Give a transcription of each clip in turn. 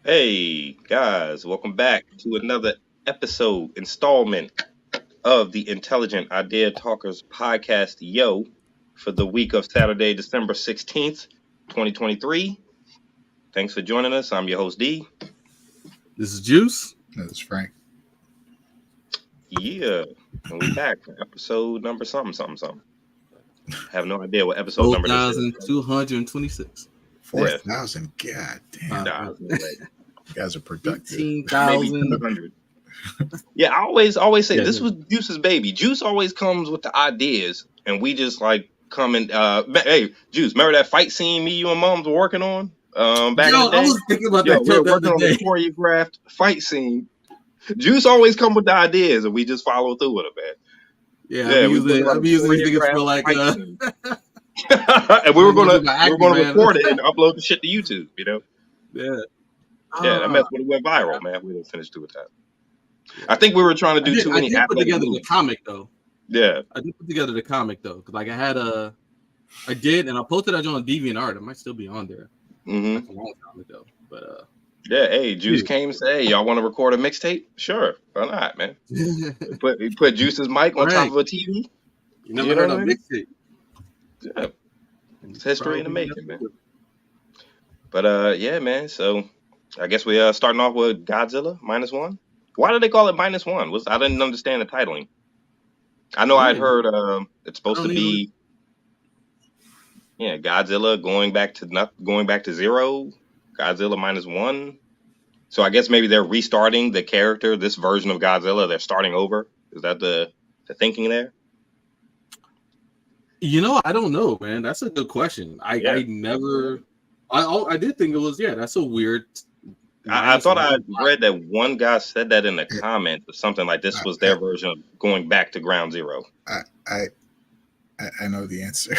Hey guys, welcome back to another installment of the Intelligent Idea Talkers podcast, for the week of Saturday, December 16th, 2023. Thanks for joining us. I'm your host, D. This is Juice. That's Frank. Yeah, and we back for episode number something. I have no idea what episode number this is. 4,226. 4,000. God damn. Nah, You guys are productive. 18,000. Yeah, I always say this was Juice's baby. Juice always comes with the ideas, and we just like come and hey, Juice, remember that fight scene me, you, and Mom's were working on? Back in the day? I was thinking about that. We were working on the choreographed fight scene. Juice always come with the ideas, and we just follow through with it, man. Yeah, I'm usually thinking for like and we were gonna record it and upload the shit to YouTube, you know? Yeah. Yeah, that mess would have went viral, man. We didn't finish doing that. I think we were trying to do too many. I did put together the comic though. Yeah, I did put together the comic though. Like I did, and I posted that on DeviantArt. It might still be on there. Mm-hmm. That's a long time ago, but yeah. Hey, Juice came and said, "Hey, y'all want to record a mixtape? Sure, why not, man?" He put Juice's mic on top of a TV. You never heard of mixtape? Yeah, it's history in the making, man. But yeah, man. So I guess we starting off with Godzilla -1. Why did they call it -1? I didn't understand the titling. I know I'd heard it's supposed to be Godzilla going back to zero, Godzilla -1. So I guess maybe they're restarting the character, this version of Godzilla. They're starting over. Is that the thinking there? I don't know, man. That's a good question. I did think it was that's a weird. I thought I read that one guy said that in the comments or something like this was their version of going back to ground zero. I know the answer.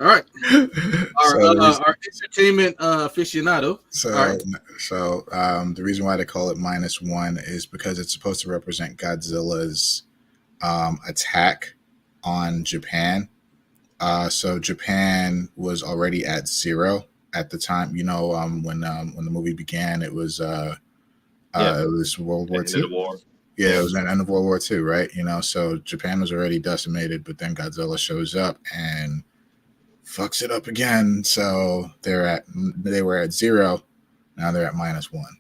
All right. Our entertainment aficionado. So the reason why they call it -1 is because it's supposed to represent Godzilla's attack on Japan. So Japan was already at zero at the time. When the movie began, it was World War II. Yeah, it was the end of World War II, right? So Japan was already decimated, but then Godzilla shows up and fucks it up again. So they were at zero. Now they're at -1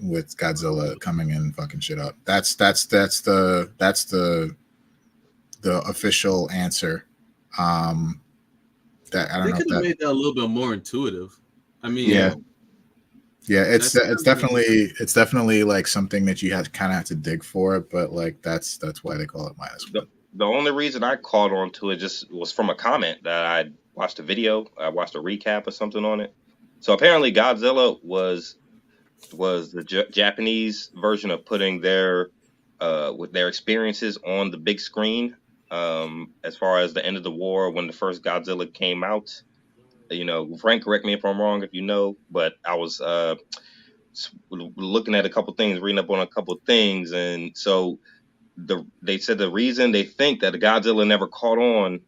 with Godzilla coming in and fucking shit up. That's the official answer. That I don't know. They could have made that a little bit more intuitive. I mean, yeah. It's definitely like something that you kind of have to dig for, but like that's why they call it -1. The only reason I caught on to it just was from a comment that I watched a video. I watched a recap or something on it. So apparently Godzilla was the Japanese version of putting with their experiences on the big screen. As far as the end of the war, when the first Godzilla came out, Frank, correct me if I'm wrong, if you know, but I was looking at a couple things, reading up on a couple things, and so they said the reason they think that the Godzilla never caught on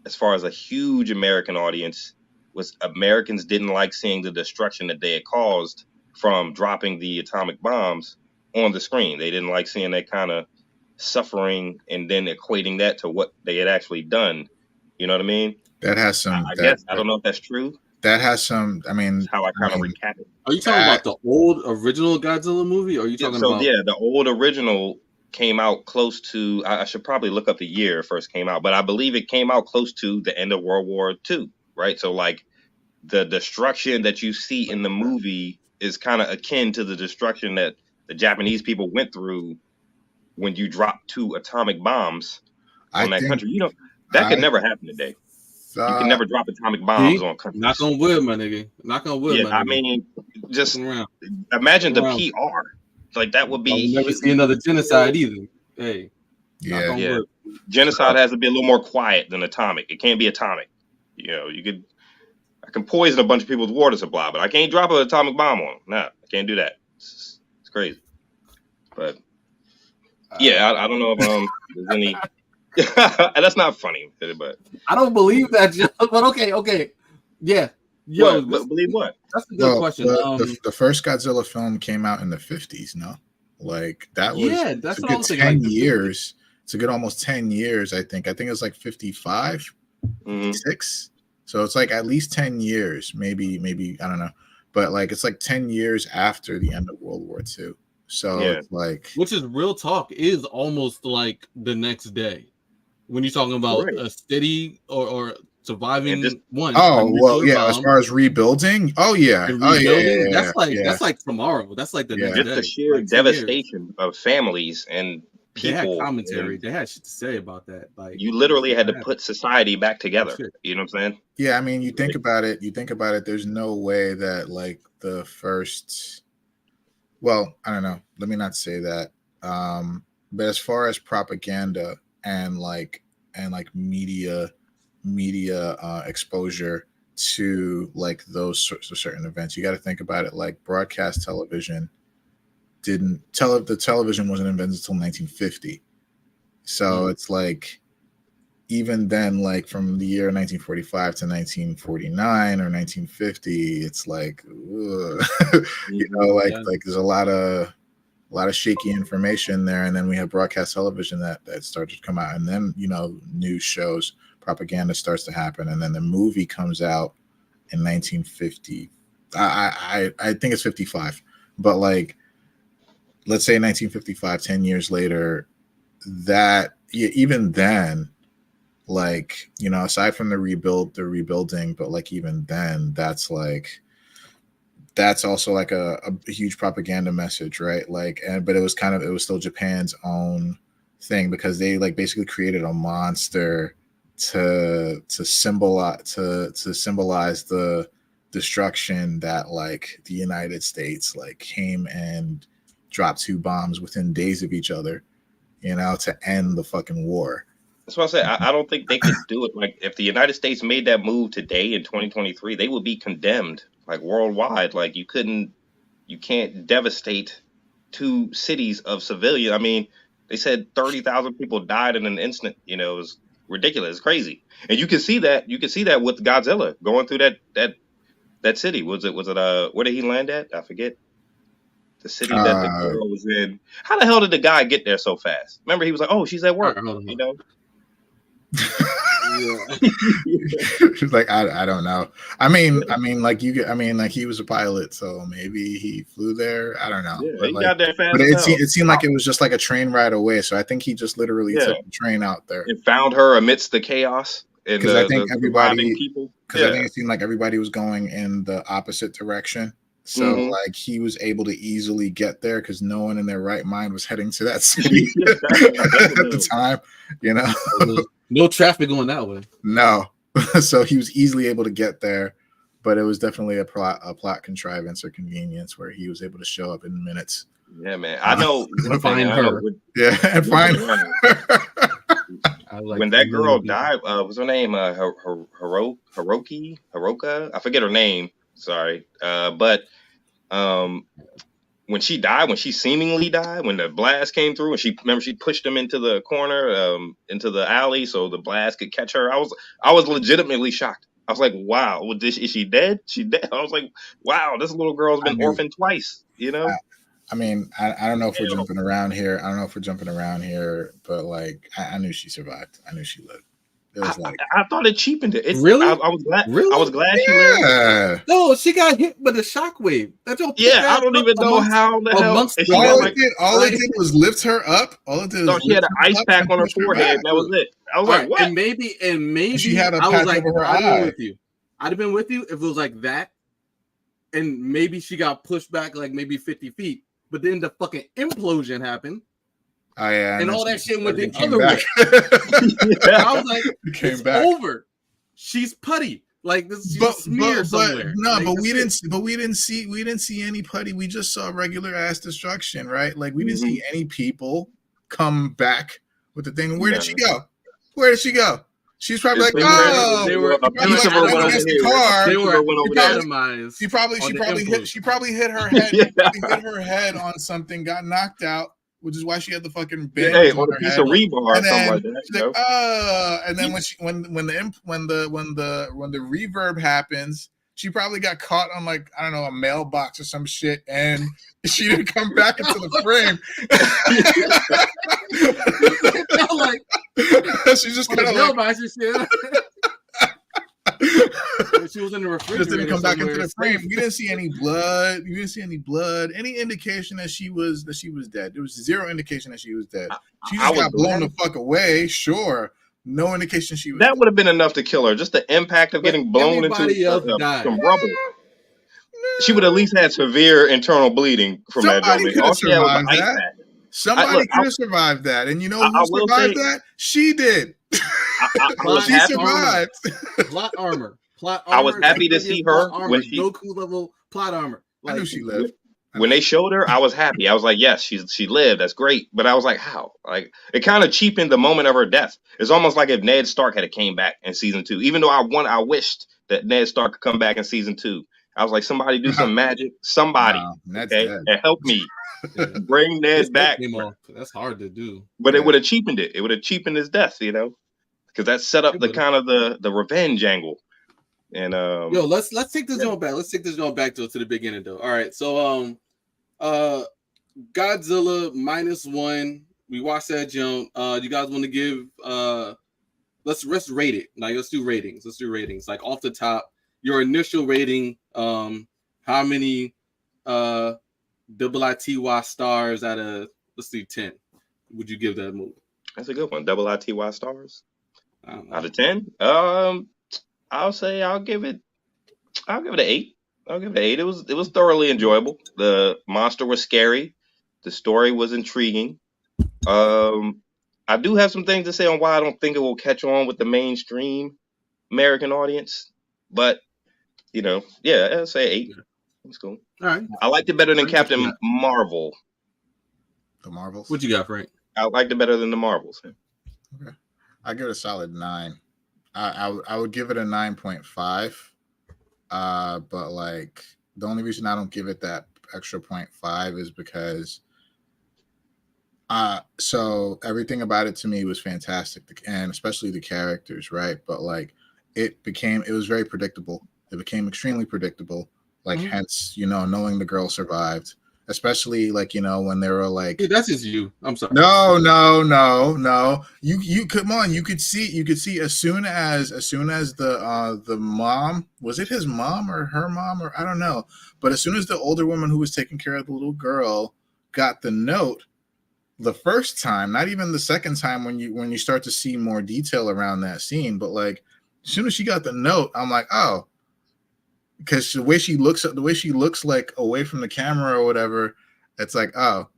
as far as a huge American audience was Americans didn't like seeing the destruction that they had caused from dropping the atomic bombs on the screen. They didn't like seeing that kind of suffering and then equating that to what they had actually done. You know what I mean? That has some. I guess I don't know if that's true. That has some. I mean, how I kind of recap it. Are you talking about the old original Godzilla movie? Or are you talking about? Yeah, the old original came out close to. I should probably look up the year it first came out, but I believe it came out close to the end of World War II, right? So like the destruction that you see in the movie is kind of akin to the destruction that the Japanese people went through when you drop 2 atomic bombs on that country. That could never happen today. You can never drop atomic bombs on countries. Knock on wood, my nigga. Knock on wood, my nigga. I mean, just imagine the PR. Like, that would be... I'll never see another genocide either. Hey. Yeah. Genocide has to be a little more quiet than atomic. It can't be atomic. I can poison a bunch of people's water supply, but I can't drop an atomic bomb on them. Nah, I can't do that. It's crazy. But... yeah, I don't know if there's any. That's not funny, but I don't believe that. But okay, yeah. Yo, What? Believe what? that's a good question. The first Godzilla film came out in the 50s, no? Like that was Yeah, that's a what I good was thinking. 10 Like the years. It's a good almost 10 years, I think. I think it was like 55, Mhm. 56. So it's like at least 10 years, maybe I don't know. But like it's like 10 years after the end of World War II. So Yeah. it's like which is real talk, is almost like the next day when you're talking about Right. a city or surviving And just- one. oh a well, nuclear yeah. As bomb far as rebuilding, oh yeah, and oh rebuilding, yeah, that's like tomorrow. That's like the Yeah. next just day. the sheer Like 10 years. devastation of families and They had people. commentary. and They had shit to say about that. Like you literally had to that. put society back together. Shit. You know what I'm saying? Yeah, I mean, you think about it. There's no way that like the first. Well, I don't know. Let me not say that. But as far as propaganda and media exposure to like those sorts of certain events, you got to think about it. Like broadcast television the television wasn't invented until 1950. So it's like even then, like from the year 1945 to 1949 or 1950, it's like you know, like there's a lot of shaky information there. And then we have broadcast television that started to come out, and then you know, news shows, propaganda starts to happen, and then the movie comes out in 1950. I think it's 55, but like let's say 1955, 10 years later, that even then, like, you know, aside from the rebuilding, but like even then, that's also like a huge propaganda message, right? Like, but it was still Japan's own thing, because they like basically created a monster to symbolize the destruction that like the United States like came and dropped 2 bombs within days of each other, you know, to end the fucking war. That's what I said. I don't think they could do it. Like if the United States made that move today in 2023, they would be condemned like worldwide. Like you can't devastate 2 cities of civilian. I mean, they said 30,000 people died in an instant. You know, it was ridiculous. It's crazy. And you can see that with Godzilla going through that city. Was it where did he land at? I forget. The city that the girl was in. How the hell did the guy get there so fast? Remember, he was like, "Oh, she's at work." You know. She's like, I don't know. I mean, like he was a pilot, so maybe he flew there. I don't know. Yeah, but he like, got there fast. but it seemed like it was just like a train ride away. So I think he just literally took the train out there and found her amidst the chaos. Because I think everybody, people. Because I think it seemed like everybody was going in the opposite direction. So like he was able to easily get there because no one in their right mind was heading to that city at the time, you know. No traffic going that way. No. So he was easily able to get there, but it was definitely a plot contrivance or convenience where he was able to show up in minutes. Yeah, man. I know. Find her. And find her. When that girl died, what's her name? Hiroka? I forget her name. Sorry. But when she died, when she seemingly died, when the blast came through, and she pushed him into the corner, into the alley, so the blast could catch her. I was legitimately shocked. I was like, "Wow, is she dead? She dead?" I was like, "Wow, this little girl's been orphaned twice." You know. I mean, I don't know if we're jumping around here. But like, I knew she survived. I knew she lived. It was I thought it cheapened it. Really? I was glad. Really? I was glad she lived. No, she got hit with a shockwave. That's your I don't even know how the hell. All it did was lift her up. All it did was she had an ice pack on her forehead. And that was it. I was like, what? And maybe she had a patch over her eye. I'd have been with you if it was like that, and maybe she got pushed back like maybe 50 feet. But then the fucking implosion happened. Oh yeah, and all that shit went the other way. I was like, it's over. She's putty. Like this, smeared somewhere. We didn't see any putty. We just saw regular ass destruction, right? Like we didn't see any people come back with the thing. Where did she go? Where did she go? She's probably like, oh, they were against the car. They were atomized. She probably hit her head. Hit her head on something, got knocked out, which is why she had the fucking bend on a piece of rebar or something like that. She's like, and then when the reverb happens, She probably got caught on like, I don't know, a mailbox or some shit, and she didn't come back into the frame. Like She's just kind of like she was in the refrigerator. Just didn't come back into the frame. We didn't see any blood. You didn't see any blood. Any indication that she was dead. There was zero indication that she was dead. She just got blown the fuck away. Sure. No indication she was That dead. would have been enough to kill her. Just the impact of getting blown into some rubble. She would at least had severe internal bleeding from that. Somebody could have survived that. Somebody could have survived that. And you know who survived that? She did. She survived. Plot armor. I was happy to see her when she Goku level plot armor. Like, I knew she lived. When they showed her, I was happy. I was like, yes, she lived. That's great. But I was like, how? Like, it kind of cheapened the moment of her death. It's almost like if Ned Stark had came back in season 2. Even though I wished that Ned Stark could come back in season 2. I was like, somebody do some magic. Somebody, okay, and help me bring Ned back. That's hard to do. But it would have cheapened it. It would have cheapened his death, you know, because that set up the kind of the revenge angle. And yo, let's take this joint back. Let's take this joint back to the beginning though. All right, so Godzilla -1. We watched that joint. You guys want to give let's rate it. Like let's do ratings. Like off the top, your initial rating. How many IITY stars out of let's do 10 would you give that movie? That's a good one. IITY stars out of 10. I'll say I'll give it an 8. I'll give it 8. It was thoroughly enjoyable. The monster was scary. The story was intriguing. I do have some things to say on why I don't think it will catch on with the mainstream American audience, but you know, yeah, I'll say 8. That's cool. All right. I liked it better than Captain Marvel. The Marvels. What you got, Frank? I liked it better than the Marvels. Okay. I give it a solid 9. I would give it a 9.5. But like the only reason I don't give it that extra 0.5 is because so everything about it to me was fantastic, and especially the characters, right? But like it was very predictable. It became extremely predictable. Like hence, you know, knowing the girl survived. Especially like, you know, when they were like, dude, that's just you. I'm sorry. No. You come on. You could see as soon as the mom, was it his mom or her mom or I don't know. But as soon as the older woman who was taking care of the little girl got the note the first time, not even the second time when you start to see more detail around that scene, but like as soon as she got the note, I'm like, oh. Because the way she looks like away from the camera or whatever, it's like, oh,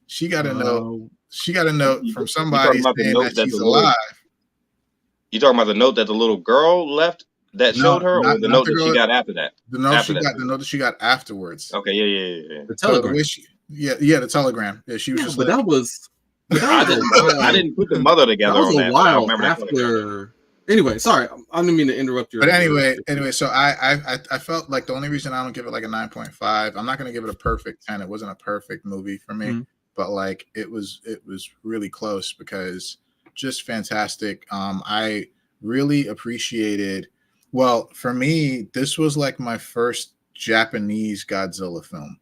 she got a note. She got a note from somebody saying that she's alive. You talking about the note that the little girl left that showed her, or the note that she got after that? The note that she got afterwards. Okay, yeah. The telegram. The telegram. Yeah, she was just. But like, I didn't put the mother together. That was on a while after. Anyway, sorry, I didn't mean to interrupt you. But anyway, so I felt like the only reason I don't give it like a 9.5, I'm not going to give it a perfect 10. It wasn't a perfect movie for me, but like it was really close because just fantastic. I really appreciated. Well, for me, this was like my first Japanese Godzilla film.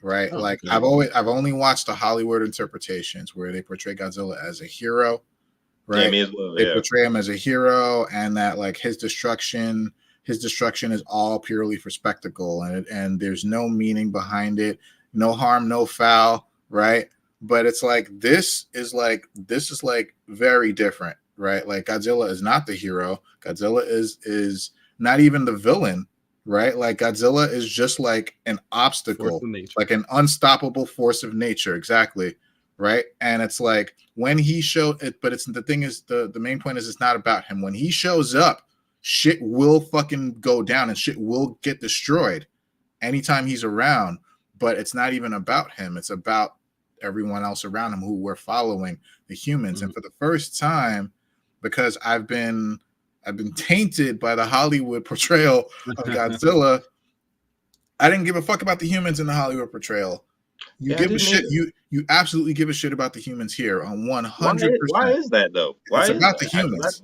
Right, like okay. I've only watched the Hollywood interpretations where they portray Godzilla as a hero. Right, me as well, they portray him as a hero, and that like his destruction is all purely for spectacle, and there's no meaning behind it, no harm, no foul, right? But it's like this is very different, right? Like Godzilla is not the hero. Godzilla is not even the villain, right? Like Godzilla is just like an obstacle, like an unstoppable force of nature, exactly. Right. And it's like when he showed it, but it's the thing is the main point is it's not about him. When he shows up, shit will fucking go down and shit will get destroyed anytime he's around. But it's not even about him. It's about everyone else around him who we're following, the humans. And for the first time, because I've been tainted by the Hollywood portrayal of Godzilla, I didn't give a fuck about the humans in the Hollywood portrayal. You give a shit. You absolutely give a shit about the humans here on 100%. Why is that though? Why it's about the humans?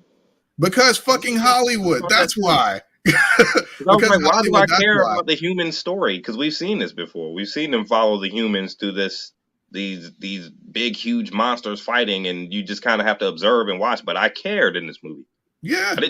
Because fucking Hollywood. That's why. I was like, why do I care why. about the human story? Because we've seen this before. We've seen them follow the humans through these big, huge monsters fighting, and you just kind of have to observe and watch. But I cared in this movie. Yeah, I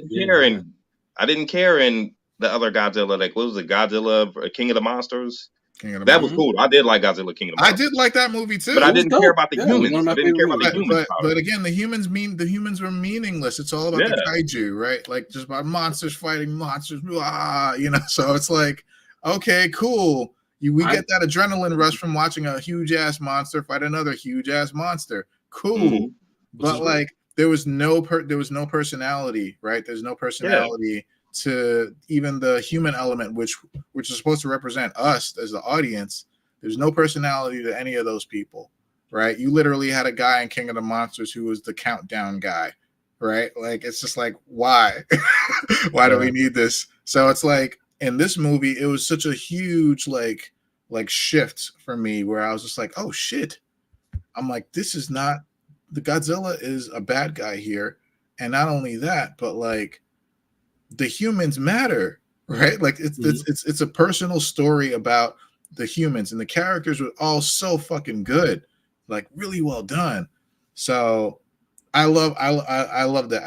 didn't care in the other Godzilla. Like, what was it, Godzilla, King of the Monsters? That was cool. I did like Godzilla, King of the Monsters. I did like that movie too, but I didn't care about the humans. I didn't care about the humans. But again, the humans were meaningless. It's all about the kaiju, right? Like just about monsters fighting monsters, blah, you know. So it's like, okay, cool. We get that adrenaline rush from watching a huge ass monster fight another huge ass monster. Cool, but like there was no personality, right? There's no personality to even the human element, which is supposed to represent us as the audience. There's no personality to any of those people, right? You literally had a guy in King of the Monsters who was the countdown guy, right? Like it's just like, why? Why do we need this? So it's like in this movie, it was such a huge like shift for me where I was just like, oh shit. I'm like, this is not the Godzilla is a bad guy here. And not only that, but like the humans matter, right? Like it's a personal story about the humans, and the characters were all so fucking good, like really well done. So I love that.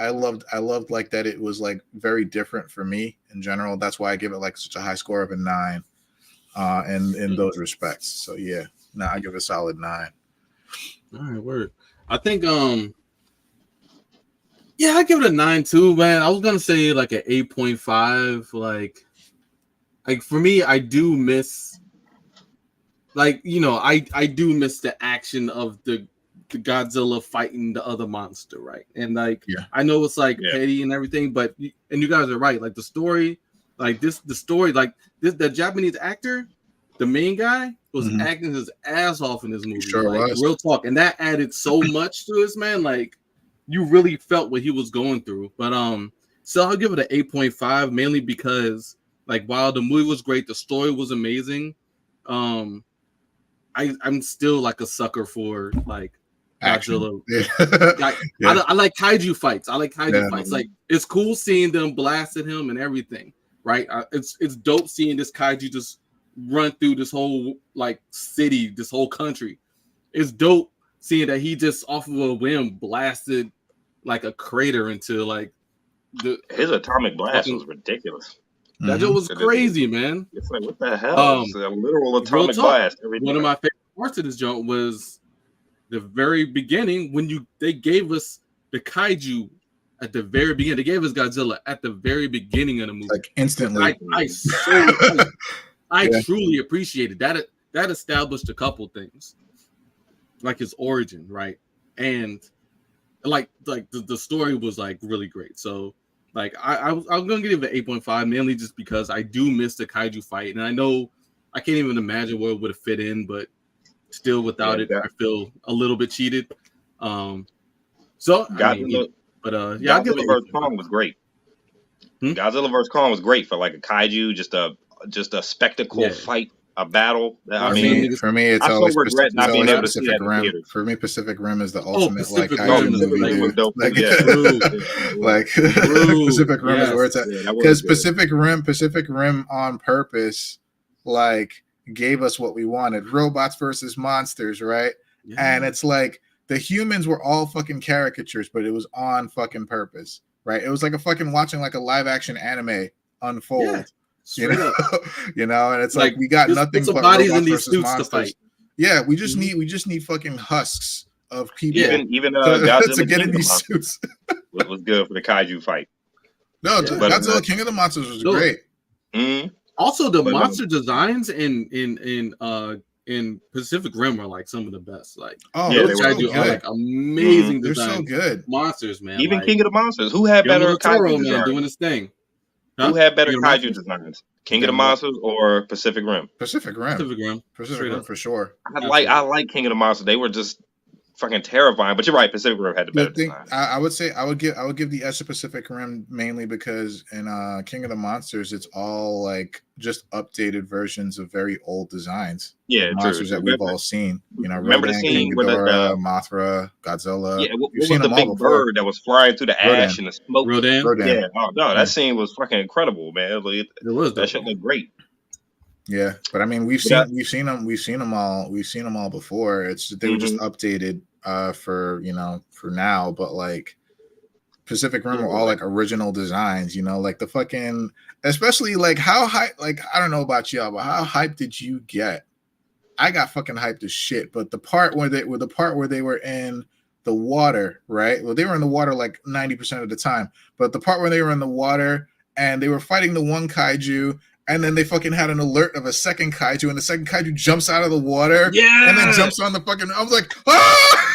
I loved like that. It was like very different for me in general. That's why I give it like such a high score of a 9. In those respects. So yeah, I give it a solid 9. All right, word. I think yeah, I give it a 9 too, man. I was gonna say like an 8.5. Like for me, I do miss, like, you know, I do miss the action of the Godzilla fighting the other monster, right? And like, I know it's like petty and everything, but and you guys are right. Like the story, the Japanese actor, the main guy, was acting his ass off in this movie. Sure was. Real talk, and that added so much to this, man. Like you really felt what he was going through. But so I'll give it an 8.5, mainly because like while the movie was great, the story was amazing. I'm still like a sucker for like Godzilla. I like kaiju fights. Fights. Like it's cool seeing them blasting him and everything, right? It's dope seeing this kaiju just run through this whole like city, this whole country. It's dope seeing that he just off of a whim blasted like a crater into like his atomic blast was ridiculous. That joke was crazy, man. It's like, what the hell? It's a literal atomic blast. One of my favorite parts of this joke was the very beginning when they gave us the kaiju at the very beginning. They gave us Godzilla at the very beginning of the movie, like instantly. I truly appreciated that. That established a couple things, like his origin, right? And like the story was like really great. So like I'm gonna give it an 8.5, mainly just because I do miss the kaiju fight, and I know I can't even imagine where it would have fit in, but still without it, I feel a little bit cheated. So Godzilla vs. Kong was great. Godzilla vs. Kong was great for like a kaiju, just a spectacle fight, a battle. For me, it's always regret not being able to see that in theaters. For me, Pacific Rim is the ultimate like kaiju movie. Pacific Rim is where it's at, because Pacific Rim on purpose, like gave us what we wanted: robots versus monsters, right? And it's like the humans were all fucking caricatures, but it was on fucking purpose, right? It was like a fucking watching like a live action anime unfold. You know, and it's like we got nothing but bodies in these suits monsters to fight. Yeah, we just need fucking husks of people. Even Godzilla to get in these suits. was good for the kaiju fight. No, Godzilla King of the Monsters was great. Also, the monster designs in Pacific Rim are like some of the best. Like, those kaiju are like amazing designs. They're so good. Monsters, man. Even like, King of the Monsters. Who had better kaiju designs? Doing his thing. Who had better kaiju designs? King of the Monsters or Pacific Rim? Pacific Rim for sure. I like King of the Monsters. They were just fucking terrifying. But you're right, Pacific Rim had the better design. I would say I would give the Edge of Pacific Rim mainly because in King of the Monsters, it's all like just updated versions of very old designs. Yeah, monsters true. that we've all seen. You know, remember Rodan, the scene King where Ghidorah, Mothra, Godzilla. Yeah, what You've was seen the them all big before. bird that was flying through the ash and the smoke? Rodan. Yeah, oh no, that scene was fucking incredible, man. That shit looked great. Yeah, but I mean, we've seen them all before. It's they were just updated for now, but like Pacific Rim were all like original designs, like the fucking, especially like how hype, like I don't know about y'all, but how hyped did you get? I got fucking hyped as shit, but the part where they were in the water, right? Well, they were in the water like 90% of the time, but the part where they were in the water and they were fighting the one kaiju. And then they fucking had an alert of a second kaiju, and the second kaiju jumps out of the water, and then jumps on the fucking. I was like, ah!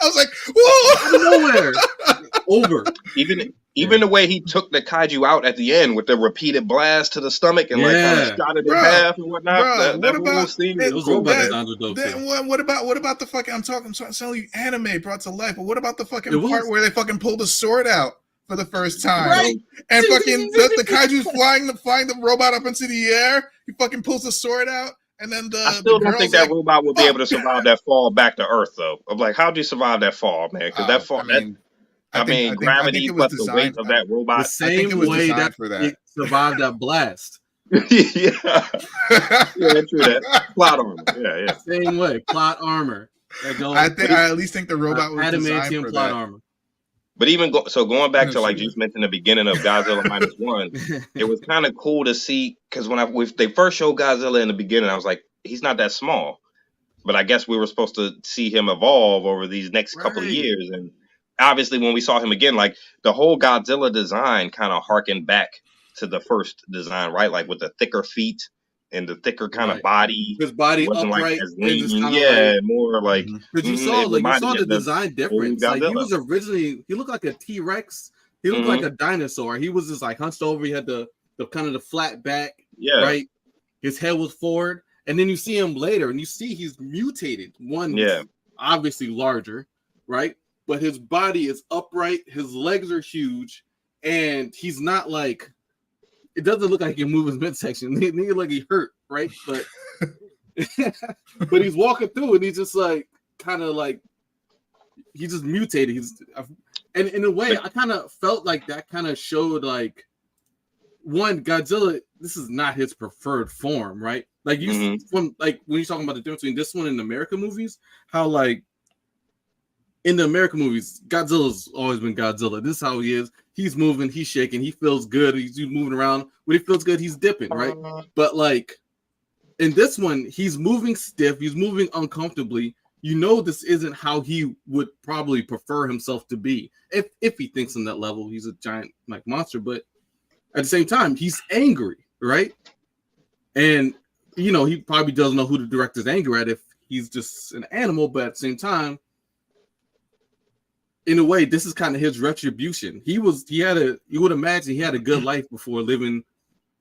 I was like, whoa! Out of nowhere, over. Even the way he took the kaiju out at the end with the repeated blast to the stomach and like kind of shot it in half and whatnot. That whole scene was cool. What about the fucking? I'm telling you, anime brought to life. But what about the fucking part where they fucking pulled the sword out for the first time, right? And fucking the kaiju's flying the robot up into the air. He fucking pulls the sword out, and then I still don't think that robot would be able to survive that fall back to Earth, though. I'm like, how'd you survive that fall, man? Because that fall, gravity plus the weight of that robot. The same way that it survived that blast. Yeah, true that. Plot armor. Yeah. Same way, plot armor. I at least think the robot was designed for plot that. armor. But even going back to like you mentioned the beginning of Godzilla -1, it was kind of cool to see because when they first showed Godzilla in the beginning, I was like, he's not that small. But I guess we were supposed to see him evolve over these next couple of years, and obviously when we saw him again, like the whole Godzilla design kind of harkened back to the first design, right? Like with the thicker feet and the thicker kind of body. His body wasn't upright, like as lean. More like. Because you saw the design difference. Like he was originally, he looked like a T-Rex. He looked like a dinosaur. He was just like hunched over. He had the kind of the flat back. Yeah. Right. His head was forward, and then you see him later, and you see he's mutated. Obviously larger, right? But his body is upright. His legs are huge, and he's not like. It doesn't look like he can move his midsection. He look like he hurt, right? But but he's walking through, and he's just like kind of like he just mutated. And in a way, I kind of felt like that kind of showed like one Godzilla. This is not his preferred form, right? Like you from like when you're talking about the difference between this one and the American movies, how like in the American movies, Godzilla's always been Godzilla. This is how he is. He's moving, he's shaking, he feels good, he's moving around. When he feels good, he's dipping, right? But like in this one, he's moving stiff, he's moving uncomfortably. You know this isn't how he would probably prefer himself to be. If he thinks on that level, he's a giant like monster, but at the same time, he's angry, right? And he probably doesn't know who the director's angry at if he's just an animal, but at the same time, in a way, this is kind of his retribution. You would imagine he had a good life before living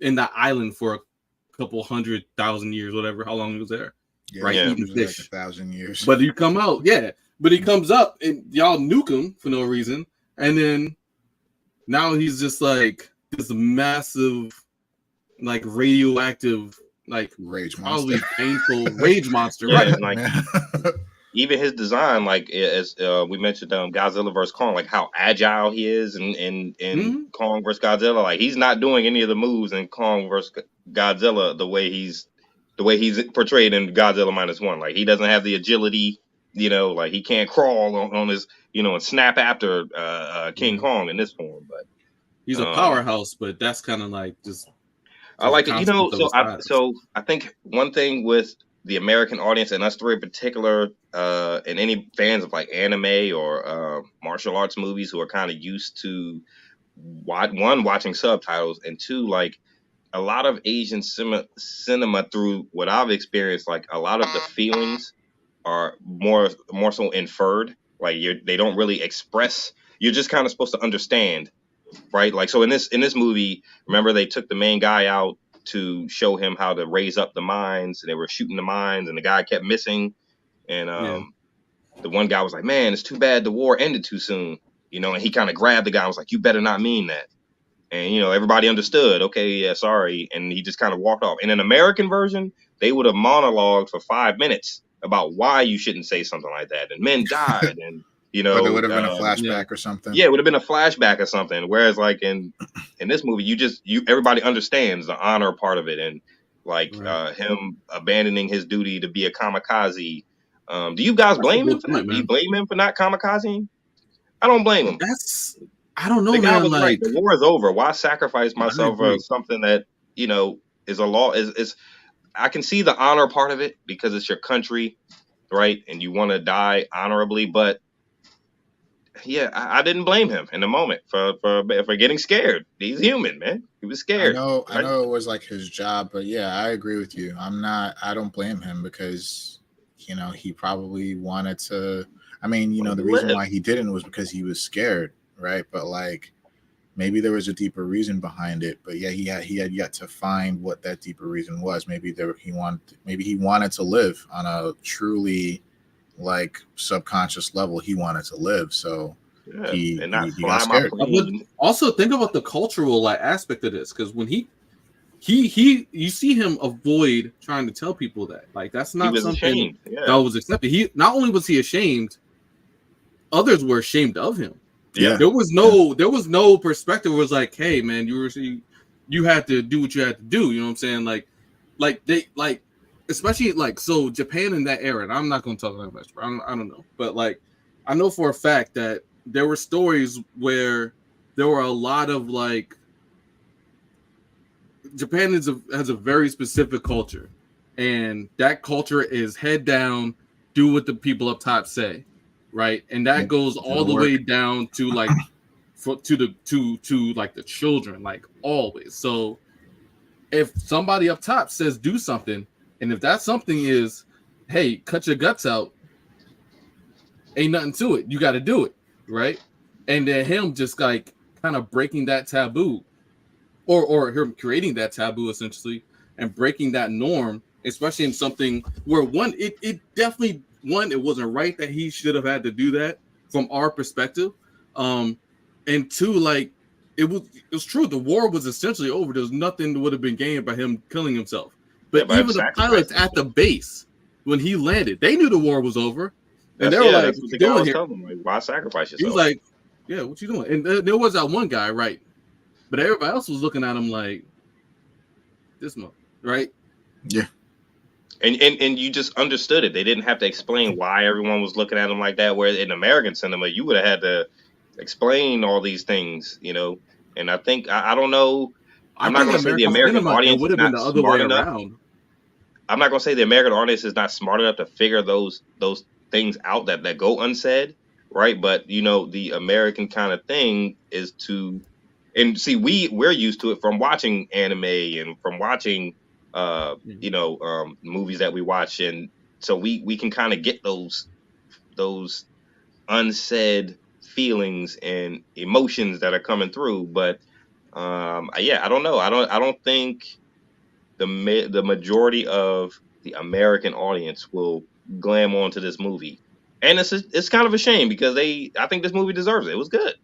in that island for a couple 100,000 years, whatever, how long he was there. Eating fish. Like 1,000 years. But you come out, but he comes up and y'all nuke him for no reason. And then now he's just like this massive, like radioactive, like rage monster. Probably painful rage monster. Yeah, right. Like, even his design, like as we mentioned, Godzilla vs Kong, like how agile he is in Kong vs Godzilla. Like he's not doing any of the moves in Kong vs Godzilla the way he's portrayed in Godzilla -1. Like he doesn't have the agility, like he can't crawl on his, and snap after King Kong in this form. But he's a powerhouse, but that's kind of like just. I like it, So I think one thing with the American audience and us three in particular, and any fans of like anime or martial arts movies who are kind of used to watching subtitles, and two, like a lot of Asian cinema through what I've experienced, like a lot of the feelings are more so inferred. Like they don't really express. You're just kind of supposed to understand, right? Like so in this movie, remember they took the main guy out to show him how to raise up the mines, and they were shooting the mines, and the guy kept missing, and the one guy was like, man, it's too bad the war ended too soon, you know, and he kind of grabbed the guy and was like, you better not mean that. And, you know, everybody understood, okay, yeah, sorry. And he just kind of walked off. In an American version, they would have monologued for 5 minutes about why you shouldn't say something like that. And men died. And, you Or there know, would have been a flashback or something. yeah, it would have been a flashback or something. Whereas like in this movie, everybody understands the honor part of it. And like him abandoning his duty to be a kamikaze. Do you guys blame him for that? Do you blame him for not kamikazing? I don't blame him. I don't know, the guy man. was like right. The war is over. Why sacrifice myself for something that, you know, is a law? Is I can see the honor part of it because it's your country, right? And you want to die honorably. But yeah, I didn't blame him in the moment for getting scared. He's human, man. He was scared. I know it was like his job, but yeah, I agree with you. I don't blame him because, you know, he probably wanted to. I mean, you know, the reason why he didn't was because he was scared, right? But like, maybe there was a deeper reason behind it. But yeah, he had yet to find what that deeper reason was. Maybe he wanted to live on a truly like subconscious level. He wanted to live, so he got scared. Also, think about the cultural like aspect of this, because when he you see him avoid trying to tell people that, like, that's not something that was accepted. He not only was he ashamed, others were ashamed of him. Yeah, there was no perspective. It was like, hey man, you had to do what you had to do. You know what I'm saying? Like they like, especially like, so Japan in that era. And I'm not going to talk that much, but I don't know, but like, I know for a fact that there were stories where there were a lot of like, Japan has a very specific culture, and that culture is head down, do what the people up top say, right? And that goes all the way down to like to like the children, like always. So if somebody up top says do something, and if that something is, hey, cut your guts out, ain't nothing to it. You got to do it, right? And then him just like kind of breaking that taboo, or him creating that taboo essentially, and breaking that norm, especially in something where it definitely it wasn't right that he should have had to do that from our perspective, and two, like it was true. The war was essentially over. There's nothing that would have been gained by him killing himself. But even the pilots at the base, when he landed, they knew the war was over. And they were like, that's what the guy was telling him, like, why sacrifice yourself? He was like, yeah, what you doing? And there was that one guy, right? But everybody else was looking at him like, this month, right? Yeah. And you just understood it. They didn't have to explain why everyone was looking at him like that. Where in American cinema, you would have had to explain all these things, you know. And I think I don't know. I'm not going to say the American audience would have been the other way around. I'm not going to say the American audience is not smart enough to figure those things out that go unsaid, right? But you know, the American kind of thing is to, and see, we're used to it from watching anime and from watching you know, movies that we watch, and so we can kind of get those unsaid feelings and emotions that are coming through. But yeah, I don't know. I don't think the majority of the American audience will glam onto this movie, and it's kind of a shame because I think this movie deserves it. It was good.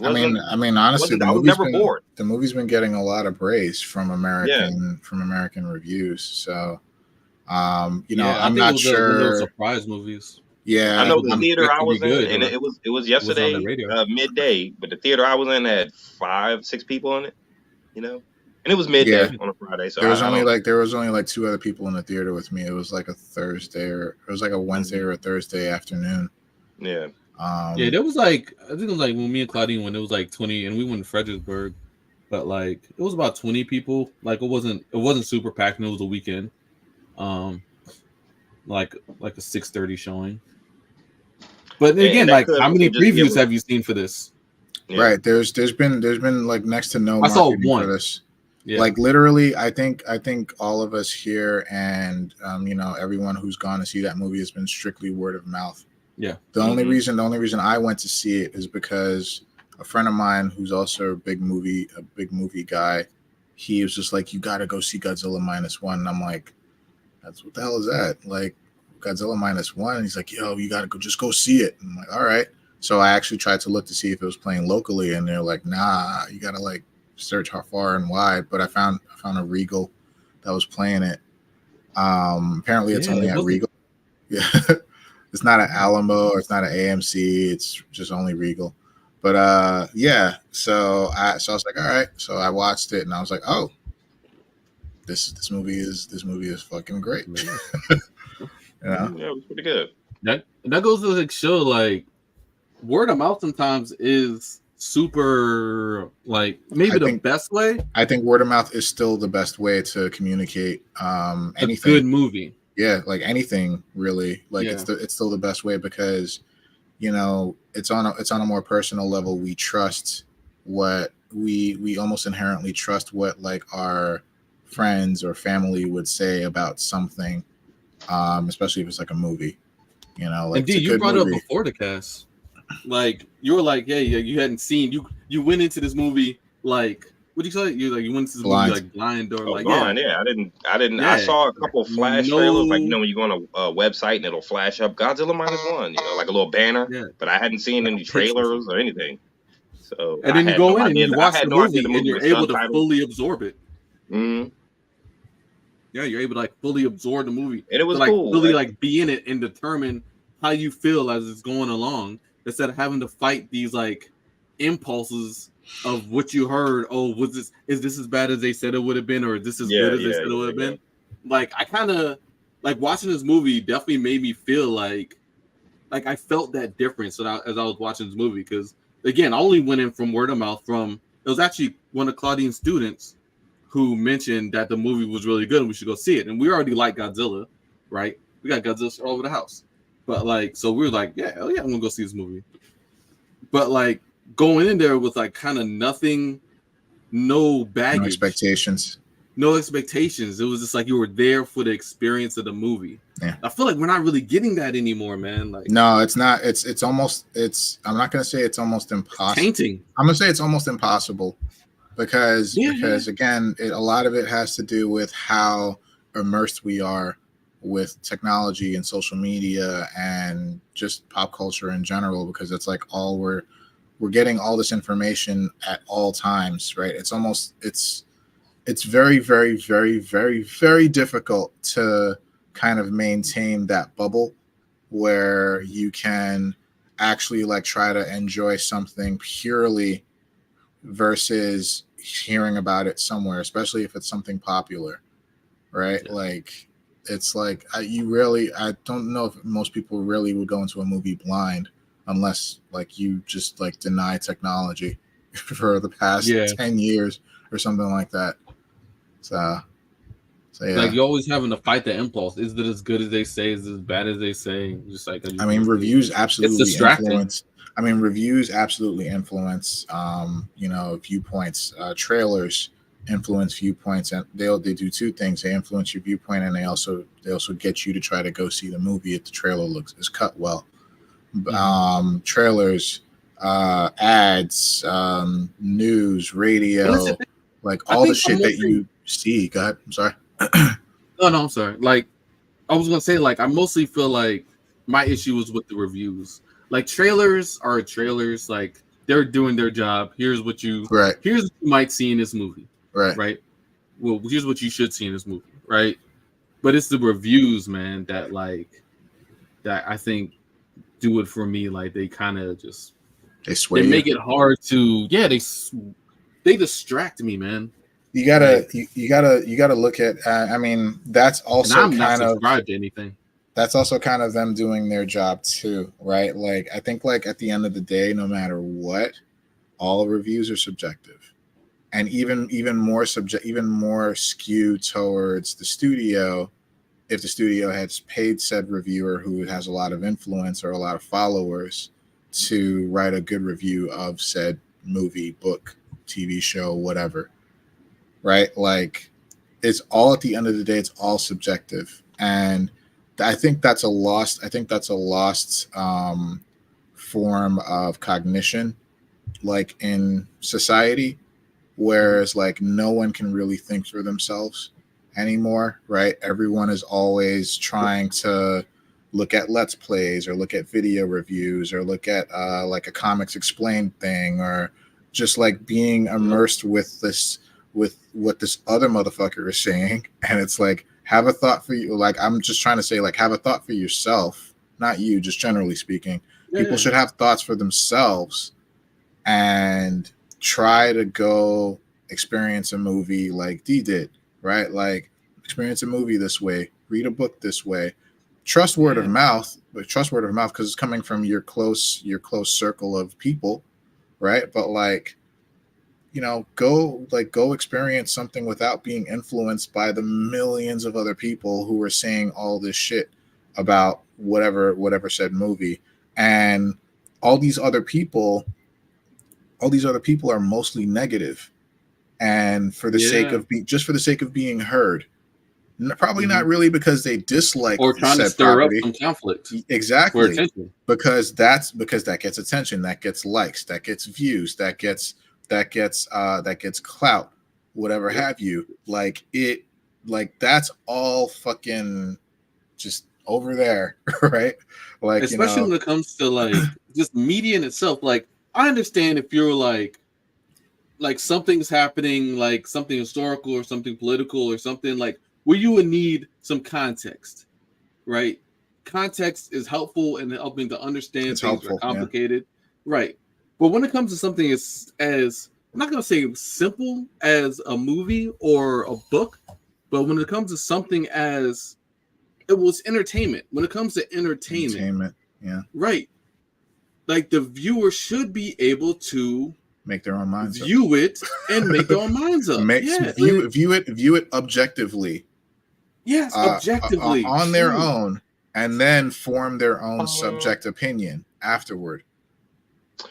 I mean, honestly, I was never bored. The movie's been getting a lot of praise from American reviews. So, you know, I'm not sure. Surprise movies. Yeah, I know the theater I was in, and it was yesterday midday, but the theater I was in had 5-6 people in it. You know, and it was midday on a Friday. So there was only like 2 other people in the theater with me. It was like a Thursday, or it was like a Wednesday or a Thursday afternoon. Yeah. Yeah, there was like, I think it was like when me and Claudine went, it was like 20, and we went to Fredericksburg, but like it was about 20 people. Like it wasn't super packed, and it was a weekend. Like a 6:30 showing. But again, like, how many previews have you seen for this? Yeah. Right, there's been like next to no. I saw one for this. Yeah. Like literally, I think all of us here and you know, everyone who's gone to see that movie has been strictly word of mouth. Yeah. The only reason I went to see it is because a friend of mine who's also a big movie guy, he was just like, you got to go see Godzilla -1. And I'm like, what the hell is that? Like, Godzilla minus one. And he's like, yo, you gotta just go see it. And I'm like, all right. So I actually tried to look to see if it was playing locally, and they're like, nah, you gotta like search how far and wide. But I found a Regal that was playing it. Apparently it's only at Regal. Yeah. It's not an Alamo, or it's not an AMC, it's just only Regal. But yeah, so I was like, all right. So I watched it and I was like, oh, this movie is fucking great. Yeah, it was pretty good. That goes to like show like word of mouth sometimes is super like maybe the best way. I think word of mouth is still the best way to communicate anything. A good movie. Yeah, like anything really. Like it's still the best way because it's on a more personal level. We trust what we almost inherently trust what like our friends or family would say about something, especially if it's like a movie. Like and you brought it up before the cast. Like you were like, yeah, you hadn't seen you went into this movie like what do you say? You went into this movie like blind or like blind, yeah. I didn't. Yeah. I saw a couple of flash trailers, like when you go on a website and it'll flash up Godzilla -1, like a little banner. Yeah. But I hadn't seen any trailers or anything. So and then you go in and you watch the movie and you're able to fully absorb it. Mm-hmm. Yeah, you're able to like fully absorb the movie, and it was like cool. Really like be in it and determine how you feel as it's going along, instead of having to fight these like impulses of what you heard. Oh, is this as bad as they said it would have been, or is this as good as they said it would have been? Like I kind of like watching this movie definitely made me feel like I felt that difference as I was watching this movie, because again I only went in from word of mouth. It was actually one of Claudine's students who mentioned that the movie was really good and we should go see it, and we already like Godzilla, right? We got Godzilla all over the house, but like so we were like, yeah, hell yeah, I'm gonna go see this movie. But like going in there with like kind of nothing, no baggage, no expectations. It was just like you were there for the experience of the movie. Yeah. I feel like we're not really getting that anymore, man. Like no, it's not. It's almost. I'm not gonna say it's almost impossible. Tainting. I'm gonna say it's almost impossible because again, a lot of it has to do with how immersed we are with technology and social media and just pop culture in general, because it's like all we're getting all this information at all times, right? It's very, very, very, very, very difficult to kind of maintain that bubble where you can actually like try to enjoy something purely versus hearing about it somewhere, especially if it's something popular, right? Yeah. Like it's like I don't know if most people really would go into a movie blind unless like you just like deny technology for the past 10 years or something like that. So yeah. Like you're always having to fight the impulse. Is it as good as they say? Is it as bad as they say? Just like reviews absolutely influence. Reviews absolutely influence viewpoints. Trailers influence viewpoints, and they do two things. They influence your viewpoint, and they also get you to try to go see the movie if the trailer is cut well. Trailers, ads, news, radio, like all the shit that you see. Go ahead. I'm sorry. No, I'm sorry. Like I was gonna say, like I mostly feel like my issue was with the reviews. Like trailers are trailers. Like they're doing their job. Here's what you might see in this movie. Right. Well, here's what you should see in this movie. Right. But it's the reviews, man, that I think do it for me. Like they kind of just they make it hard to they distract me, man. You gotta look at. That's also and I'm not subscribed to anything. That's also kind of them doing their job too, right? Like I think, like at the end of the day, no matter what, all reviews are subjective, and even more skewed towards the studio. If the studio has paid said reviewer who has a lot of influence or a lot of followers to write a good review of said movie, book, TV show, whatever. Right? Like it's all, at the end of the day, it's all subjective. And I think that's a lost form of cognition, like in society, whereas like no one can really think for themselves anymore, right? Everyone is always trying to look at Let's Plays or look at video reviews or look at like a comics explained thing, or just like being immersed with what this other motherfucker is saying. And it's like, have a thought for you. Like, I'm just trying to say, like, have a thought for yourself, not you, just generally speaking. People should have thoughts for themselves and try to go experience a movie like D did, right? Like, experience a movie this way, read a book this way, trust word of mouth, but trust word of mouth because it's coming from your close circle of people, right? But like, you know, go experience something without being influenced by the millions of other people who are saying all this shit about whatever said movie. And all these other people are mostly negative, and for the sake of just for the sake of being heard, probably not really because they dislike or trying to stir up some conflict. Exactly, because that gets attention, that gets likes, that gets views, that gets clout, whatever have you. Like that's all fucking just over there, right? Like, especially when it comes to like just media in itself. Like, I understand if you're like something's happening, like something historical or something political or something like where you would need some context, right? Context is helpful in helping to understand things that are complicated, right? But when it comes to something as I'm not gonna say simple as a movie or a book, but when it comes to something as it was entertainment. When it comes to entertainment, right? Like the viewer should be able to make their own minds view it and make their own minds up. View it objectively. Yes, objectively on their own, and then form their own subject opinion afterward.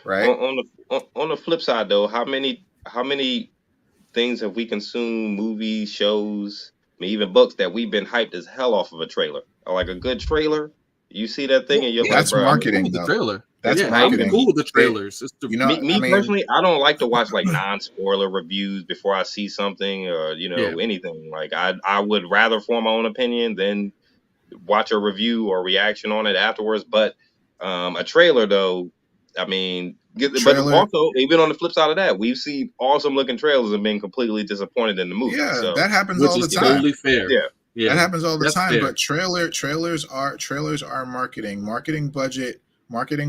Right. On the flip side, though, how many things have we consumed, movies, shows, even books that we've been hyped as hell off of a trailer? Or like a good trailer, you see that thing and you're like, that's marketing. The trailer. That's marketing. I'm cool with the trailers. Me personally, I don't like to watch like non-spoiler reviews before I see something or anything. Like I would rather form my own opinion than watch a review or reaction on it afterwards. But a trailer, though, I mean, but also even on the flip side of that, we've seen awesome looking trailers and been completely disappointed in the movie. Yeah, so, that happens all the time. Totally fair. Yeah, that happens all the time. Fair. But trailers are marketing. Marketing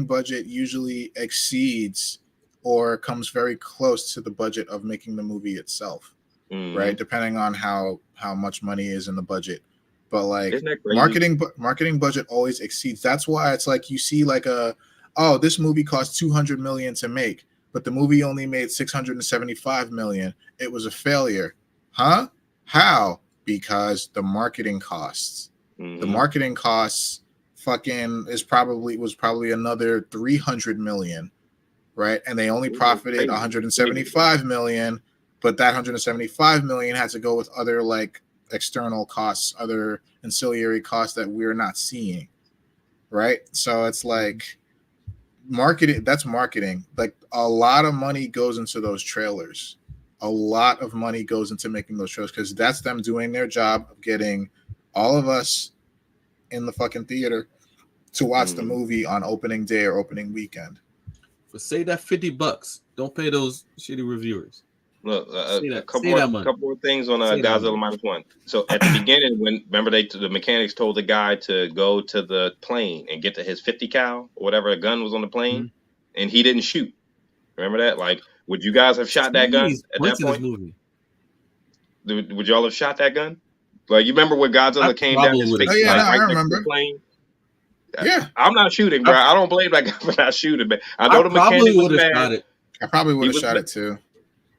budget usually exceeds or comes very close to the budget of making the movie itself, right? Depending on how much money is in the budget. But like marketing budget always exceeds. That's why it's like you see like this movie cost $200 million to make, but the movie only made $675 million. It was a failure. Huh? How? Because the marketing costs. The marketing costs was probably another $300 million, right? And they only profited $175 million, but that $175 million had to go with other like external costs, other ancillary costs that we're not seeing, right? So it's like marketing. That's marketing. Like a lot of money goes into those trailers. A lot of money goes into making those trailers because that's them doing their job of getting all of us in the fucking theater to watch the movie on opening day or opening weekend. But say that $50. Don't pay those shitty reviewers. Look, a couple of things on Godzilla -1. So at the beginning, remember the mechanics told the guy to go to the plane and get to his 50 cal or whatever gun was on the plane, and he didn't shoot. Remember that? Like, would you guys have shot that gun at that point? Would y'all have shot that gun? Like, you remember when Godzilla came down his face? I remember. Plane? Yeah, I'm not shooting, bro. I don't blame that guy for not shooting, but I know the mechanic was mad. I probably would have shot it too.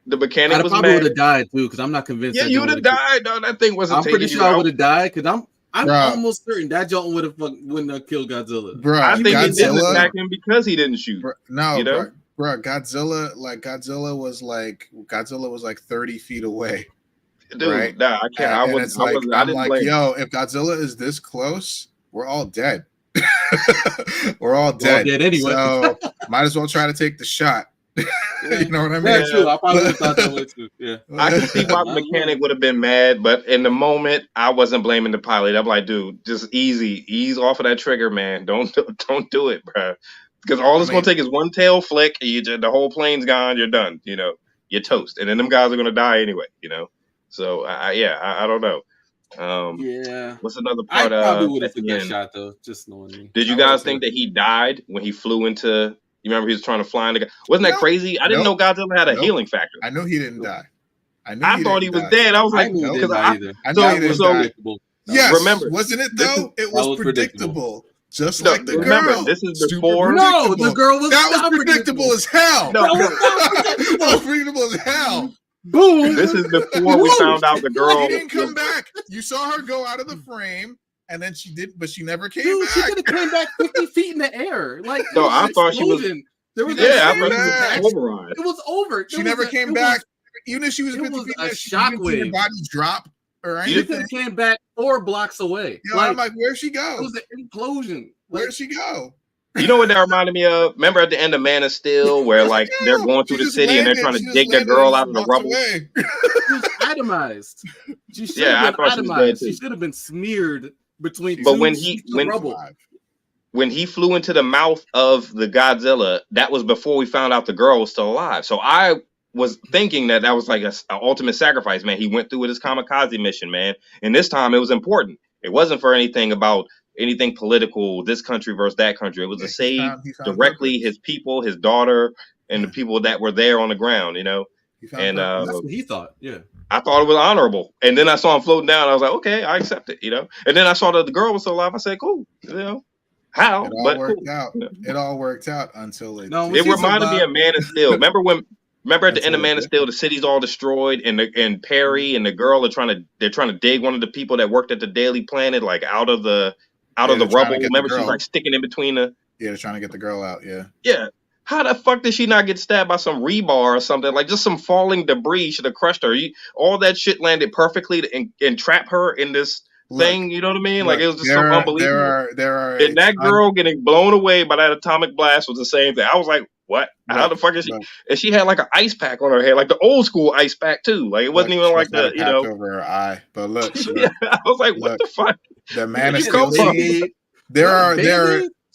The mechanic was mad. I probably would have died too because I'm not convinced. Yeah, you would have died. No, that thing wasn't. I'm pretty sure I would have died because I'm almost certain that Jolt wouldn't have killed Godzilla. Bro, I think he didn't attack him because he didn't shoot. Bro, Godzilla was like 30 feet away. Dude, right? Nah, I can't. I'm like, yo, if Godzilla is this close, we're all dead. We're all dead anyway. So might as well try to take the shot. You know what I mean? That's true. I probably would have thought that way too. Yeah. I can see why the mechanic would have been mad, but in the moment, I wasn't blaming the pilot. I'm like, dude, just ease off of that trigger, man. Don't do it, bro. Because all it's gonna take is one tail flick, and the whole plane's gone. You're done. You know, you're toast, and then them guys are gonna die anyway. You know, so I don't know. Yeah. What's another I part? probably would have at the took that end? shot though, just knowing me. Did you guys think that he died when he flew into? You remember he was trying to fly into? Wasn't that crazy? I didn't know Godzilla had a healing factor. I knew he didn't die. I thought he was dead. I was like, because I knew he didn't die. Yes, remember, wasn't it though? It was predictable. Just no, like the remember, girl. this is before. No, the girl was that was predictable as hell. No, that was predictable as hell. Boom. This is before we found out the girl. She didn't come back. You saw her go out of the frame, and then she did, but she never came back. She could have came back 50 feet in the air. Like, no, I thought she was. There was I thought she was pulverized. It was over. She never came back. Even if she was 50 feet, a shockwave. Her body drop or anything. She could have came back 4 blocks away. You know, I'm like, where'd she go? It was an implosion. Where'd she go? You know what that reminded me of? Remember at the end of Man of Steel, where like they're going through the city and they're trying to dig that girl out of the rubble. She was itemized. She should have been itemized. She should have been smeared between. But when he flew into the mouth of the Godzilla, that was before we found out the girl was still alive. So I was thinking that was like an ultimate sacrifice, man. He went through with his kamikaze mission, man. And this time it was important. It wasn't for anything political, this country versus that country. It was to save directly his people, his daughter, and the people that were there on the ground, you know. And that's what he thought. Yeah. I thought it was honorable. And then I saw him floating down. I was like, okay, I accept it, you know. And then I saw that the girl was still alive. I said, cool, you know. How? It all worked out. You know? It all worked out until it. No, it reminded me of Man of Steel. Remember at the end of Man of Steel, the city's all destroyed, and Perry and the girl are trying to dig one of the people that worked at the Daily Planet like out of the rubble. Remember, she's like sticking in between the. Yeah, they're trying to get the girl out. Yeah. Yeah. How the fuck did she not get stabbed by some rebar or something? Like just some falling debris should have crushed her. All that shit landed perfectly to entrap her in this thing. You know what I mean? Like it was just so unbelievable. There are. And that girl getting blown away by that atomic blast was the same thing. I was like, what? How the fuck is she? And she had like an ice pack on her head, like the old school ice pack too. Like it wasn't even like the, you know, over her eye. But look, I was like, what the fuck? The Man of Steel scene. There are.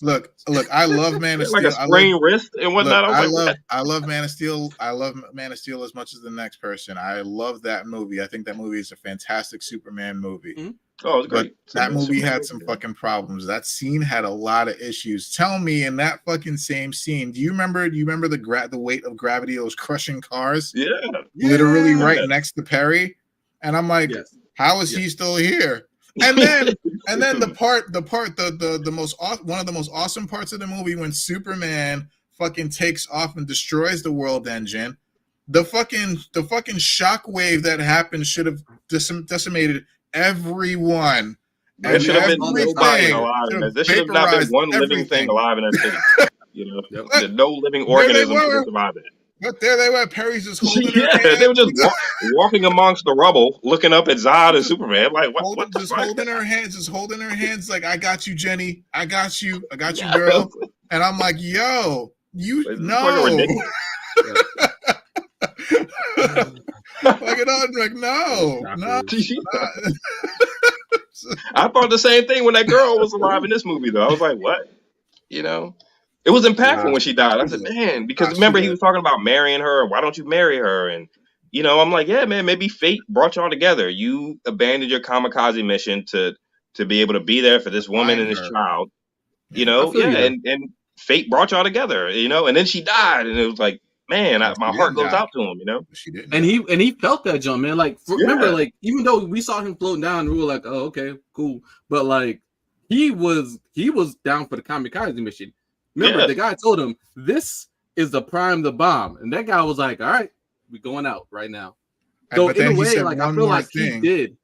Look. I love Man of Steel. Like a sprained wrist and whatnot. I love Man of Steel. I love Man of Steel as much as the next person. I love that movie. I think that movie is a fantastic Superman movie. Mm-hmm. Oh, it was great. But that movie had some fucking problems. That scene had a lot of issues. Tell me, in that fucking same scene, do you remember the weight of gravity that was crushing cars? Yeah. Literally right next to Perry. And I'm like, how is he still here? And then the most one of the most awesome parts of the movie when Superman fucking takes off and destroys the world engine. The fucking shockwave that happened should have decimated everyone. There should have been nobody alive. There should have not been one living thing alive in that city. You know, no living organism could survive it. But there they were. Perry's just holding her hands. They were just walking amongst the rubble, looking up at Zod and Superman. Like, what just holding her hands, like, I got you, Jenny. I got you, girl. And I'm like, yo, you know. Like, no. I thought the same thing when that girl was alive in this movie, though. I was like, what? You know? It was impactful when she died. I said, man, because remember he was talking about marrying her. Why don't you marry her? And, you know, I'm like, yeah, man, maybe fate brought y'all together. You abandoned your kamikaze mission to be able to be there for this woman and this child. You know, and fate brought y'all together, you know, and then she died. And it was like, man, my heart goes out to him, you know. She didn't. And he felt that jump, man. Like, remember, like, even though we saw him floating down, we were like, oh, okay, cool. But, like, he was down for the kamikaze mission. Remember, the guy told him, this is the prime the bomb. And that guy was like, all right, we're going out right now. So in a way, like, I feel like he did.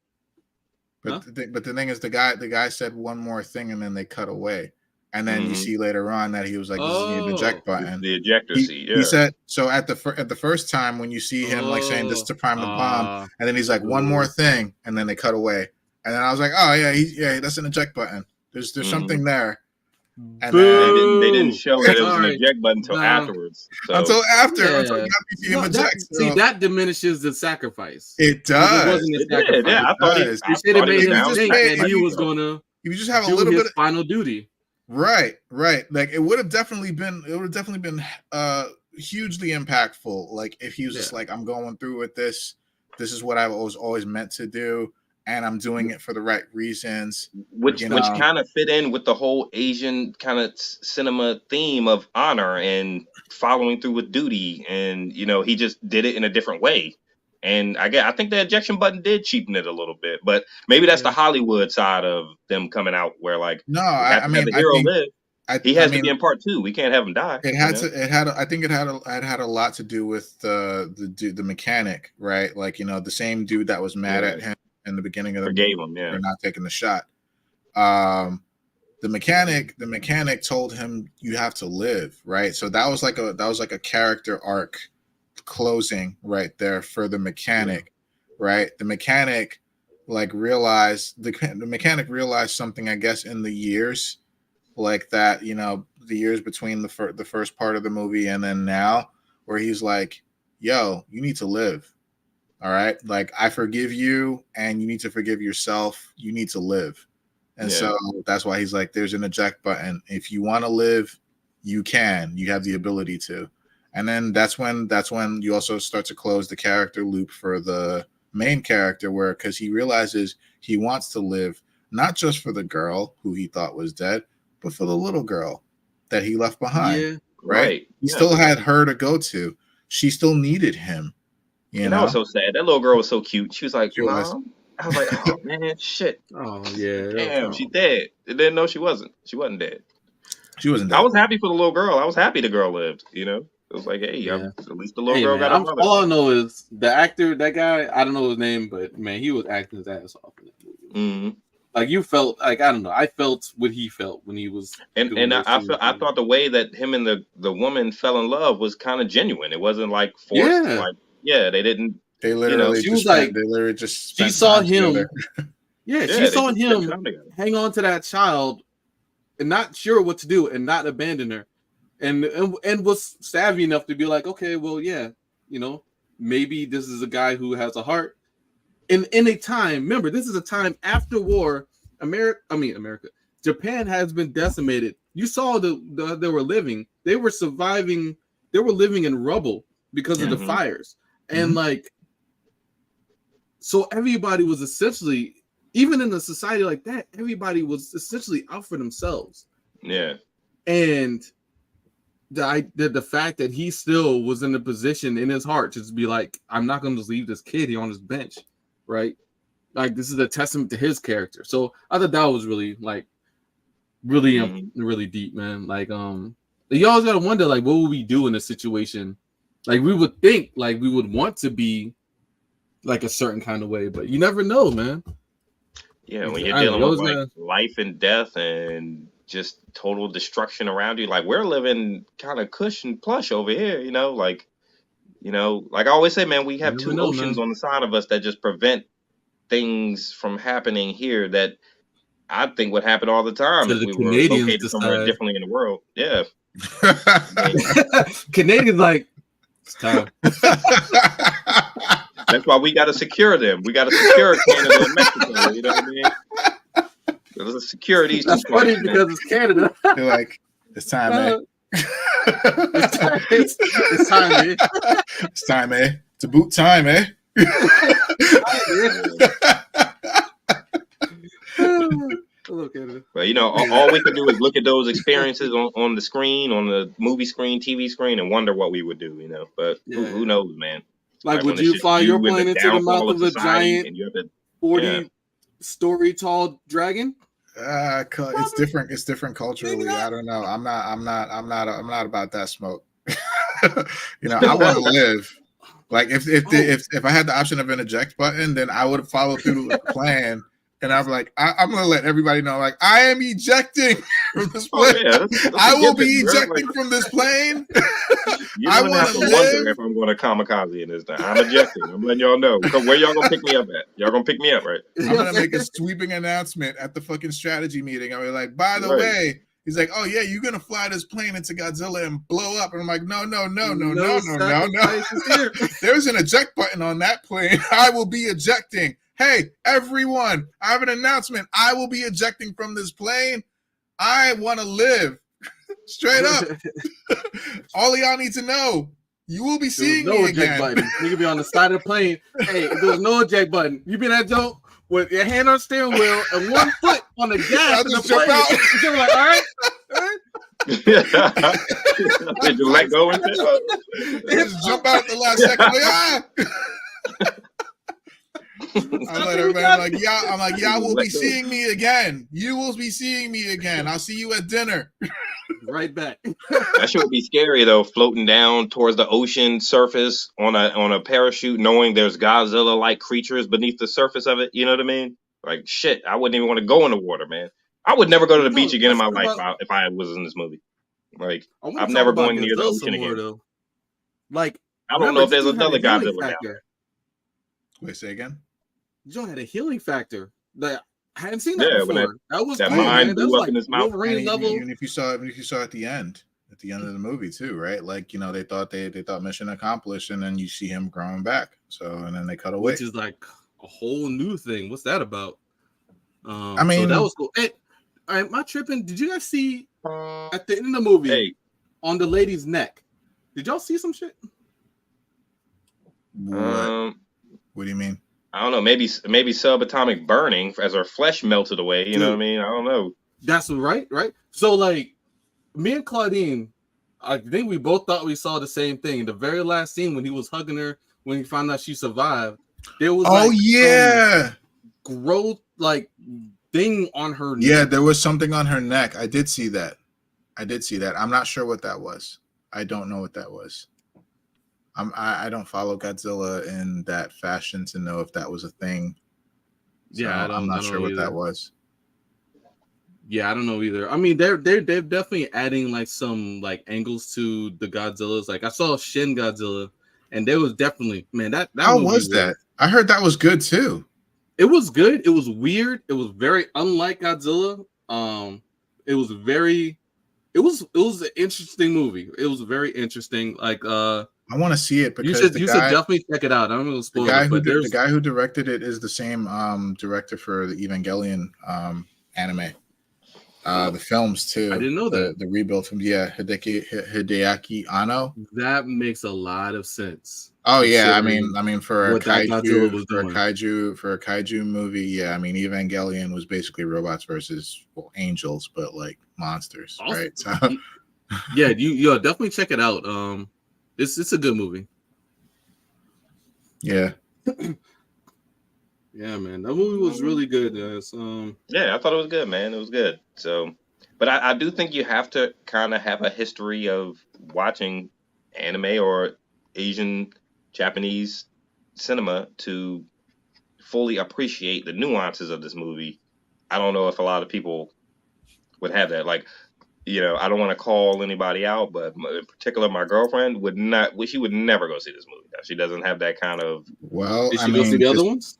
But the thing is, the guy said one more thing, and then they cut away. And then you see later on that he was like, this is the eject button. The ejector seat, He said, so at the first time when you see him like saying this is to prime the bomb, and then he's like, one more thing, and then they cut away. And then I was like, oh, yeah, that's an eject button. There's something there. And they didn't show that it was an Sorry. eject button until afterwards. So. until after Yeah. you see him No, eject. see, that diminishes the sacrifice. It Because does. It wasn't a It sacrifice. did, yeah. I thought does. he should have thought he made was him down. think that he was going to you just have a do little his bit of, final duty. right. Like it would have definitely been hugely impactful. Like if he was just like, I'm going through with this. This is what I was always meant to do, and I'm doing it for the right reasons. Which kind of fit in with the whole Asian kind of cinema theme of honor and following through with duty, and he just did it in a different way. And I think the ejection button did cheapen it a little bit, but maybe that's the Hollywood side of them coming out where like, no, I mean, the hero live. He has to be in part 2. We can't have him die. It had to. It had. I think it had a lot to do with the mechanic, right? Like the same dude that was mad at him in the beginning of the movie for not taking the shot. The mechanic told him you have to live, right? So that was like a character arc closing right there for the mechanic, right? The mechanic realized something, I guess, in the years like that, the years between the first part of the movie and then now, where he's like, yo, you need to live. All right. Like, I forgive you and you need to forgive yourself. You need to live. And so that's why he's like, there's an eject button. If you want to live, you can. You have the ability to. And then that's when you also start to close the character loop for the main character, because he realizes he wants to live, not just for the girl who he thought was dead, but for the little girl that he left behind. Yeah, right. He still had her to go to. She still needed him. And that was so sad. That little girl was so cute. She was like, Mom. I was like, oh man, shit. Oh yeah. Damn, she dead. I didn't know she wasn't. She wasn't dead. She wasn't dead. I was happy for the little girl. I was happy the girl lived. It was like, hey, at least the little girl got a mother. All I know is the actor, that guy, I don't know his name, but man, he was acting his ass off in that movie. Mm-hmm. Like you felt, like I don't know, I felt what he felt when he was. And I thought the way that him and the woman fell in love was kind of genuine. It wasn't like forced. Yeah. Like they didn't. They literally she saw him. She saw him hang on to that child and not sure what to do and not abandon her, and was savvy enough to be like, okay, well, maybe this is a guy who has a heart. In a time, remember, this is a time after war. Japan has been decimated. You saw they were living. They were surviving. They were living in rubble because of the fires, and so everybody was essentially, even in a society like that, everybody was essentially out for themselves. Yeah, and the fact that he still was in a position in his heart to just be like, I'm not going to just leave this kid here on his bench. Right, like this is a testament to his character. So I thought that was really really deep, man. Like you always gotta wonder, like, what would we do in a situation? Like we would think like we would want to be like a certain kind of way, but you never know, man. Yeah, when you're dealing with like life and death and just total destruction around you, like we're living kind of cush and plush over here, like I always say, man, we have two oceans on the side of us that just prevent things from happening here that I think would happen all the time if we were located somewhere differently in the world. Yeah. Canadians like, it's time. That's why we got to secure them. We got to secure Canada and Mexico. You know what I mean? Let's secure these. That's funny because it's Canada. You're like, it's time, man. It's time, man. It's time, eh? It's about time, eh? But all we can do is look at those experiences on the screen, on the movie screen, TV screen, and wonder what we would do. But who knows, man? Like, would you fly your plane into the mouth of a giant 40-story tall dragon? It's different. It's different culturally. I don't know. I'm not about that smoke. I want to live. Like if I had the option of an eject button, then I would follow through the plan. And I'm like, I'm gonna let everybody know, like, I am ejecting from this plane. That's I will be ejecting from this plane. I want to wonder if I'm going to kamikaze in this time. I'm ejecting. I'm letting y'all know. Where y'all gonna pick me up at? Y'all gonna pick me up, right? I'm gonna make a sweeping announcement at the fucking strategy meeting. I'm like, by the way, He's like, oh yeah, you're gonna fly this plane into Godzilla and blow up. And I'm like, no. There's an eject button on that plane. I will be ejecting. Hey, everyone, I have an announcement. I will be ejecting from this plane. I want to live. Straight up. All of y'all need to know. You will be seeing me again. Button. You could be on the side of the plane. Hey, if there's no eject button, you be that joke with your hand on the steering wheel and one foot on the gas of the plane. You're like, all right. Did you let go and just jump out the last second? I'm like, everybody, I'm like, y'all will be seeing me again. You will be seeing me again. I'll see you at dinner. Right back. That shit would be scary though, floating down towards the ocean surface on a parachute, knowing there's Godzilla-like creatures beneath the surface of it. You know what I mean? Like shit, I wouldn't even want to go in the water, man. I would never go to the beach again in my life if I was in this movie. Like I'm never going near the ocean again. Though. Like I don't know if there's another Godzilla now. Wait, say again. John had a healing factor that I hadn't seen that before. That was that mind blew up in his mouth. Even if you saw at the end of the movie too, right? Like they thought mission accomplished, and then you see him growing back. So and then they cut away, which is like a whole new thing. What's that about? I mean, so that was cool. Hey, am I tripping? Did you guys see at the end of the movie on the lady's neck? Did y'all see some shit? What do you mean? I don't know. Maybe subatomic burning as her flesh melted away. You know what I mean? I don't know. That's right. So like, me and Claudine, I think we both thought we saw the same thing. The very last scene when he was hugging her, when he found out she survived, there was growth like thing on her neck. Yeah, there was something on her neck. I did see that. I'm not sure what that was. I don't know what that was. I don't follow Godzilla in that fashion to know if that was a thing. So yeah, I'm not sure what that was. Yeah, I don't know either. I mean, they're definitely adding like some like angles to the Godzillas. Like I saw Shin Godzilla, and there was definitely that. How was that? I heard that was good too. It was good. It was weird. It was very unlike Godzilla. It was an interesting movie. It was very interesting. Like I want to see it because you should definitely check it out. I'm going to spoil it. The guy who directed it is the same director for the Evangelion anime. The films too. I didn't know that. The rebuild films. Yeah, Hideaki Anno. That makes a lot of sense. Oh yeah, I mean for a kaiju movie, yeah. I mean Evangelion was basically robots versus angels, but like monsters, awesome. Right? So yeah, you definitely check it out. It's a good movie. Yeah. Yeah, man, that movie was really good, guys. Yeah, I thought it was good, man. It was good. So, but I do think you have to kind of have a history of watching anime or Asian, Japanese cinema to fully appreciate the nuances of this movie. I don't know if a lot of people would have that. Like, I don't want to call anybody out, but in particular, my girlfriend would never go see this movie. She doesn't have that kind of. Well, did she go see the other ones?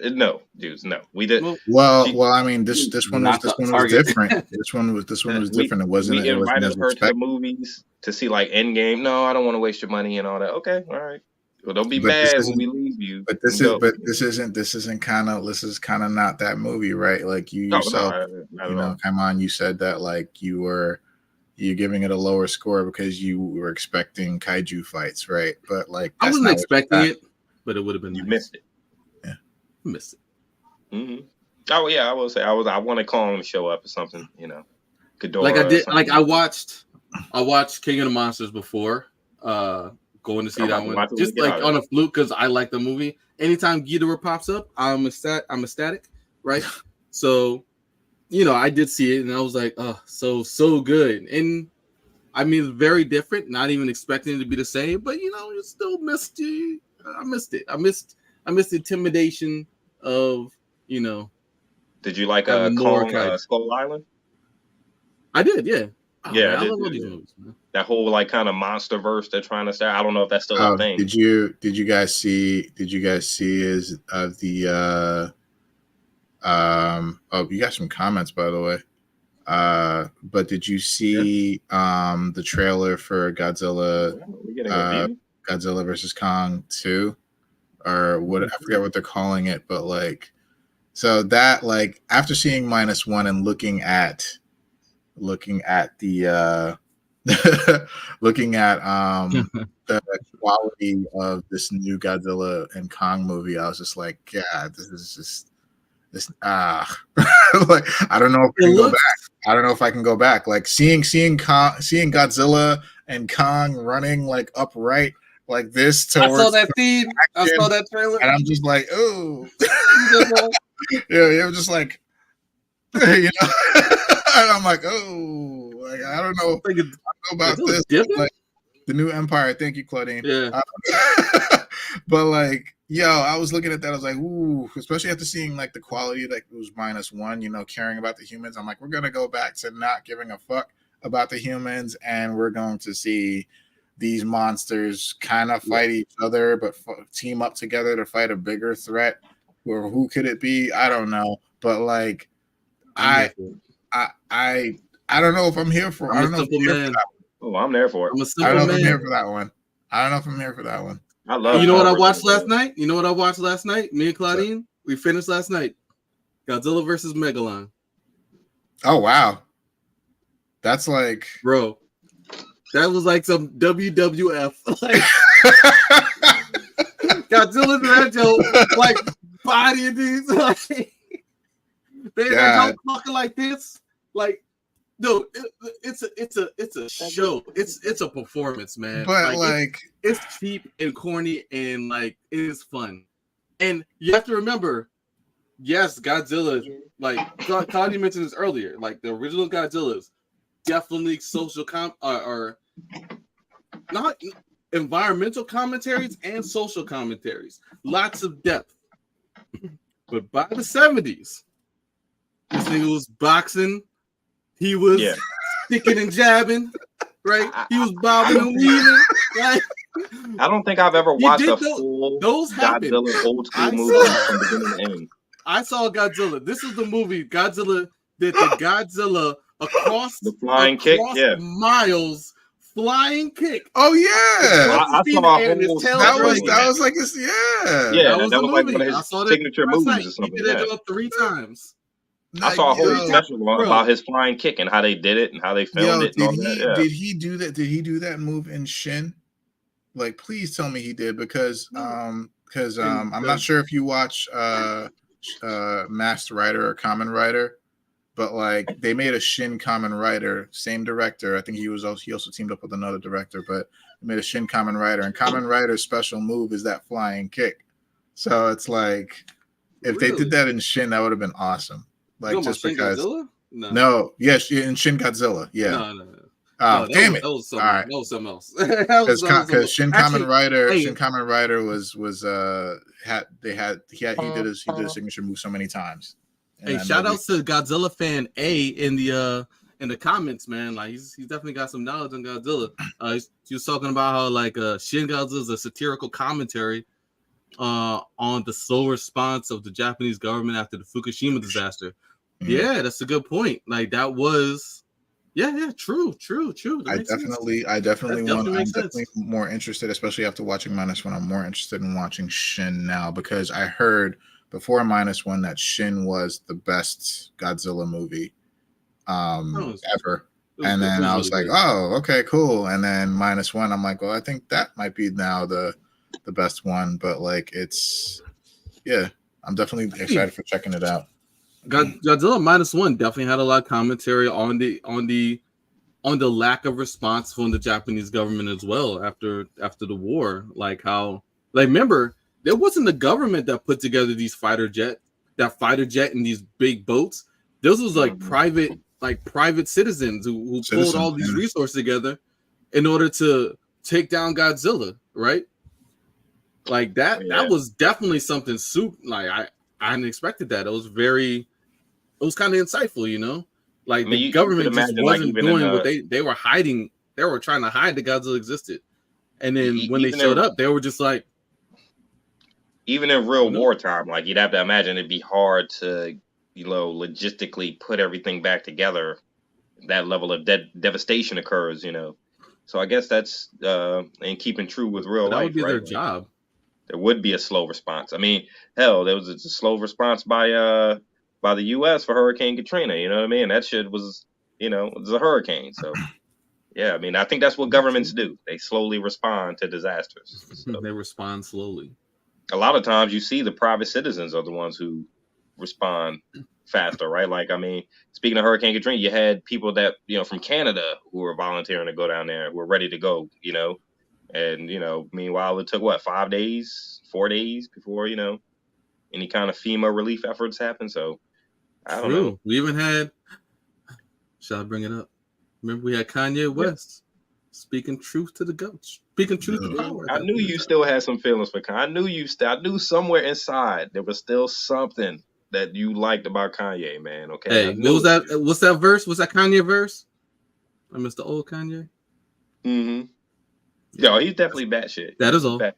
No, dudes, no. We didn't. Well, I mean, this one was different. This one was different. It wasn't. We invited her to the movies to see like Endgame. No, I don't want to waste your money and all that. Okay, all right. Well, don't be mad when we leave you. But this isn't kind of not that movie, right? Like you yourself, come on, you said that like you're giving it a lower score because you were expecting kaiju fights, right? But like I wasn't expecting it, but it would have been. You missed it. Yeah, missed it. Mm-hmm. Oh yeah, I will say I wanted Kong to show up or something, Ghidorah, like I did. Like I watched King of the Monsters before. Going to see that one just like on a fluke because I like the movie. Anytime Ghidorah pops up, I'm ecstatic, right? So, I did see it and I was like, oh, so good. And I mean, it's very different. Not even expecting it to be the same, but you still missed it. I missed it. I missed the intimidation of Did you like Kong Skull Island? I did, yeah. Oh, yeah, man, I love these movies, man. That whole like kind of monster verse they're trying to start. I don't know if that's still a thing. Did you guys see is the you got some comments by the way. But did you see the trailer for Godzilla? We getting a review? Godzilla versus Kong 2, or what? I forget what they're calling it, but like, so that like after seeing -1 and looking at the looking at the quality of this new Godzilla and Kong movie, I was just like, God, this is just this like I don't know if I can go back. I don't know if I can go back. Like seeing Godzilla and Kong running like upright like this towards. I saw that feed. I saw that trailer, and I'm just like, oh, yeah. I'm just like, you know, and I'm like, oh, like I don't know about this. Like, the new Empire. Thank you, Claudine. Yeah. But like, yo, I was looking at that. I was like, ooh, especially after seeing like the quality that was -1, you know, caring about the humans. I'm like, we're going to go back to not giving a fuck about the humans. And we're going to see these monsters kind of fight each other, but team up together to fight a bigger threat. Or who could it be? I don't know. But like, I don't know if I'm here for. I don't know if I'm here for that. Oh, I'm there for it. I don't know if I'm here for that one. I don't know if I'm here for that one. I love. You know what I watched last night? Me and Claudine, we finished last night. Godzilla versus Megalon. Oh wow, that's like, bro, that was like some WWF. Like Godzilla's that joke, like bodying these, like they don't talking like this, like. No, it's a show. It's a performance, man. But like it's cheap and corny and like it is fun. And you have to remember, yes, Godzilla, like Claudia mentioned this earlier, like the original Godzilla's definitely social or not environmental commentaries and social commentaries. Lots of depth. But by the 70s, this nigga was boxing. He was sticking and jabbing, right? He was bobbing and weaving. Right? I don't think I've ever watched a full Godzilla old school movie from beginning to end. I saw Godzilla. This is the movie Godzilla did the Godzilla across the flying kick, miles flying kick. Oh yeah, I saw a whole. That was like this. Yeah, that was like one of his signature movies or something. He did it 3 times. I saw a whole special about his flying kick and how they did it and how they filmed it. And all that. Yeah. Did he do that? Did he do that move in Shin? Like, please tell me he did, because I'm not sure if you watch Masked Rider or Kamen Rider, but like they made a Shin Kamen Rider, same director. I think he also teamed up with another director, but they made a Shin Kamen Rider, and Kamen Rider's special move is that flying kick. So it's like if they did that in Shin, that would have been awesome. Like just because. No, yes, in Shin Godzilla, yeah. No. Oh, damn it! That was all right, that was something else. Because Shin Kamen Rider was he did his signature move so many times. Hey, shout outs to Godzilla fan A in the comments, man. Like he's definitely got some knowledge on Godzilla. He was talking about how like Shin Godzilla is a satirical commentary on the slow response of the Japanese government after the Fukushima disaster. Mm-hmm. Yeah, that's a good point. Like that was, true. I'm definitely more interested, especially after watching -1. I'm more interested in watching Shin now, because I heard before -1 that Shin was the best Godzilla movie ever. And then I was like, oh, okay, cool. And then -1, I'm like, well, I think that might be now the best one. But like, I'm definitely excited for checking it out. Godzilla -1 definitely had a lot of commentary on the lack of response from the Japanese government as well after the war. Like how, like, remember, there wasn't the government that put together these fighter jet and these big boats. This was like private citizens who pulled all these resources together in order to take down Godzilla, right? Like that was definitely something like I hadn't expected that. It was kind of insightful, you know? Like the government just wasn't doing what they were hiding. They were trying to hide that Godzilla existed. And then when they showed up, they were just like, even in real wartime, like you'd have to imagine it'd be hard to, logistically put everything back together that level of devastation occurs, you know. So I guess that's in keeping true with real But that life, would be right? their Like, job. there would be a slow response. I mean, hell, there was a slow response by the U.S. for Hurricane Katrina. You know what I mean? That shit was, you know, it was a hurricane. So yeah, I mean, I think that's what governments do. They slowly respond to disasters. So They respond slowly. a lot of times you see the private citizens are the ones who respond faster, right? Like, I mean, speaking of Hurricane Katrina, you had people that, you know, from Canada who were volunteering to go down there, who were ready to go, you know. And, you know, meanwhile, it took what, 4 days before, you know, any kind of FEMA relief efforts happened. So I don't know. True. We even had, shall I bring it up? Remember we had Kanye West speaking truth to the goat, speaking truth to power. I knew you still had some feelings for Kanye. I knew somewhere inside there was still something that you liked about Kanye, man. Okay. Hey, what was that? What's that verse? Was that Kanye verse? I missed the old Kanye. Mm-hmm. Yo, he's definitely batshit. That is all. Batshit.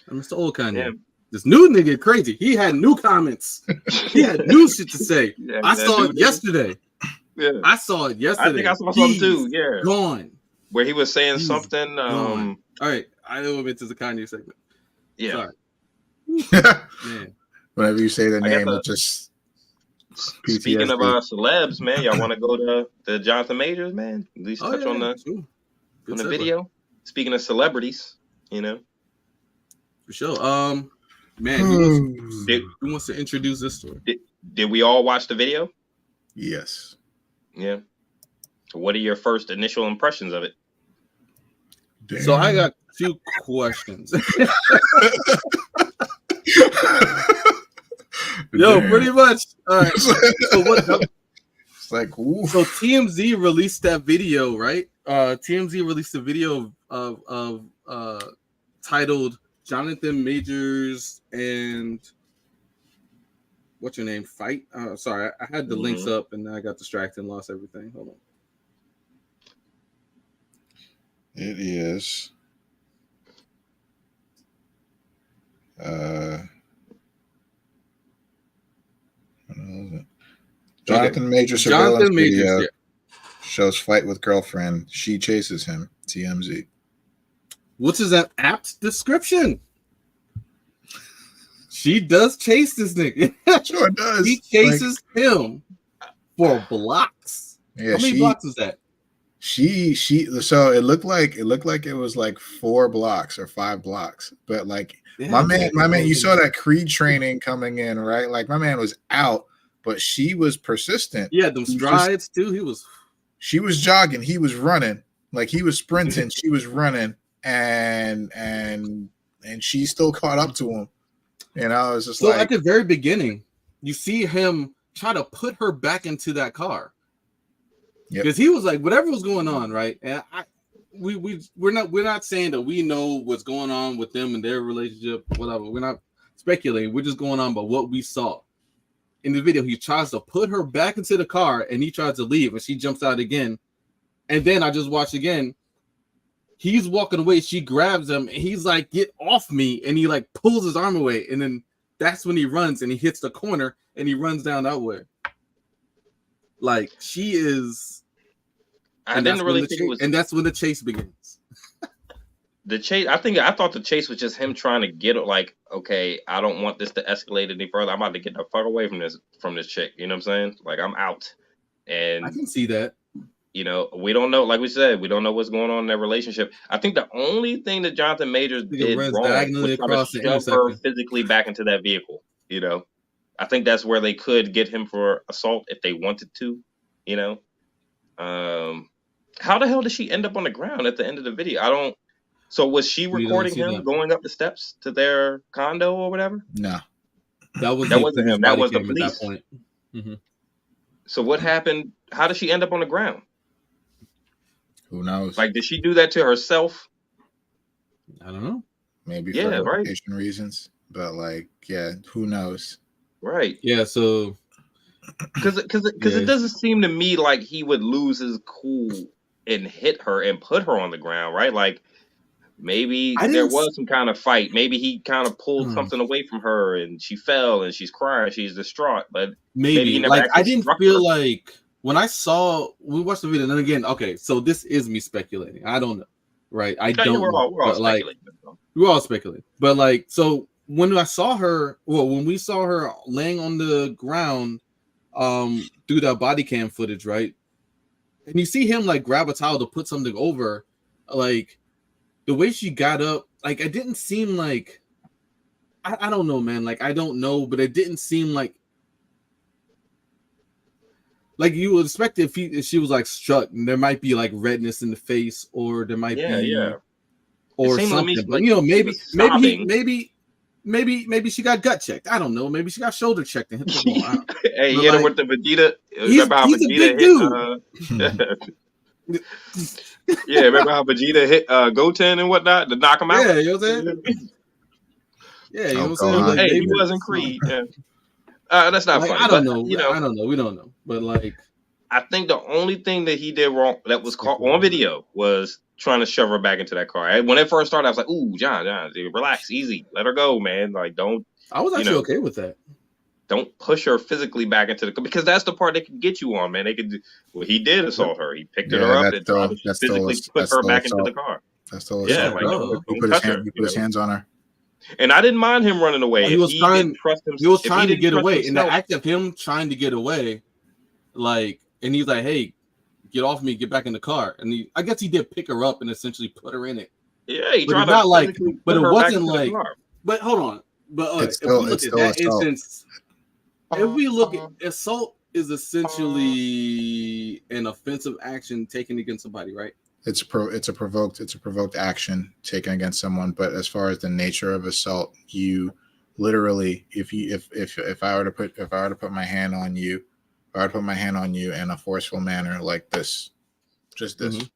I missed the old Kanye. Yeah. This new nigga crazy. He had new comments. He had new shit to say. Yeah, I saw it yesterday. Yeah. I saw it yesterday. I think I saw something too. Yeah. Gone. Where he was saying He's something. Gone. All right. I move into the Kanye segment. Yeah. Sorry. Man. Whenever you say the name, it just PTSD. Speaking of celebs, man, y'all want to go to the Jonathan Majors, man? At least touch on the video. Speaking of celebrities, you know. For sure. Man, who wants to introduce this story? Did we all watch the video? Yes. Yeah. What are your first initial impressions of it? Damn. So I got 2 questions. Yo, pretty much. All right. So what? It's like, ooh. So TMZ released that video, right? TMZ released a video of titled Jonathan Majors and what's your name? Fight. Sorry, I had the links up and I got distracted and lost everything. Hold on. It is. Jonathan Majors surveillance video shows fight with girlfriend. She chases him. TMZ. Which is an apt description. She does chase this nigga. Sure does. She chases him for blocks. Yeah, how many blocks is that? So it looked like it was like 4 blocks or 5 blocks. But like my man, you saw that Creed training coming in, right? Like my man was out, but she was persistent. Yeah, them strides too. She was jogging, he was running, like he was sprinting, she was running, and she still caught up to him. And I was just at the very beginning, you see him try to put her back into that car. Because he was like, whatever was going on, right? And we're not saying that we know what's going on with them and their relationship, whatever. We're not speculating. We're just going on by what we saw in the video. He tries to put her back into the car and he tries to leave, and she jumps out again. And then I just watched again. He's walking away. She grabs him, and he's like, "Get off me!" And he like pulls his arm away, and then that's when he runs and he hits the corner and he runs down that way. Like she is. I didn't really think it was, and that's when the chase begins. The chase. I thought the chase was just him trying to get it. Like, okay, I don't want this to escalate any further. I'm about to get the fuck away from this chick. You know what I'm saying? Like, I'm out. And I can see that. You know, we don't know. Like we said, we don't know what's going on in their relationship. I think the only thing that Jonathan Majors did wrong was try to shove her physically back into that vehicle. You know, I think that's where they could get him for assault if they wanted to. You know, how the hell did she end up on the ground at the end of the video? So was she recording him going up the steps to their condo or whatever? No, that wasn't him. That was the police. At that point. Mm-hmm. So what happened? How did she end up on the ground? Who knows? Like, did she do that to herself? I don't know. Maybe for reputation reasons, but like, yeah, who knows? Right. Yeah. So, because it doesn't seem to me like he would lose his cool and hit her and put her on the ground, right? Like, maybe there was some kind of fight. Maybe he kind of pulled something away from her and she fell and she's crying, she's distraught. But maybe he never I didn't feel like when we watched the video, and then again, okay, so this is me speculating. I don't know, right? I Yeah, don't we're know, all but like speculating. we're all speculating. But like, so when we saw her laying on the ground, through that body cam footage, right? And you see him like grab a towel to put something over, like the way she got up, like it didn't seem like I don't know, man. Like I don't know, but it didn't seem like you would expect if she was like struck, and there might be like redness in the face, or there might be or something. But you know, maybe she got gut checked. I don't know. Maybe she got shoulder checked and hit the ball. Hey, but hit him like, with the Vegeta. he's a big dude. Yeah, remember how Vegeta hit Goten and whatnot to knock him out? Yeah, you know what I'm saying? Yeah, you know what I'm saying? Like, hey, maybe he wasn't Creed. Yeah. That's not like, funny. I don't know. You know, I don't know. We don't know. But like, I think the only thing that he did wrong that was caught on video was trying to shove her back into that car. When it first started, I was like, "Ooh, John, relax, easy, let her go, man. Like, don't." I was actually okay with that. Don't push her physically back into the car, because that's the part they can get you on, man. They could. Well, he did assault her. He picked her up and tried to physically put her back into the car. That's still assault. Like, he put his hands on her. And I didn't mind him running away. He was trying to get away. In the act of him trying to get away, like, and he's like, "Hey, get off me, get back in the car." And I guess he did pick her up and essentially put her in it. Yeah, he tried to not like, but it wasn't like. But hold on, but if we look at that instance, if we look at assault, is essentially an offensive action taken against somebody, right? It's a provoked action taken against someone. But as far as the nature of assault, you literally, if I were to put my hand on you, in a forceful manner like this, just this,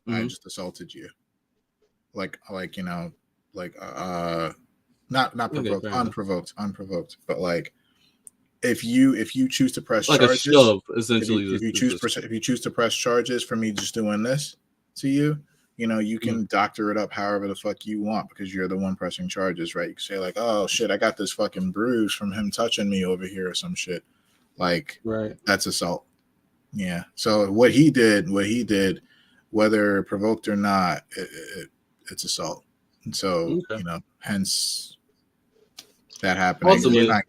I just assaulted you. Like you know, like not provoked, unprovoked, but like if you choose to press like charges, a shove, essentially. If you choose to press charges for me just doing this to you, you know, you can doctor it up however the fuck you want, because you're the one pressing charges, right? You can say like, "Oh shit, I got this fucking bruise from him touching me over here," or some shit. Like, right? That's assault. Yeah. So what he did, whether provoked or not, it's assault. And so you know, hence that happening. Ultimately, I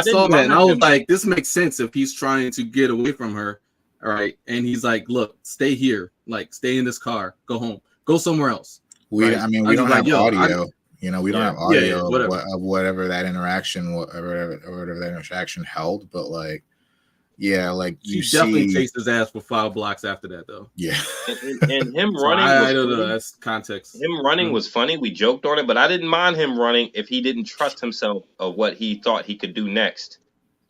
saw that and I was like, this makes sense if he's trying to get away from her, all right? And he's like, "Look, stay here, like stay in this car, go home, go somewhere else." We don't have audio. You know, we don't have audio of whatever that interaction, whatever that interaction held. But like, yeah, like you definitely chased his ass for 5 blocks after that, though. Yeah, and him running. I don't know. That's context. Him running was funny. We joked on it, but I didn't mind him running if he didn't trust himself of what he thought he could do next.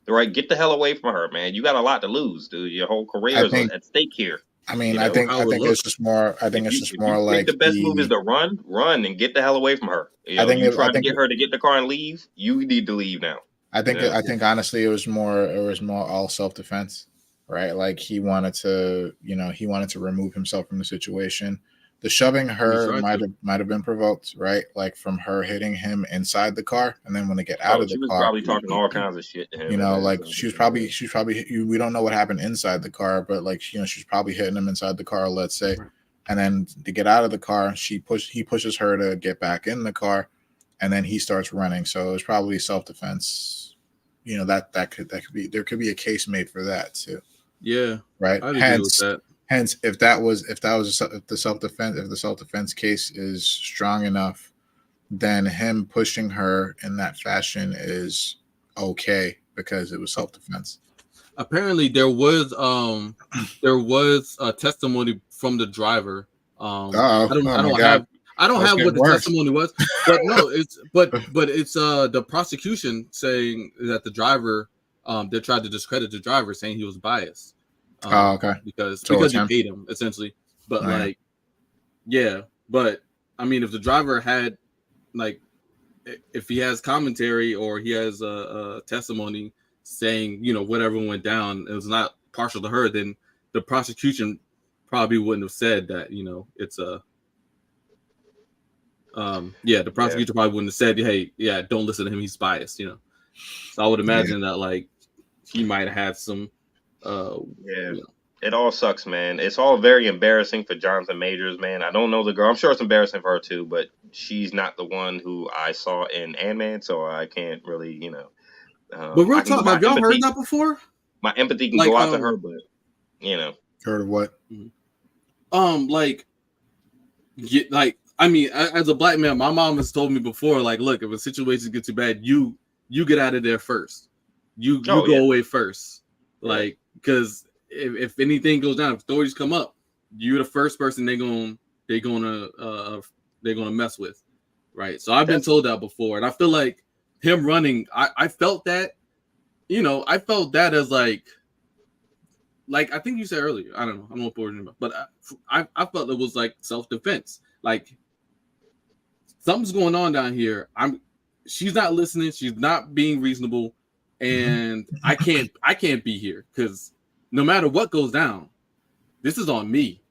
Right, get the hell away from her, man. You got a lot to lose, dude. Your whole career is at stake here. I mean, I think it's just more. I think it's just more like the best move is to run, and get the hell away from her. I think trying to get her to get in the car and leave. You need to leave now. I think honestly, it was more all self-defense, right? Like he wanted to remove himself from the situation. The shoving her might have been provoked, right? Like from her hitting him inside the car, and then when they get out of the car, she was probably talking all kinds of shit to him. You know, like she's probably. We don't know what happened inside the car, but like you know, she's probably hitting him inside the car, let's say, and then to get out of the car, he pushes her to get back in the car, and then he starts running. So it was probably self-defense. You know, that could be, there could be a case made for that too. Yeah, right. Hence, if the self-defense case is strong enough, then him pushing her in that fashion is okay because it was self-defense. Apparently, there was a testimony from the driver. I don't have what the testimony was, but no, it's the prosecution saying that the driver, they tried to discredit the driver, saying he was biased. Because he paid him essentially, but like, yeah, but I mean, if the driver had, like, if he has commentary or he has a testimony saying, you know, whatever went down, it was not partial to her, then the prosecution probably wouldn't have said that, you know, it's a the prosecutor probably wouldn't have said, "Hey, yeah, don't listen to him, he's biased," you know. So I would imagine that like he might have had some Yeah. You know. It all sucks, man. It's all very embarrassing for Jonathan Majors, man. I don't know the girl. I'm sure it's embarrassing for her too, but she's not the one who I saw in Ant-Man, so I can't really, But real I can go talk, have y'all heard that before? my empathy can Like, go out to her, but Heard of what? like, I mean, as a black man, my mom has told me before, like, look, if a situation gets too bad, you get out of there first. You go away first, like, because if anything goes down, if authorities come up, you're the first person they're gonna mess with, right? So I've been told that before, and I feel like him running, I felt that, I felt that as like I think you said earlier, I don't know what word, but I felt it was like self-defense. Like, something's going on down here. She's not listening. She's not being reasonable, and I can't be here because no matter what goes down, this is on me.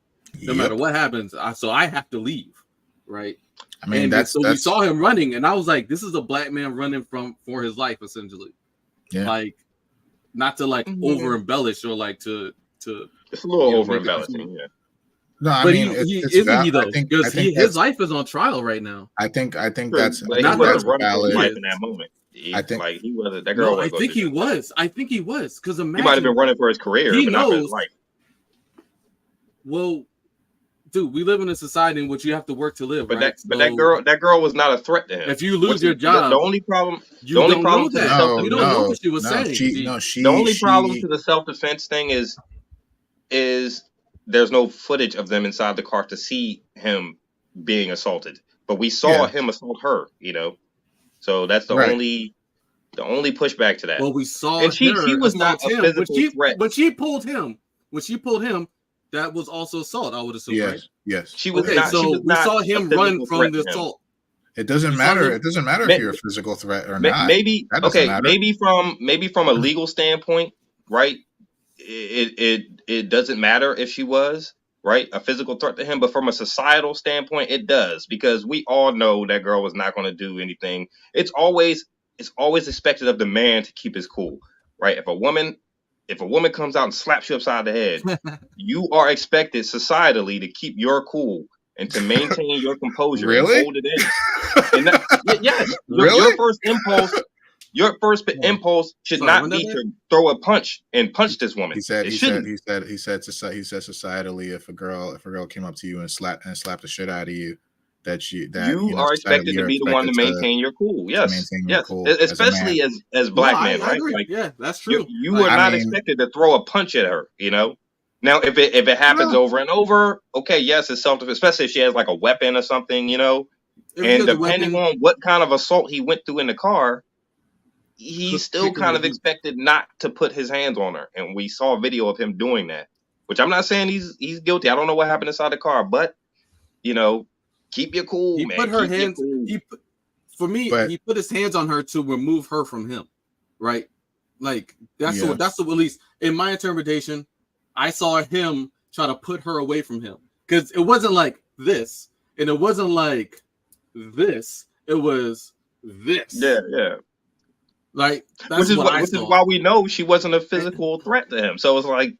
No matter what happens, so I have to leave, right? I mean, we saw him running, and I was like, this is a black man running for his life, essentially. Yeah. Like, not to over embellish or like to. It's a little over embellishing, yeah. No, I but mean, isn't he though? Because his life is on trial right now. I think True, that's but he wasn't running for his life in that moment. I think he wasn't. That girl. No, I think he was. Because imagine, he might have been running for his career, but not for his life. Well, dude, we live in a society in which you have to work to live, but right? that girl was not a threat to him. If you lose your job, the only problem you don't know to that. You don't know what she was saying. The only problem to the self-defense thing is there's no footage of them inside the car to see him being assaulted, but we saw him assault her. So that's the only pushback to that. Well, we saw, and she was not a physical threat. But she pulled him. When she pulled him, that was also assault, I would assume, right? Yes. She was not. So we saw him run from the assault. It doesn't matter. It doesn't matter if you're a physical threat or not. Maybe from a legal standpoint, right? It doesn't matter if she was a physical threat to him, but from a societal standpoint, it does, because we all know that girl was not going to do anything. It's always expected of the man to keep his cool, right? If a woman comes out and slaps you upside the head, you are expected societally to keep your cool and to maintain your composure and hold it in. And yes, your first impulse should not be to throw a punch and punch this woman. He said societally, if a girl came up to you and slapped the shit out of you, you are expected to be the one to maintain your cool. Yes, cool especially as black men, right? Like, yeah, that's true. You are not expected to throw a punch at her. Now, if it happens over and over, okay, yes, it's self-defense, especially if she has like a weapon or something, and depending on what kind of assault he went through in the car, he's still kind of expected not to put his hands on her. And we saw a video of him doing that, which I'm not saying he's guilty. I don't know what happened inside the car, but keep your cool, man. Put her hands. He put his hands on her to remove her from him, right? Like that's what at least in my interpretation, I saw him try to put her away from him, because it wasn't like this, and it wasn't like this. It was this. Yeah. Like which is why we know she wasn't a physical threat to him. So it's like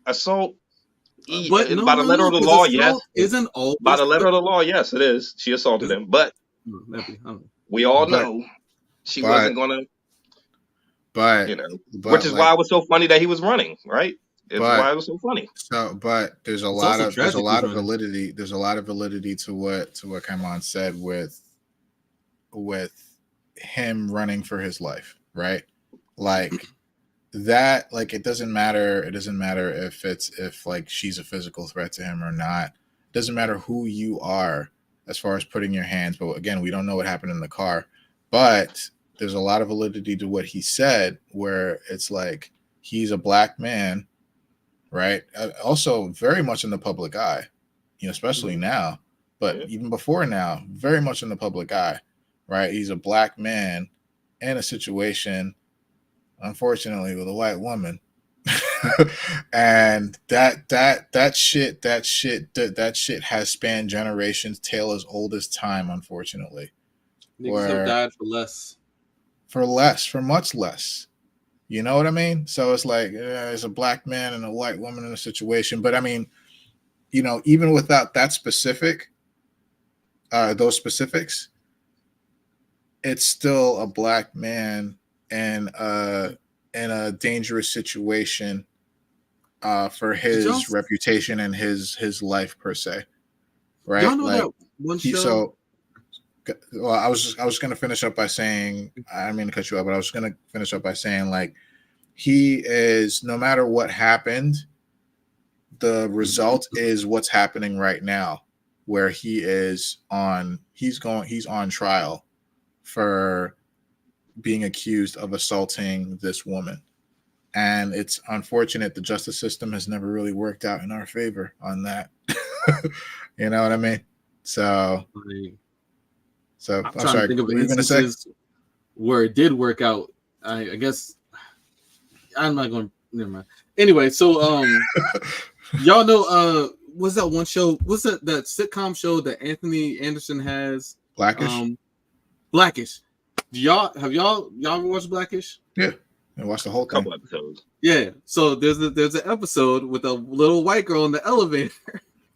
assault. By the letter of the law, yes. By the letter of the law, yes, it is. She assaulted him, but we all know she wasn't gonna. Which is why it was so funny that he was running, right? It's why it was so funny. But there's a lot of validity. There's a lot of validity to what Kamon said with him running for his life, right? Like that, like it doesn't matter if like she's a physical threat to him or not. It doesn't matter who you are as far as putting your hands, but again, we don't know what happened in the car. But there's a lot of validity to what he said, where it's like he's a black man, right? Also very much in the public eye, especially now, but even before now, very much in the public eye, right? He's a black man in a situation, unfortunately, with a white woman. And that shit has spanned generations, tale as old as time, unfortunately. Niggas have died for much less. You know what I mean? So it's like there's a black man and a white woman in a situation. But I mean, you know, even without that those specifics, it's still a black man in a dangerous situation for his reputation and his life per se, right? Y'all know like that one show. Well, I was going to finish up by saying, I didn't mean to cut you up, but I was going to finish up by saying, like, he is, no matter what happened, the result is what's happening right now, where he's on trial for being accused of assaulting this woman. And it's unfortunate the justice system has never really worked out in our favor on that. You know what I mean? So I'm sorry. To think of instances where it did work out. I guess I'm not going. Never mind. Anyway, so y'all know what's that one show? What's that sitcom show that Anthony Anderson has? Blackish. Blackish. Y'all ever watched Blackish? Yeah, I watched the whole thing. Couple episodes. Yeah. So there's an episode with a little white girl in the elevator.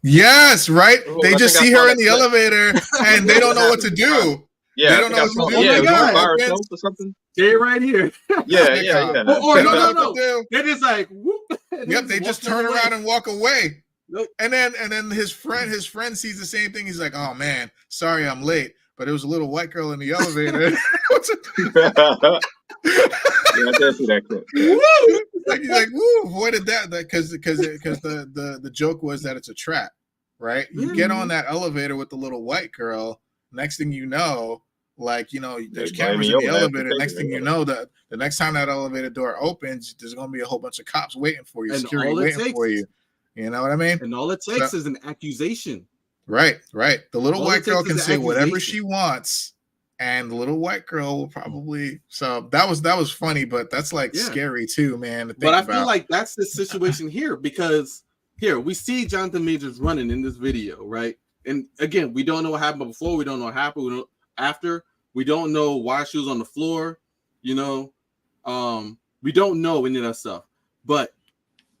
Yes, right. They just see her in the elevator and they don't know what to do. Yeah, they don't know what to do. Oh my God. By herself or something. Stay right here. Yeah. Or no. They're just like, whoop. Yep, they just turn around and walk away. Nope. And then his friend sees the same thing. He's like, "Oh man, sorry I'm late, but it was a little white girl in the elevator." Yeah, I did see that clip. He's like, "Woo, avoided that because the joke was that it's a trap, right? You get on that elevator with the little white girl. Next thing you know, like, you know, there's cameras in the elevator. Next thing you know, that the next time that elevator door opens, there's going to be a whole bunch of cops waiting for you, and security waiting for you. You know what I mean? And all it takes is an accusation. Right. The little white girl can say whatever she wants, and the little white girl will probably. So that was funny, but that's scary too, man. But I feel like that's the situation here, because here we see Jonathan Majors running in this video, right? And again, we don't know what happened before. We don't know what happened. We don't after. We don't know why she was on the floor. You know, we don't know any of that stuff. But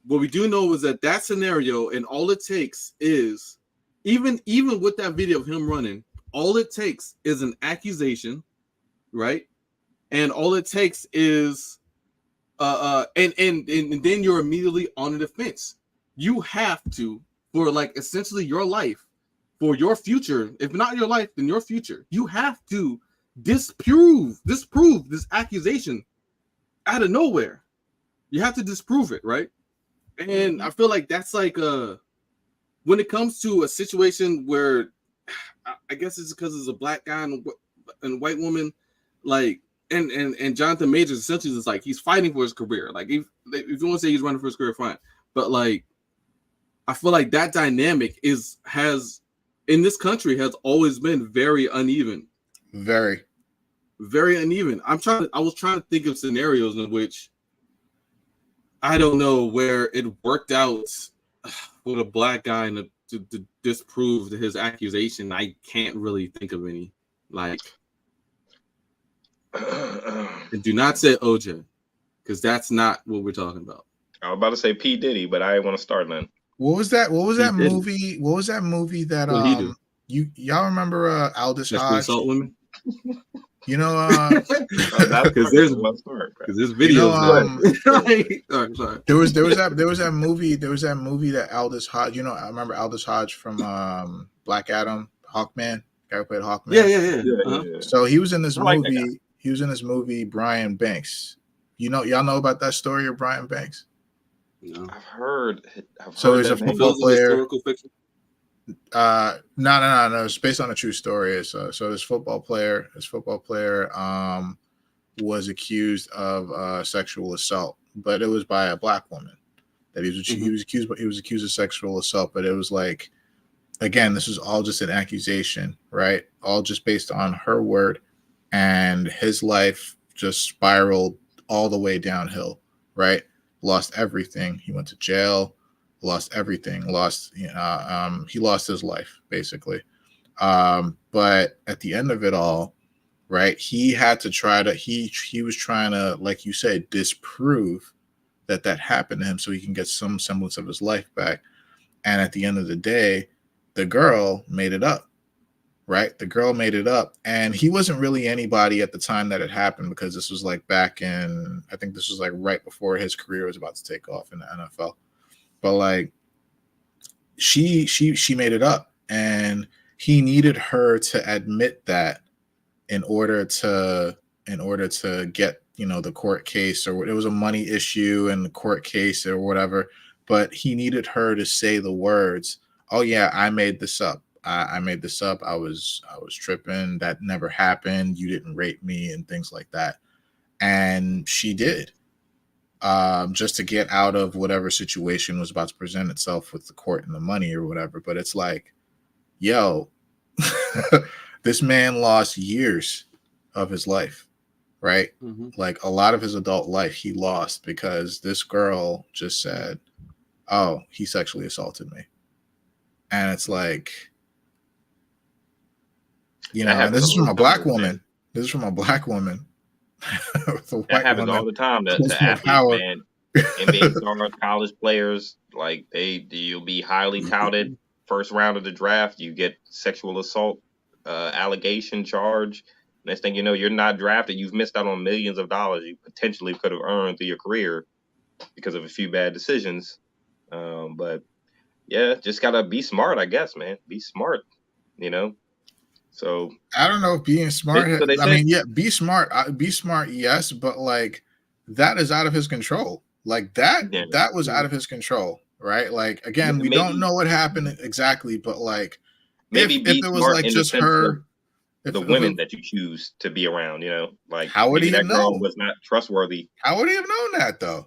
what we do know is that scenario, and all it takes is even with that video of him running, all it takes is an accusation, right? And all it takes is and then you're immediately on the defense. You have to, for like essentially your life, for your future, if not your life, then your future, you have to disprove this accusation out of nowhere. You have to disprove it, right? And I feel like that's like when it comes to a situation where I guess it's because it's a black guy and a white woman, like and Jonathan Majors essentially is like he's fighting for his career. Like if you want to say he's running for his career, fine. But like I feel like that dynamic has in this country has always been very uneven. Very, very uneven. I was trying to think of scenarios in which I don't know where it worked out with a black guy and to disprove his accusation. I can't really think of any. Like, and do not say OJ, because that's not what we're talking about. I was about to say P. Diddy, but I didn't want to start none. What was that movie? What was that movie that y'all remember Aldous Hodge? Assault women? You know, because there's videos. Sorry. There was that movie that Aldous Hodge. You know, I remember Aldous Hodge from Black Adam, Hawkman. Guy who played Hawkman. Yeah. So he was in this movie. He was in this movie, Brian Banks. Y'all know about that story of Brian Banks? No. I've heard there's a football player. Historical fiction? No. It's based on a true story. So this football player was accused of sexual assault, but it was by a black woman. That he was accused of sexual assault, but it was like, again, this is all just an accusation, right? All just based on her word, and his life just spiraled all the way downhill, right? Lost everything. He went to jail. Lost everything. He lost his life basically. But at the end of it all, right? He had to try to he was trying to, like you said, disprove that happened to him so he can get some semblance of his life back. And at the end of the day, the girl made it up, right? The girl made it up. And he wasn't really anybody at the time that it happened, because this was like back in, I think this was like right before his career was about to take off in the NFL. But like she made it up, and he needed her to admit that in order to get, you know, the court case, or it was a money issue and the court case or whatever. But he needed her to say the words, "Oh yeah, I made this up. I made this up. I was tripping. That never happened. You didn't rape me," and things like that. And she did, just to get out of whatever situation was about to present itself with the court and the money or whatever. But it's like, yo, this man lost years of his life, right? Mm-hmm. Like a lot of his adult life he lost because this girl just said, "Oh, he sexually assaulted me." And it's like, you know, and this is from a black woman. This is from a black woman. That happens all the time to athletes, man. NBA stars, college players, like you'll be highly touted. First round of the draft, you get sexual assault allegation charge. Next thing you know, you're not drafted. You've missed out on millions of dollars you potentially could have earned through your career because of a few bad decisions. But yeah, just gotta be smart, I guess, man. Be smart, you know. So I don't know if being smart. I mean, yeah, be smart. Be smart, yes, but like that is out of his control. Like that was out of his control, right? Like again, we don't know what happened exactly, but like maybe if it was like just her, the women that you choose to be around, you know, like how would he that know? Girl was not trustworthy. How would he have known that though?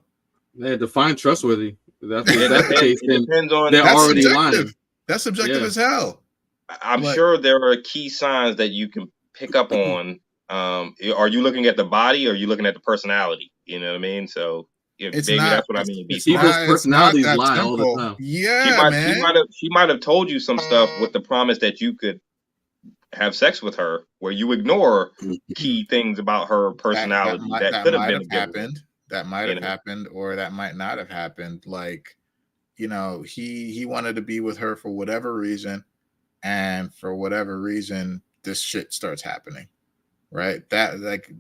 Yeah, define trustworthy. That's the case. It depends on. They're already subjective. lying. That's subjective as hell. I'm sure there are key signs that you can pick up on. Are you looking at the body, or are you looking at the personality? You know what I mean? So maybe that's what I mean. People's personalities lie all the time. Yeah, she might have told you some stuff with the promise that you could have sex with her, where you ignore key things about her personality that could have been happened. That might have happened, or that might not have happened. Like, you know, he wanted to be with her for whatever reason, and for whatever reason, this shit starts happening, right? That, like,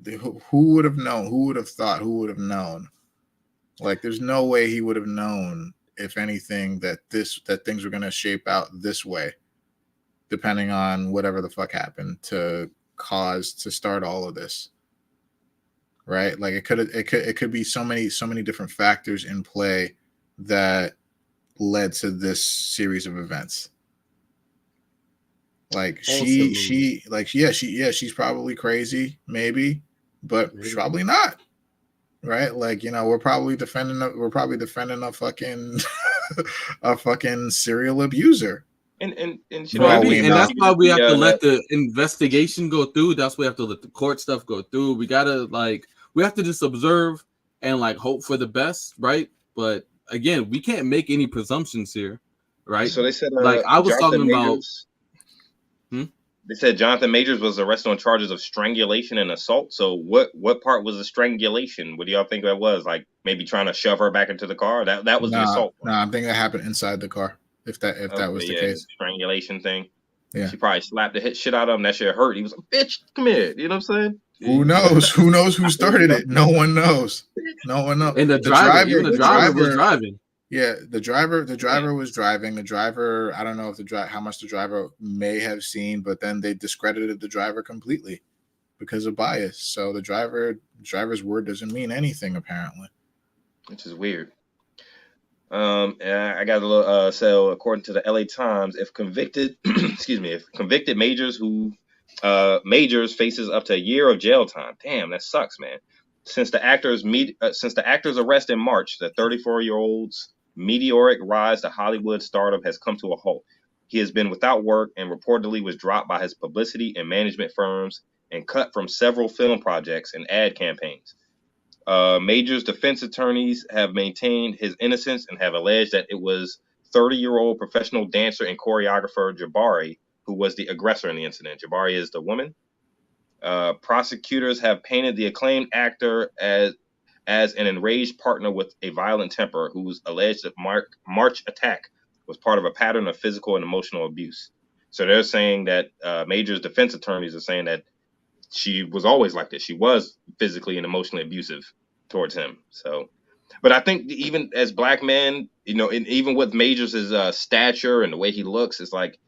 who would have known? Who would have thought? Who would have known? Like, there's no way he would have known, if anything, that things were going to shape out this way, depending on whatever the fuck happened to start all of this, right? Like it could be so many different factors in play that led to this series of events. Like she's probably crazy, maybe, but probably not, right? Like, you know, we're probably defending a fucking a fucking serial abuser. And that's why we have to let the investigation go through. That's why we have to let the court stuff go through. We have to just observe and like hope for the best, right? But again, we can't make any presumptions here, right? So they said, like I was Jonathan talking Majors, about. They said Jonathan Majors was arrested on charges of strangulation and assault. So what part was the strangulation? What do y'all think that was? Like maybe trying to shove her back into the car? That was the assault. No, I think that happened inside the car. If that was the case, strangulation thing. Yeah, she probably slapped the shit out of him. That shit hurt. He was like, "Bitch, come here." You know what I'm saying? Who knows? Who knows who started it? No one knows. No one knows. And the driver was driving. Yeah, the driver was driving. The driver, I don't know how much the driver may have seen, but then they discredited the driver completely because of bias. So the driver's word doesn't mean anything apparently, which is weird. I got a little. So according to the LA Times, if convicted, Majors faces up to a year of jail time. Damn, that sucks, man. Since the actor's arrest in March, the 34-year-old's meteoric rise to Hollywood stardom has come to a halt. He has been without work and reportedly was dropped by his publicity and management firms and cut from several film projects and ad campaigns. Major's defense attorneys have maintained his innocence and have alleged that it was 30-year-old professional dancer and choreographer Jabari who was the aggressor in the incident. Jabari is the woman. Prosecutors have painted the acclaimed actor as an enraged partner with a violent temper whose alleged March attack was part of a pattern of physical and emotional abuse. So they're saying that Major's defense attorneys are saying that she was always like this. She was physically and emotionally abusive towards him. So, but I think even as black men, you know, and even with Majors' stature and the way he looks, it's like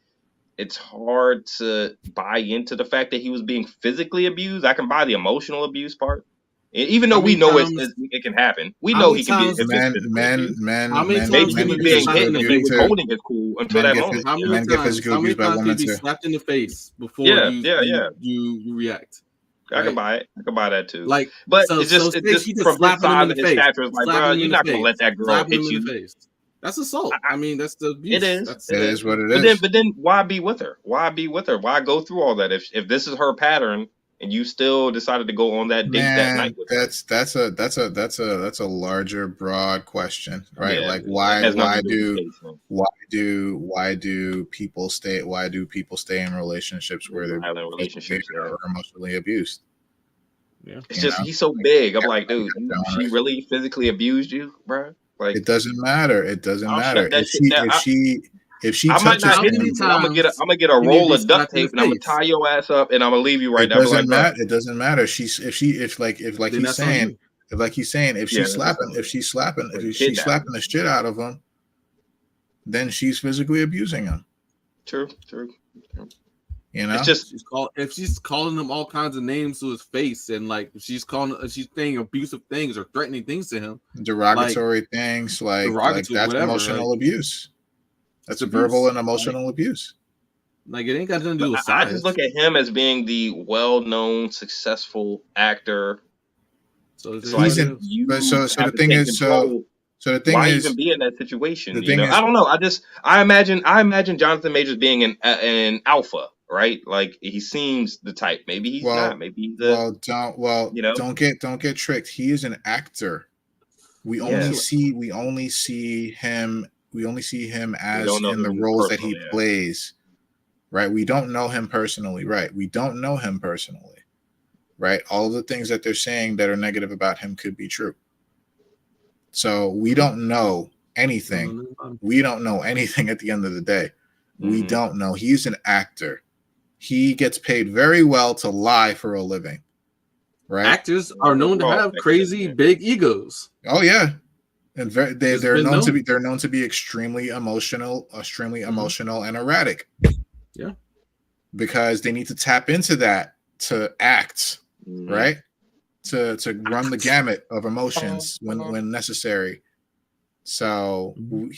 it's hard to buy into the fact that he was being physically abused. I can buy the emotional abuse part. Even though we know it can happen, we know he can be men. How many times Maybe can he he was be being slapped hit in and the he face? was holding his cool until that moment. How many times can he be slapped in the face before you react? I can buy it. I can buy that too. Like, but so, it's just, it's just from his slapping him in size the and his face. stature, it's like, bro, you're not gonna let that girl hit you. That's assault. I mean, that's the abuse. It is. That's, it is what it is. But then, why be with her? Why be with her? Why go through all that if this is her pattern and you still decided to go on that date that night with her? That's a larger, broad question, right? Yeah, like why do people stay in relationships where they're relationships or emotionally abused? Yeah, it's just he's so big. I'm like, dude, she really physically abused you, bro? Like, it doesn't matter. It doesn't matter if she I might not hit you, but I'm gonna get a roll of duct tape and I'm gonna tie your ass up and I'm gonna leave you right there. It doesn't matter. If she's slapping the shit out of him, then she's physically abusing him. True. You know, it's just if she's calling him all kinds of names to his face, and like she's saying abusive things or threatening things to him, derogatory things, like that's whatever, emotional abuse. That's a verbal and emotional abuse. Like, it ain't got nothing to do with size. I just look at him as being the well-known, successful actor. So the thing is, why even be in that situation? You know, I don't know. I imagine Jonathan Majors being an alpha, right? Like, he seems the type. Maybe he's not. Maybe he's don't get tricked. He is an actor. We only see him as in the roles that he plays. Right? We don't know him personally. Right? Right? All of the things that they're saying that are negative about him could be true. So we don't know anything. We don't know anything at the end of the day. We don't know. He's an actor. He gets paid very well to lie for a living. Right? Actors are known to have crazy big egos. Oh yeah. And they're known to be extremely emotional and erratic. Yeah. Because they need to tap into that to act, right? To run the gamut of emotions when necessary. So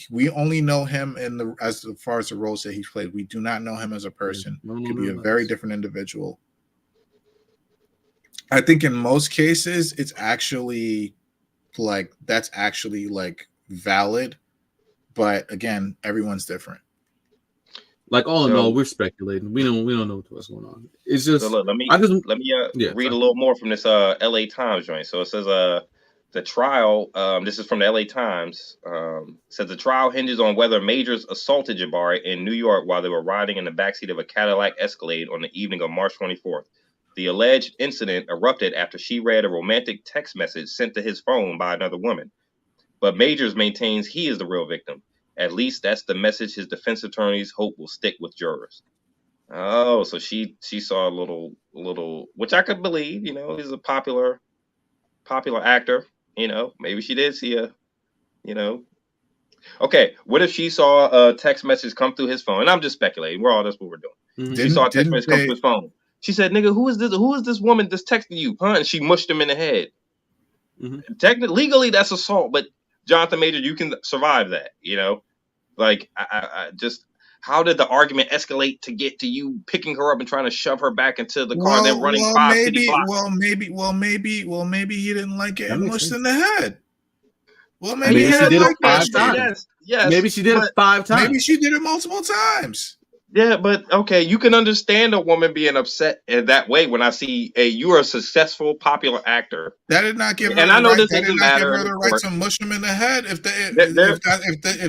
we only know him as far as the roles that he's played. We do not know him as a person. He could be a very different individual. I think in most cases it's actually that's actually valid, but again, everyone's different. Like, all in all, we're speculating. We don't know what's going on. It's just, let me read a little more from this LA Times joint. So it says the trial, this is from the LA Times, says the trial hinges on whether Majors assaulted Jabari in New York while they were riding in the backseat of a Cadillac Escalade on the evening of March 24th. The alleged incident erupted after she read a romantic text message sent to his phone by another woman. But Majors maintains he is the real victim. At least that's the message his defense attorneys hope will stick with jurors. Oh, so she saw a little, which I could believe. You know, he's a popular actor. You know, maybe she did see Okay, what if she saw a text message come through his phone? And I'm just speculating. That's what we're doing. She saw a text message come through his phone. She said, "Nigga, who is this? Who is this woman that's texting you, huh?" And she mushed him in the head. Technically, legally, that's assault, but Jonathan Major, you can survive that, you know? Like, I just, how did the argument escalate to get to you picking her up and trying to shove her back into the car and then running 5 city blocks? Maybe he didn't like it mushed in the head. Well, maybe she did it 5 times. Yes. Maybe she did it 5 times. Maybe she did it multiple times. Yeah, but okay, you can understand a woman being upset in that way when I see you are a successful, popular actor. That did not give her the right to mush him in the head. If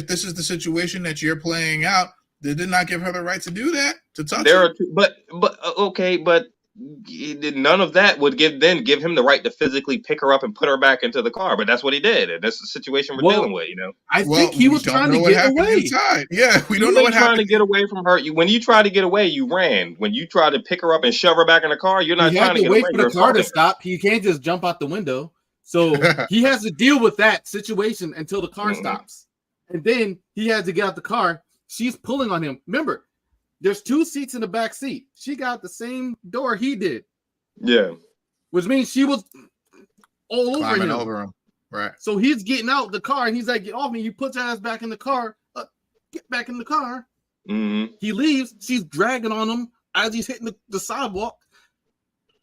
this is the situation that you're playing out, they did not give her the right to do that. To touch him. But none of that would give him the right to physically pick her up and put her back into the car. But that's what he did, and that's the situation we're dealing with. You know, I think he was trying to get away. Inside. Yeah, we don't you know ain't what trying happened. to get away from her. When you try to get away, you ran. When you try to pick her up and shove her back in the car, you're not trying to get away. He had to wait for the car to stop. He can't just jump out the window. So he has to deal with that situation until the car stops. And then he has to get out the car. She's pulling on him. Remember, there's 2 seats in the back seat. She got the same door he did. Yeah. Which means she was all climbing over him. Right. So he's getting out the car and he's like, get off me. He puts her ass back in the car. Get back in the car. He leaves. She's dragging on him as he's hitting the sidewalk.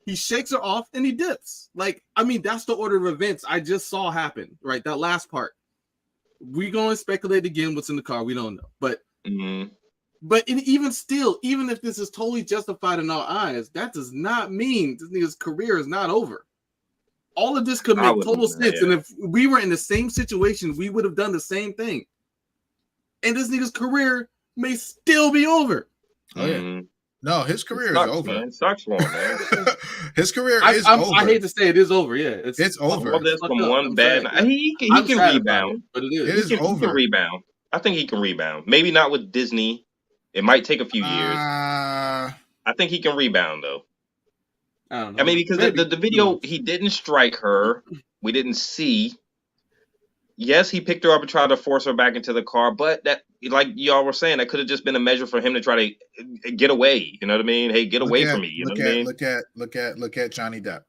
He shakes her off and he dips. Like, I mean, that's the order of events I just saw happen, right? That last part. We're going to speculate again what's in the car. We don't know. But even still, even if this is totally justified in our eyes, that does not mean this nigga's career is not over. All of this could make total sense. And if we were in the same situation, we would have done the same thing. And this nigga's career may still be over. Oh, yeah. No, his career is over. Man. It sucks for him, man. His career is over. I hate to say it is over. Yeah, it's over. All this from one bad night. He can rebound, but it is. He can rebound. I think he can rebound. Maybe not with Disney. It might take a few years. I think he can rebound though. I don't know. I mean, because the video, he didn't strike her. We didn't see. Yes, he picked her up and tried to force her back into the car, but that, like y'all were saying, that could have just been a measure for him to try to get away. You know what I mean? Hey, get away from me. You know what I mean? Look at Johnny Depp.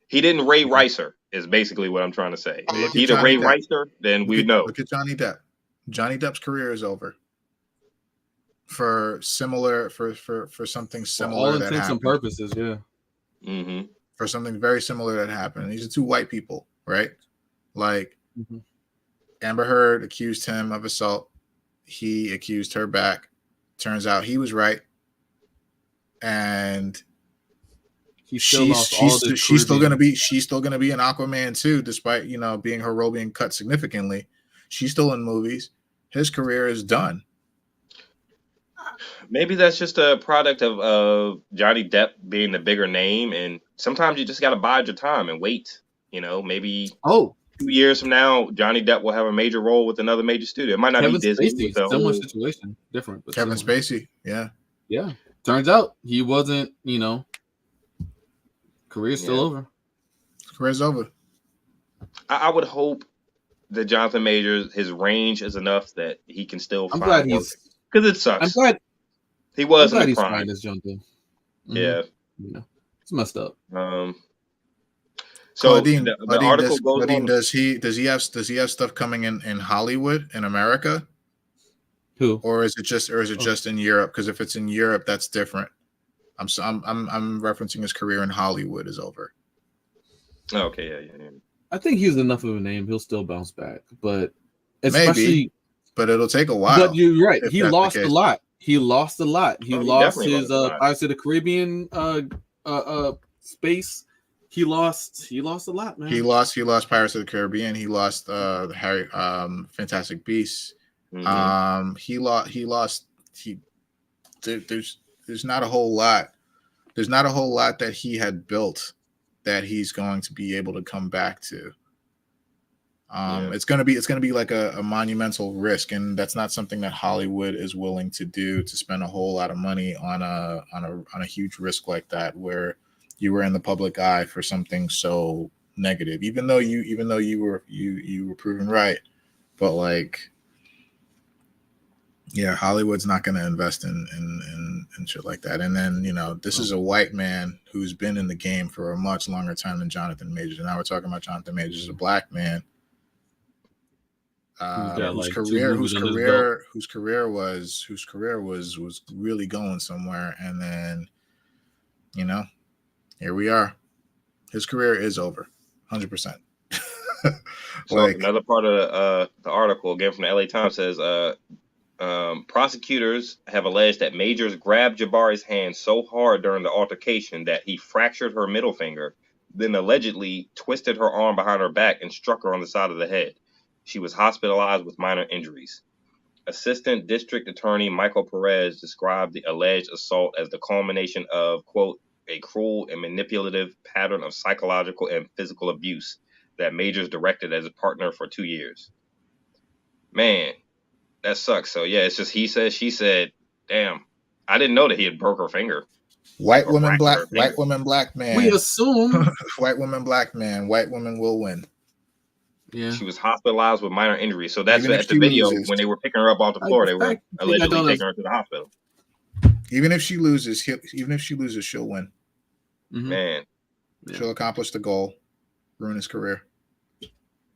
He didn't Ray Rice her, is basically what I'm trying to say. If he'd have Ray Rice her, then we know. Look at Johnny Depp. Johnny Depp's career is over. For something similar, for all intents and purposes, yeah. For something very similar that happened. These are 2 white people, right? Like Amber Heard accused him of assault. He accused her back. Turns out he was right, and she's still gonna be an Aquaman too, despite being her role being cut significantly. She's still in movies. His career is done. Maybe that's just a product of Johnny Depp being the bigger name, and sometimes you just got to bide your time and wait. Maybe 2 years from now, Johnny Depp will have a major role with another major studio. It might not be Disney. Similar situation, different. But Kevin Spacey, yeah. Turns out he wasn't. Career's still over. Career's over. I would hope that Jonathan Majors, his range is enough that he can still I'm find glad work. Because it sucks. I'm glad he was in the prime. This jumping. Yeah, it's messed up. So Claudine, the article goes on. Does he have stuff coming in Hollywood in America? Who? Or is it just in Europe? Because if it's in Europe, that's different. I'm referencing his career in Hollywood is over. Okay, yeah. I think he's enough of a name. He'll still bounce back, but especially, but it'll take a while. But you're right. He lost a lot. He lost a lot. He lost his Pirates of the Caribbean space. He lost a lot, man. He lost Pirates of the Caribbean. He lost Harry Fantastic Beasts. There's not a whole lot. There's not a whole lot that he had built that he's going to be able to come back to. It's gonna be like a monumental risk, and that's not something that Hollywood is willing to do, to spend a whole lot of money on a huge risk like that, where you were in the public eye for something so negative. Even though you were proven right, but like, yeah, Hollywood's not going to invest in shit like that. And then this is a white man who's been in the game for a much longer time than Jonathan Majors. And now we're talking about Jonathan Majors as a black man. Whose career was really going somewhere, and then here we are. His career is over, 100%. So another part of the article again from the LA Times says prosecutors have alleged that Majors grabbed Jabari's hand so hard during the altercation that he fractured her middle finger, then allegedly twisted her arm behind her back and struck her on the side of the head. She was hospitalized with minor injuries. Assistant District Attorney Michael Perez described the alleged assault as the culmination of, quote, a cruel and manipulative pattern of psychological and physical abuse that Majors directed as a partner for 2 years. Man, that sucks. So yeah, it's just he said, she said. Damn, I didn't know that he had broke her finger. White Or woman, fractured her white finger. woman, black man. We assume. White woman, black man. White woman will win. Yeah. She was hospitalized with minor injuries. So that's Even if at the she video loses. when they were picking her up off the floor. They were I allegedly don't taking her to the hospital. Even if she loses, she'll win. Mhm. Man, Yeah. She'll accomplish the goal, ruin his career.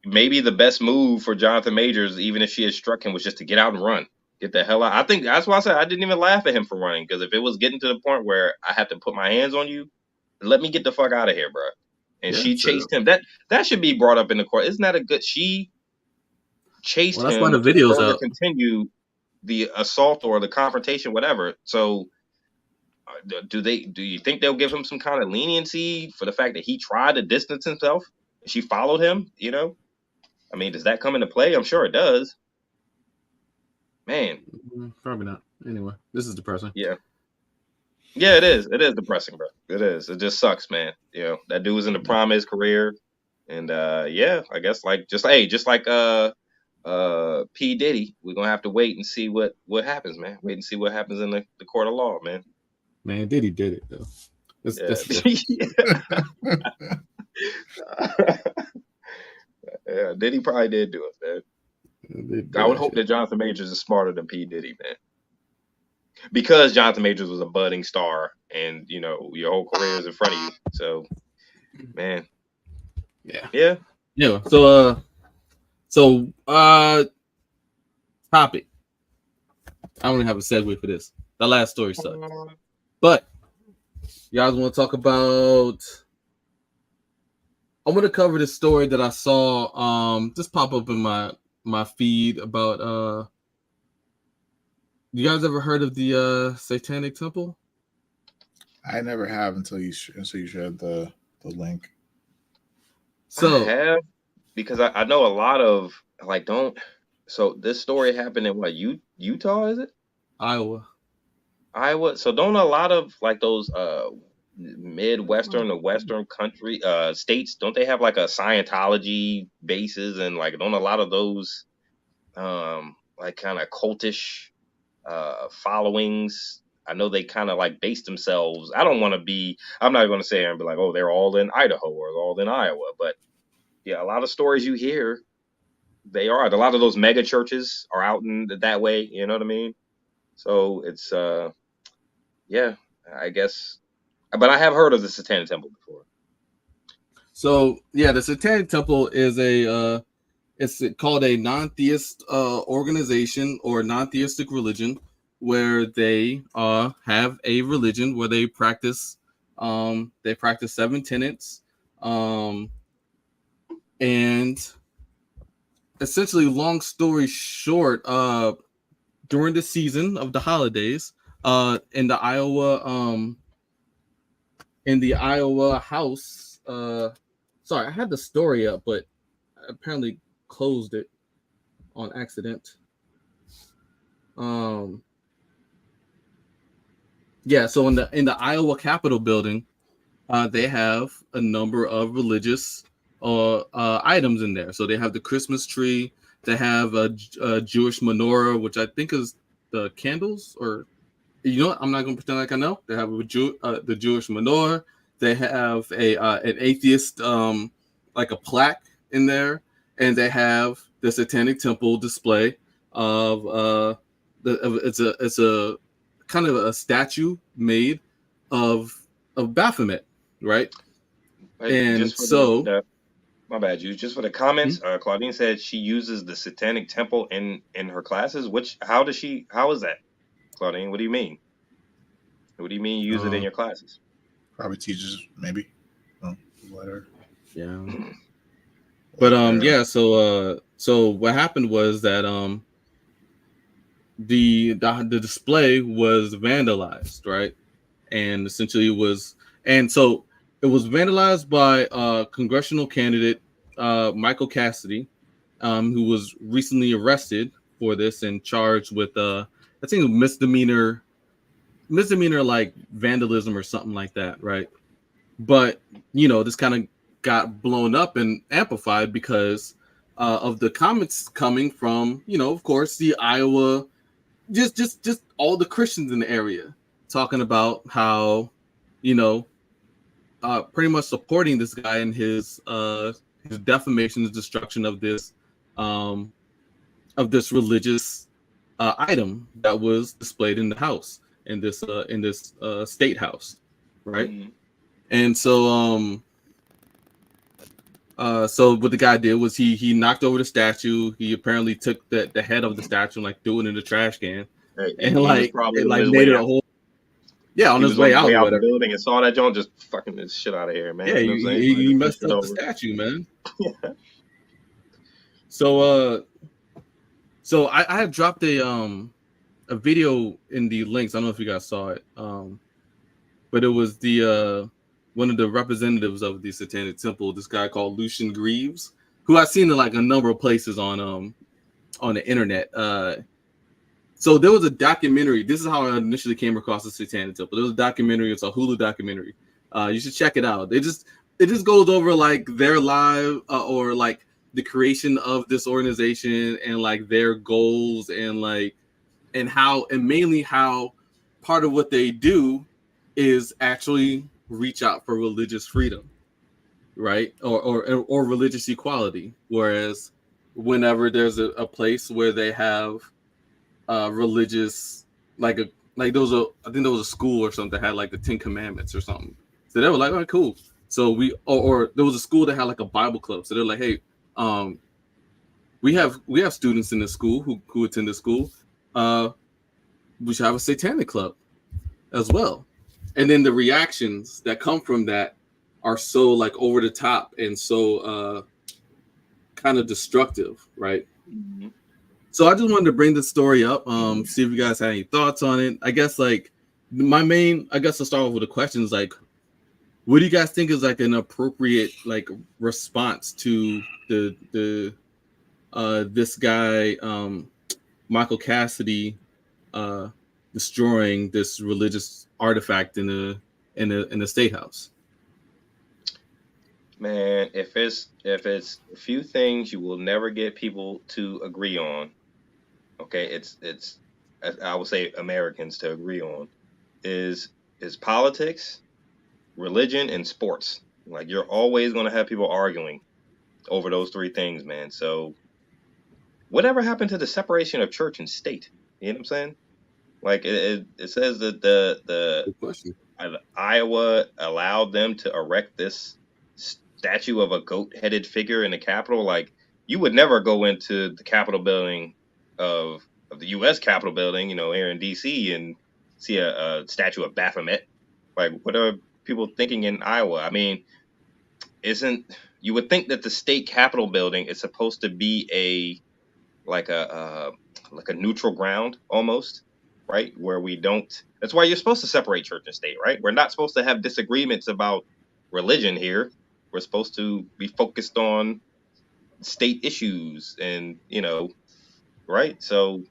maybe the best move for Jonathan Majors, even if she had struck him, was just to get out and run. Get the hell out. I think that's why I said I didn't even laugh at him for running, because if it was getting to the point where I have to put my hands on you, let me get the fuck out of here, bro. And Yeah, she true. chased him. That should be brought up in the court. Isn't that a good? She chased Well, that's him why the to video's further out. continue the assault or the confrontation, whatever. So, do you think they'll give him some kind of leniency for the fact that he tried to distance himself? She followed him. You know, I mean, does that come into play? I'm sure it does. Man, Probably not. Anyway, this is depressing. yeah, it is. It is depressing, bro. It is. It just sucks, man. You know, that dude was in the prime of his career, and yeah, I guess just like P. Diddy, we're gonna have to wait and see what happens, man. Wait and see what happens in the court of law, man. Man, Diddy did it though. Yeah, Diddy probably did do it, man. I would hope that Jonathan Majors is smarter than P. Diddy, man. Because Jonathan Majors was a budding star, and you know your whole career is in front of you. So, man, yeah. So topic. I don't even have a segue for this. The last story sucked, but you guys want to talk about? I'm gonna cover the story that I saw just pop up in my feed about you guys ever heard of the Satanic Temple? I never have until you shared the link. So I have, because I know a lot of so this story happened in what, Utah, is it? Iowa. So don't a lot of like those Midwestern or Western country states, don't they have like a Scientology bases, and like don't a lot of those like kind of cultish followings? I know they kind of like base themselves. I'm not going to say and be like, oh, they're all in Idaho or all in Iowa, but yeah, a lot of stories you hear, they are. A lot of those mega churches are out in that way. You know what I mean? So it's yeah, I guess. But I have heard of the Satanic Temple before. So yeah, the Satanic Temple is it's called a non-theist organization or non-theistic religion, where they have a religion where they practice 7 tenets, and essentially, long story short, during the season of the holidays, in the Iowa house, sorry, I had the story up, but I apparently closed it on accident. Yeah, so in the Iowa Capitol building, they have a number of religious items in there. So they have the Christmas tree. They have a Jewish menorah, which I think is the candles, or you know what? I'm not going to pretend like I know. They have the Jewish menorah. They have an atheist like a plaque in there, and they have the Satanic Temple display of it's a kind of a statue made of Baphomet, right? And so, my bad, you. Just for the comments, Claudine said she uses the Satanic Temple in her classes. How is that, Claudine? What do you mean? What do you mean you use it in your classes? Probably teaches, maybe. Whatever. Yeah. But yeah. So what happened was that the display was vandalized, right? And essentially it was vandalized by congressional candidate Michael Cassidy, who was recently arrested for this and charged with I think misdemeanor like vandalism or something like that, right? But this kind of got blown up and amplified because of the comments coming from of course the Iowa, just all the Christians in the area talking about how pretty much supporting this guy and his defamation and destruction of this religious item that was displayed in the house, in this state house, right? Mm-hmm. And so so what the guy did was he knocked over the statue. He apparently took the head of the statue and like threw it in the trash can, and like made it a whole. Yeah, on his way out the building and saw that joint, just fucking this shit out of here, man. Yeah, he messed up the statue, man. Yeah. So I have dropped a video in the links. I don't know if you guys saw it, but it was the one of the representatives of the Satanic Temple, this guy called Lucian Greaves, who I've seen in like a number of places on the internet. So there was a documentary. This is how I initially came across the Satanic Temple. There was a documentary. It's a Hulu documentary. You should check it out. It just goes over like their live or like the creation of this organization and like their goals and like and mainly how part of what they do is actually reach out for religious freedom, right? Or religious equality. Whereas whenever there's a place where they have religious I think there was a school or something that had like the 10 Commandments or something. So they were like, all right, cool. So or there was a school that had like a Bible club. So they're like, hey, we have students in this school who attend this school. We should have a satanic club as well. And then the reactions that come from that are so like over the top and so kind of destructive, right? Mm-hmm. So I just wanted to bring this story up, see if you guys had any thoughts on it. I guess like to start off with a question is like, what do you guys think is like an appropriate like response to the this guy Michael Cassidy destroying this religious artifact in the state house? Man, if it's a few things you will never get people to agree on, okay, it's I would say Americans to agree on is politics, religion, and sports. Like you're always going to have people arguing over those three things, man. So whatever happened to the separation of church and state? You know what I'm saying? Like it says that the Iowa allowed them to erect this statue of a goat-headed figure in the Capitol. Like you would never go into the Capitol building of the U.S. Capitol building, here in D.C. and see a statue of Baphomet. Like what are people thinking in Iowa? I mean, you would think that the state Capitol building is supposed to be a neutral ground almost, right? Where we don't. That's why you're supposed to separate church and state, right? We're not supposed to have disagreements about religion here. We're supposed to be focused on state issues and, right? So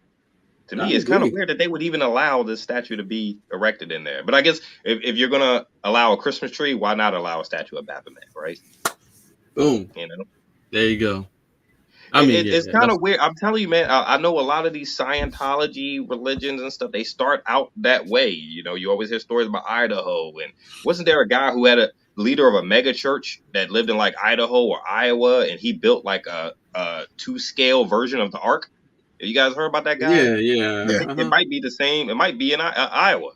to me, it's kind of weird that they would even allow this statue to be erected in there. But I guess if you're going to allow a Christmas tree, why not allow a statue of Baphomet, right? Boom. There you go. I mean, it's kind of weird. I'm telling you, man, I know a lot of these Scientology religions and stuff, they start out that way. You always hear stories about Idaho. And wasn't there a guy who had a leader of a mega church that lived in like Idaho or Iowa, and he built like a 2-scale version of the Ark? You guys heard about that guy? Yeah. I think it might be the same. It might be in Iowa,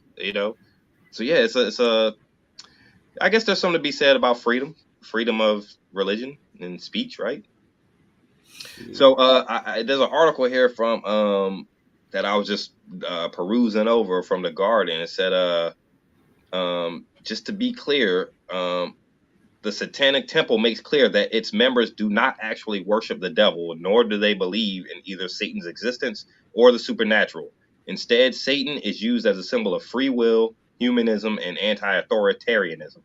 So yeah, it's a. I guess there's something to be said about freedom of religion and speech, right? So there's an article here from that I was just perusing over from The Guardian. It said just to be clear, the Satanic Temple makes clear that its members do not actually worship the devil, nor do they believe in either Satan's existence or the supernatural. Instead, Satan is used as a symbol of free will, humanism, and anti-authoritarianism.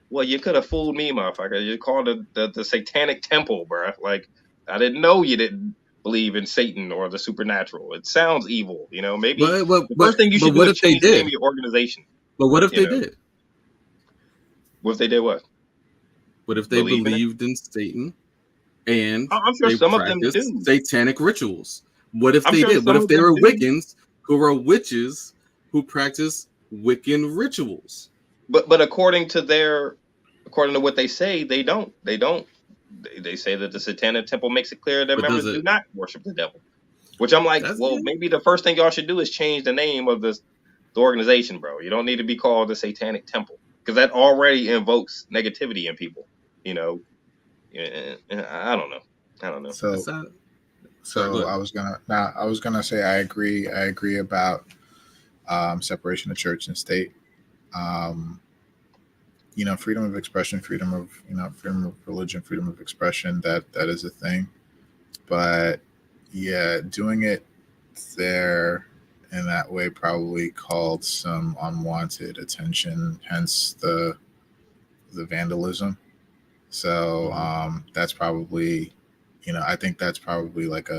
Well, you could have fooled me, motherfucker. You called it the Satanic Temple, bruh. Like, I didn't know you didn't believe in Satan or the supernatural. It sounds evil, you know. Maybe But the first thing you should do what is if they change the name did? of your organization. But what if You they know, did? what if they did what? What if they Believe in it? believed in Satan and I'm sure they some of them practiced do. satanic rituals? What if I'm they sure did? What some if of they them were do. Wiccans who were witches who practice Wiccan rituals? But according to what they say, they don't. They say that the Satanic Temple makes it clear that But does members do it? not worship the devil. Which I'm like, That's well, it. maybe the first thing y'all should do is change the name of the organization, bro. You don't need to be called the Satanic Temple because that already invokes negativity in people. You know, I don't know. I don't know. So That's not, sorry, go so ahead. I was gonna say I agree about separation of church and state. Um, freedom of expression, freedom of religion, freedom of expression. That is a thing. But yeah, doing it there in that way probably called some unwanted attention. Hence the vandalism. So that's probably, I think that's probably like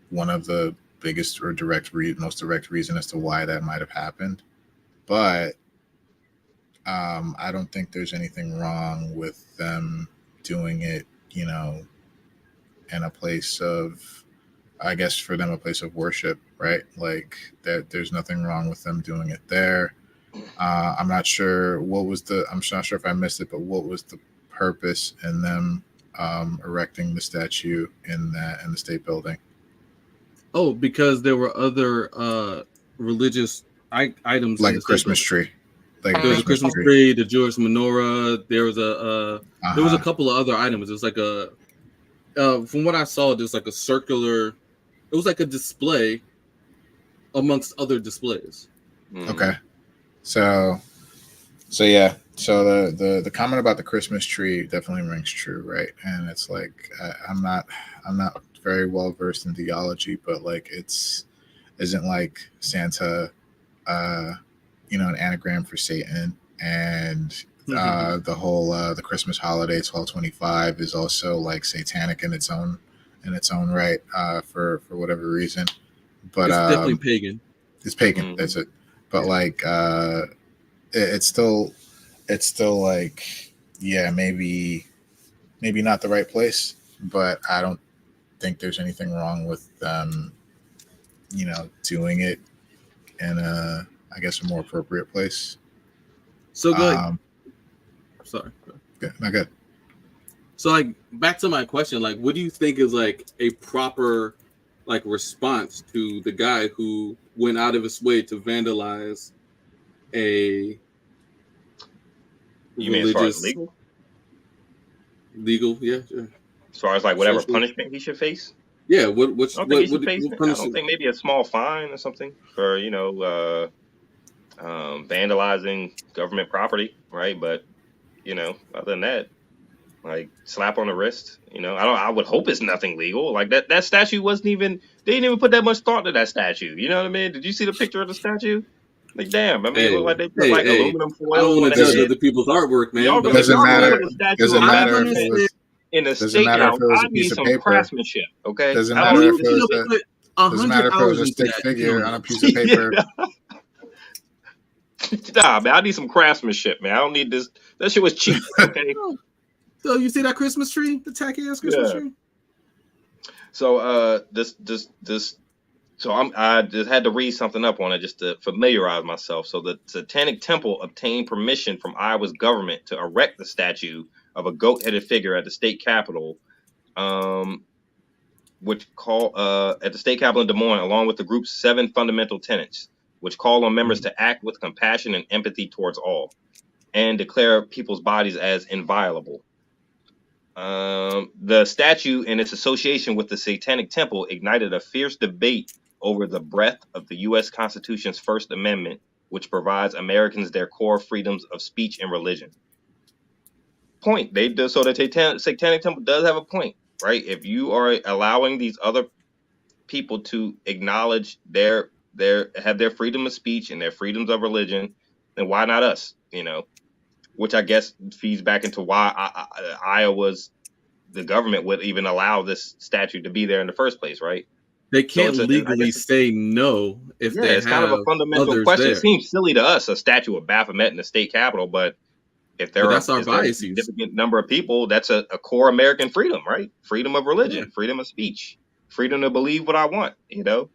one of the biggest or most direct reason as to why that might have happened. But I don't think there's anything wrong with them doing it, in a place of, I guess for them, a place of worship, right? Like that, there's nothing wrong with them doing it there. I'm not sure I'm not sure if I missed it, but what was the purpose in them erecting the statue in the state building? Oh, because there were other religious items Like in a the state Christmas building. tree, like a There was a Christmas Christmas tree. tree, the Jewish menorah. There was a Uh-huh. couple of other items. It was like from what I saw, there's like a circular. It was like a display amongst other displays. Okay. So yeah. So the comment about the Christmas tree definitely rings true, right? And it's like I'm not very well versed in theology, but like isn't like Santa, an anagram for Satan, and the whole the Christmas holiday 1225 is also like satanic in its own right, for whatever reason. But It's definitely pagan. it's pagan. That's it. But like it's still like, yeah, maybe not the right place, but I don't think there's anything wrong with doing it in I guess a more appropriate place. So good. Sorry. Not good. So like back to my question, like what do you think is like a proper like response to the guy who went out of his way to vandalize a You mean as far as religious legal, yeah, sure. As far as like whatever Social. punishment he should face? Yeah, I don't think he should face. I don't punishment? think maybe a small fine or something for vandalizing government property, right? But other than that, like slap on the wrist. I would hope it's nothing legal. Like that statue wasn't even. They didn't even put that much thought to that statue. You know what I mean? Did you see the picture of the statue? Like damn, I mean, it looked like they put like aluminum I don't foil on want the to judge head. other people's artwork, man. Y'all But gonna, if Doesn't y'all gonna matter. put a statue Doesn't of matter Baphomet if it was. in a Doesn't matter if steakhouse, it was I a need piece of some paper. craftsmanship. Okay, Doesn't I matter don't if need it was this. put doesn't matter 100 if it was hours a into stick that. figure on a piece of paper. Nah, man, I need some craftsmanship, man. I don't need this. That shit was cheap. Okay. So you see that Christmas tree, the tacky ass Christmas tree? So So I just had to read something up on it just to familiarize myself. So the Satanic Temple obtained permission from Iowa's government to erect the statue of a goat-headed figure at the state capitol, which at the state capitol in Des Moines, along with the group's 7 fundamental tenets, which call on members to act with compassion and empathy towards all, and declare people's bodies as inviolable. The statue and its association with the Satanic Temple ignited a fierce debate over the breadth of the U.S. Constitution's First Amendment, which provides Americans their core freedoms of speech and religion. Point. So the Satanic Temple does have a point, right? If you are allowing these other people to acknowledge have their freedom of speech and their freedoms of religion, then why not us? Which I guess feeds back into why Iowa's the government would even allow this statue to be there in the first place, right? They can't I legally guess say no if they it's kind of a have fundamental others question. It there. seems silly to us, a statue of Baphomet in the state capitol, but if But there that's our is there a biases. significant number of people, that's a core American freedom, right? Freedom of religion, freedom of speech, freedom to believe what I want, you know?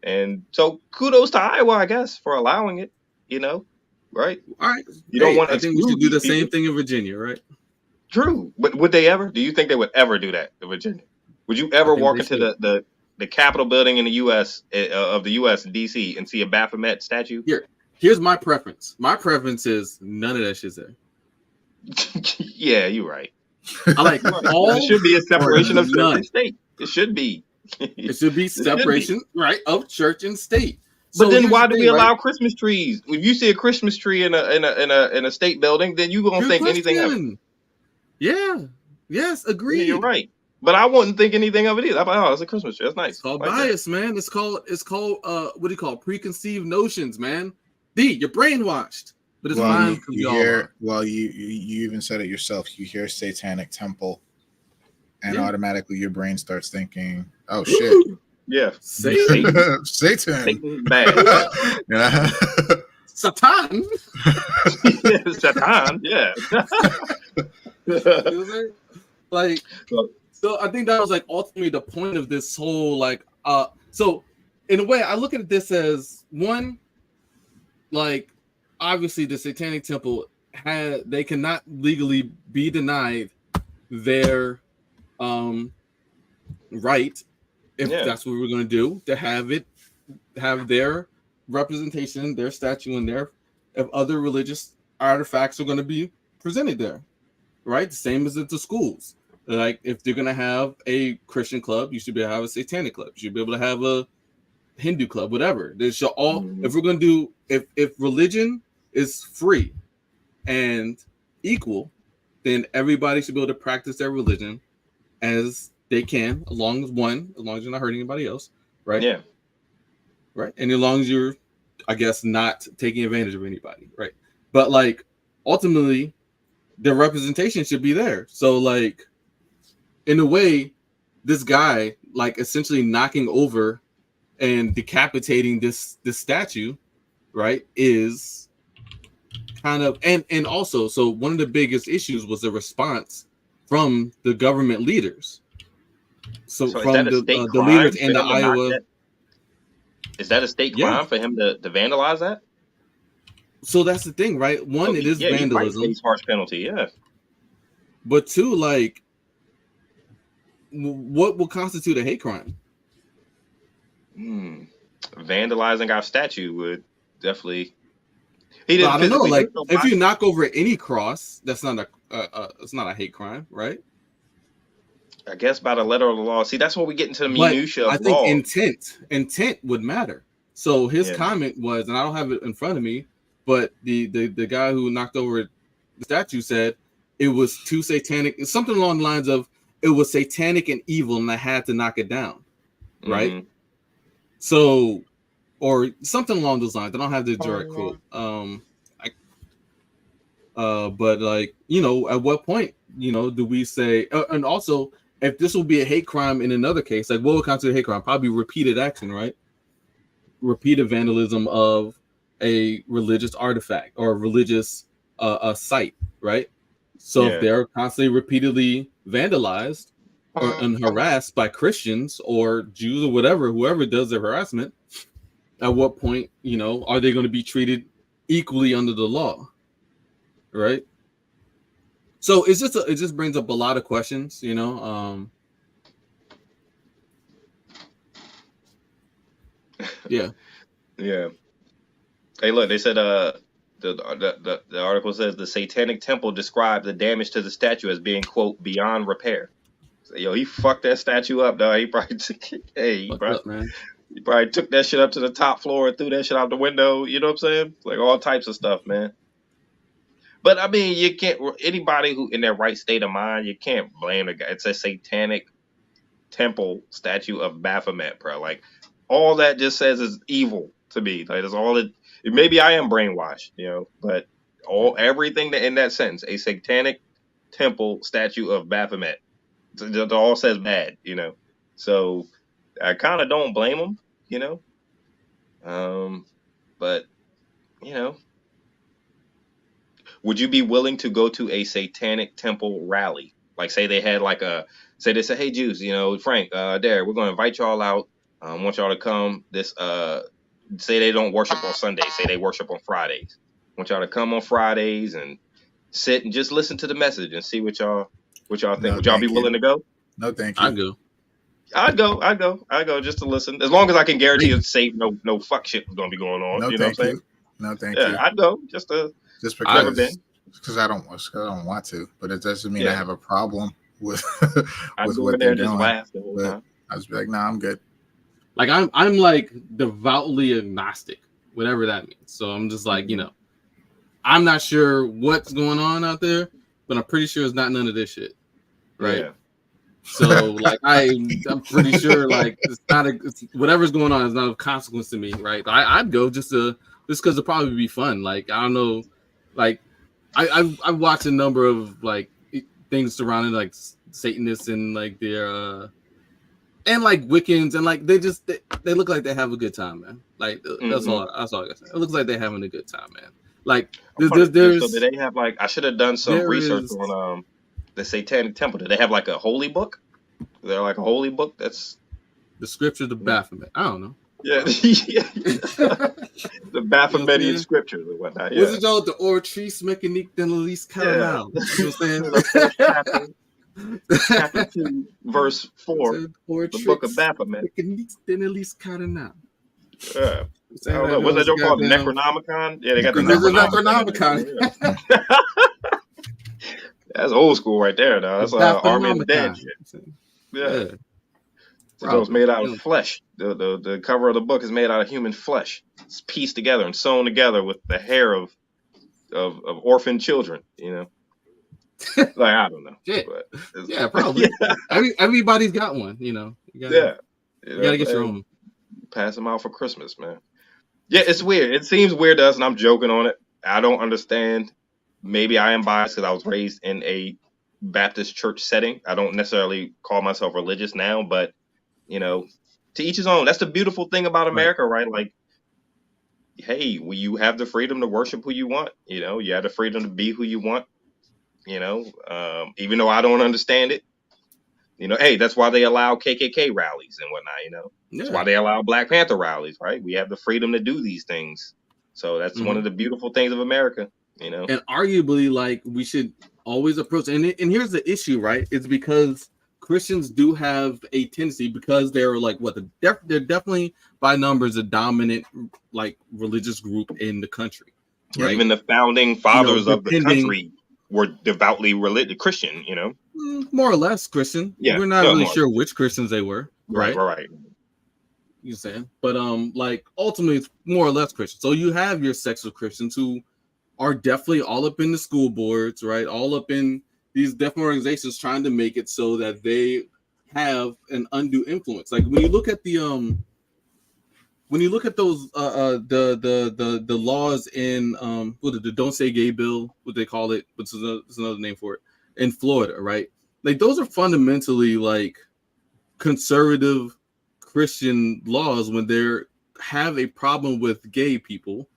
And so kudos to Iowa, I guess, for allowing it, you know, right? All right. You don't want to I think we exclude should do these the same people. thing in Virginia, right? True. But would they ever? Do you think they would ever do that in Virginia? Would you ever walk into the Capitol building in the U.S. Of the U.S. in D.C. and see a Baphomet statue? Here's my preference. My preference is none of that shit's there. Yeah, you're right. I like all. It should be a separation of church none. and state. It should be. It should be separation, right, of church and state. But So then why do we allow right? Christmas trees? If you see a Christmas tree in a state building, then you gonna think anything of it. Yeah. Yes, agreed. Yeah, you're right. But I wouldn't think anything of it either. I'm like, oh, it's a Christmas tree. That's nice. It's called bias, man. It's called what do you call it? Preconceived notions, man. You're brainwashed. But it's fine. You even said it yourself. You hear Satanic Temple, and automatically your brain starts thinking, "Oh shit, yeah, Satan, Satan, bad, yeah. Satan, Satan, yeah." Like, so I think that was like ultimately the point of this whole like. So in a way, I look at this as one, like. Obviously, the Satanic Temple they cannot legally be denied their right, if that's what we're going to do, to have their representation, their statue, and if other religious artifacts are going to be presented there, right? The same as at the schools. Like if they're going to have a Christian club, you should be able to have a Satanic club. You should be able to have a Hindu club, whatever. They should all. If we're going to do, if religion is free and equal, then everybody should be able to practice their religion as they can, as long as you're not hurting anybody else, right? Yeah. Right. And as long as you're, I guess, not taking advantage of anybody, right? But like ultimately, the representation should be there. So like, in a way, this guy like essentially knocking over and decapitating this statue, right, is kind of and also, so one of the biggest issues was the response from the government leaders. So from the leaders in the Iowa. Is that a state crime for him to vandalize that? So that's the thing, right? One, it is vandalism. It's harsh penalty, yeah. But two, like, what will constitute a hate crime? Vandalizing our statue would definitely. I don't know. Like, if you knock over any cross, that's not it's not a hate crime, right? I guess by the letter of the law. See, that's where we get into the minutia of law. I think intent would matter. So his comment was, and I don't have it in front of me, but the guy who knocked over the statue said it was too satanic. Something along the lines of it was satanic and evil, and I had to knock it down, right? Mm-hmm. So. Or something along those lines. I don't have the direct quote. But like, you know, at what point, you know, do we say? And also, if this will be a hate crime in another case, like what would constitute a hate crime? Probably repeated action, right? Repeated vandalism of a religious artifact or a religious site, right? So if they're constantly repeatedly vandalized and harassed by Christians or Jews or whatever, whoever does their harassment. At what point, you know, are they going to be treated equally under the law, right? So it just brings up a lot of questions, you know. Yeah. Hey, look, they said the article says the Satanic Temple described the damage to the statue as being, quote, beyond repair. So, yo, he fucked that statue up, dog. He probably He probably took that shit up to the top floor and threw that shit out the window. You know what I'm saying? Like all types of stuff, man. But I mean, you can't. Anybody who in their right state of mind, you can't blame the guy. It's a Satanic Temple statue of Baphomet, bro. Like all that just says is evil to me. Like that's all it. Maybe I am brainwashed, you know. But everything that in that sentence, a Satanic Temple statue of Baphomet, It all says bad, you know. So I kind of don't blame them, you know. But you know, would you be willing to go to a Satanic Temple rally? Like, say they had like say they said, hey, Jews, you know, Frank, Derek, we're going to invite y'all out. Want y'all to come. Say they don't worship on Sundays. Say they worship on Fridays. Want y'all to come on Fridays and sit and just listen to the message and see what y'all think. No, Would y'all be thank you. willing to go? No, thank you. I'd go just to listen. As long as I can guarantee it's safe, no fuck shit is gonna be going on. No, you know thank what I'm saying? you. No, thank Yeah, you. I'd go just because I don't want to, but it doesn't mean I have a problem with I'd with go what in there they're and just doing. laugh the whole But time. I was like, nah, I'm good. Like I'm like devoutly agnostic, whatever that means. So I'm just like, you know, I'm not sure what's going on out there, but I'm pretty sure it's not none of this shit, right? Yeah. So like I'm pretty sure like it's whatever's going on is not of consequence to me, right? I'd go just because it'd probably be fun. Like I don't know, like I've watched a number of like things surrounding like Satanists and like their and like Wiccans, and like they look like they have a good time, man. Like that's all I gotta say. It looks like they're having a good time, man. Like so do they have like, I should have done some research on the Satanic Temple. Do they have like a holy book? Is there like a holy book that's the scriptures of Baphomet? I don't know. Yeah, the Baphometian scriptures and whatnot. Yeah. What's it called? The Ortrice Mécanique de l'Élise Caramel. You know what I'm saying? Chapter 2, verse 4, the book of Baphomet. Mécanique de l'Élise Caramel. Yeah. I don't know. What's that joke called? Necronomicon? Yeah, they got the Necronomicon. That's old school right there, though. That's Army of the Dead shit. Yeah. It was made out of flesh. The cover of the book is made out of human flesh. It's pieced together and sewn together with the hair of orphan children, you know. Like, I don't know. Shit. Yeah, probably. Yeah. Everybody's got one, you know. You gotta get your own. Pass them out for Christmas, man. Yeah, it's weird. It seems weird to us, and I'm joking on it. I don't understand. Maybe I am biased because I was raised in a Baptist church setting. I don't necessarily call myself religious now, but you know, to each his own. That's the beautiful thing about America, right? Like, hey, you have the freedom to worship who you want. You know, you have the freedom to be who you want. You know, even though I don't understand it. You know, hey, that's why they allow KKK rallies and whatnot. You know, that's why they allow Black Panther rallies, right? We have the freedom to do these things. So that's one of the beautiful things of America. You know, and arguably, like, we should always approach. And here's the issue, right? It's because Christians do have a tendency, because they're like they're definitely by numbers a dominant like religious group in the country. Right? Even the founding fathers of the country were devoutly religious Christian. You know, more or less Christian. Yeah, we're not really sure which Christians they were. Right. You saying, but like ultimately it's more or less Christian. So you have your sects of Christians who are definitely all up in the school boards, right? All up in these different organizations trying to make it so that they have an undue influence. Like when you look at those the laws in the Don't Say Gay bill, what they call it, which is another name for it, in Florida, right? Like those are fundamentally like conservative Christian laws when they have a problem with gay people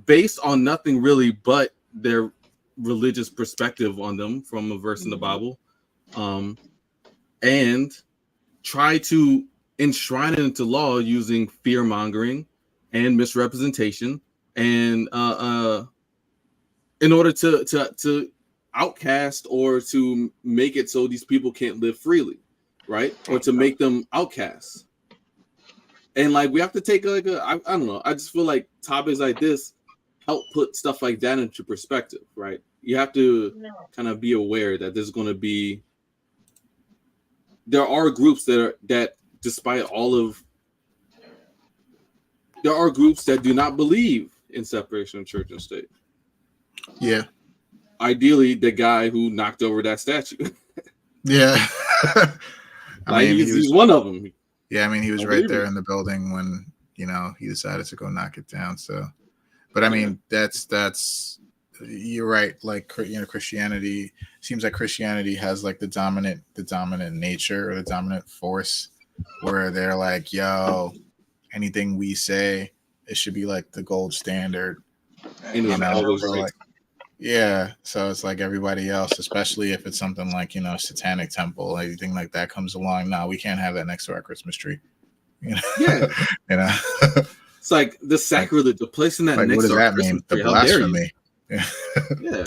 based on nothing really but their religious perspective on them from a verse in the Bible, and try to enshrine it into law using fear mongering and misrepresentation, and in order to outcast or to make it so these people can't live freely, right? Or to make them outcasts. And like we have to take I don't know. I just feel like topics like this help put stuff like that into perspective, right? You have to kind of be aware that there are groups that despite all of, there are groups that do not believe in separation of church and state. Yeah. Ideally, the guy who knocked over that statue. Yeah. I mean, he's one of them. Yeah, I mean, he was right there in the building when, you know, he decided to go knock it down. So, but I mean, that's you're right. Like, Christianity seems like Christianity has like the dominant nature or the dominant force, where they're like, yo, anything we say, it should be like the gold standard. You know, always So right. like, yeah. So it's like everybody else, especially if it's something like, Satanic Temple, anything like that comes along. No, we can't have that next to our Christmas tree. Yeah. It's like the sacrilege, the placing that like, next what does to our that Christmas mean? The tree. How dare you? blasphemy. Yeah.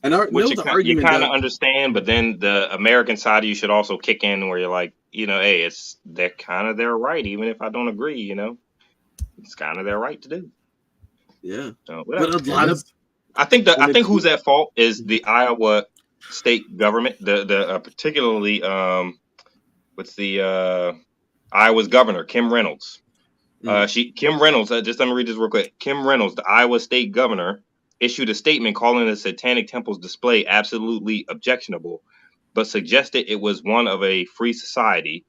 And Which the you argument kind of that understand, but then the American side of you should also kick in, where you're like, hey, they're kind of their right, even if I don't agree. It's kind of their right to do. yeah. So, But a lot of I think who's at fault is the Iowa state government, the particularly what's the Iowa's governor, Kim Reynolds. Kim Reynolds, just let me read this real quick. Kim Reynolds, the Iowa state governor, issued a statement calling the Satanic Temple's display absolutely objectionable, but suggested it was one that a free society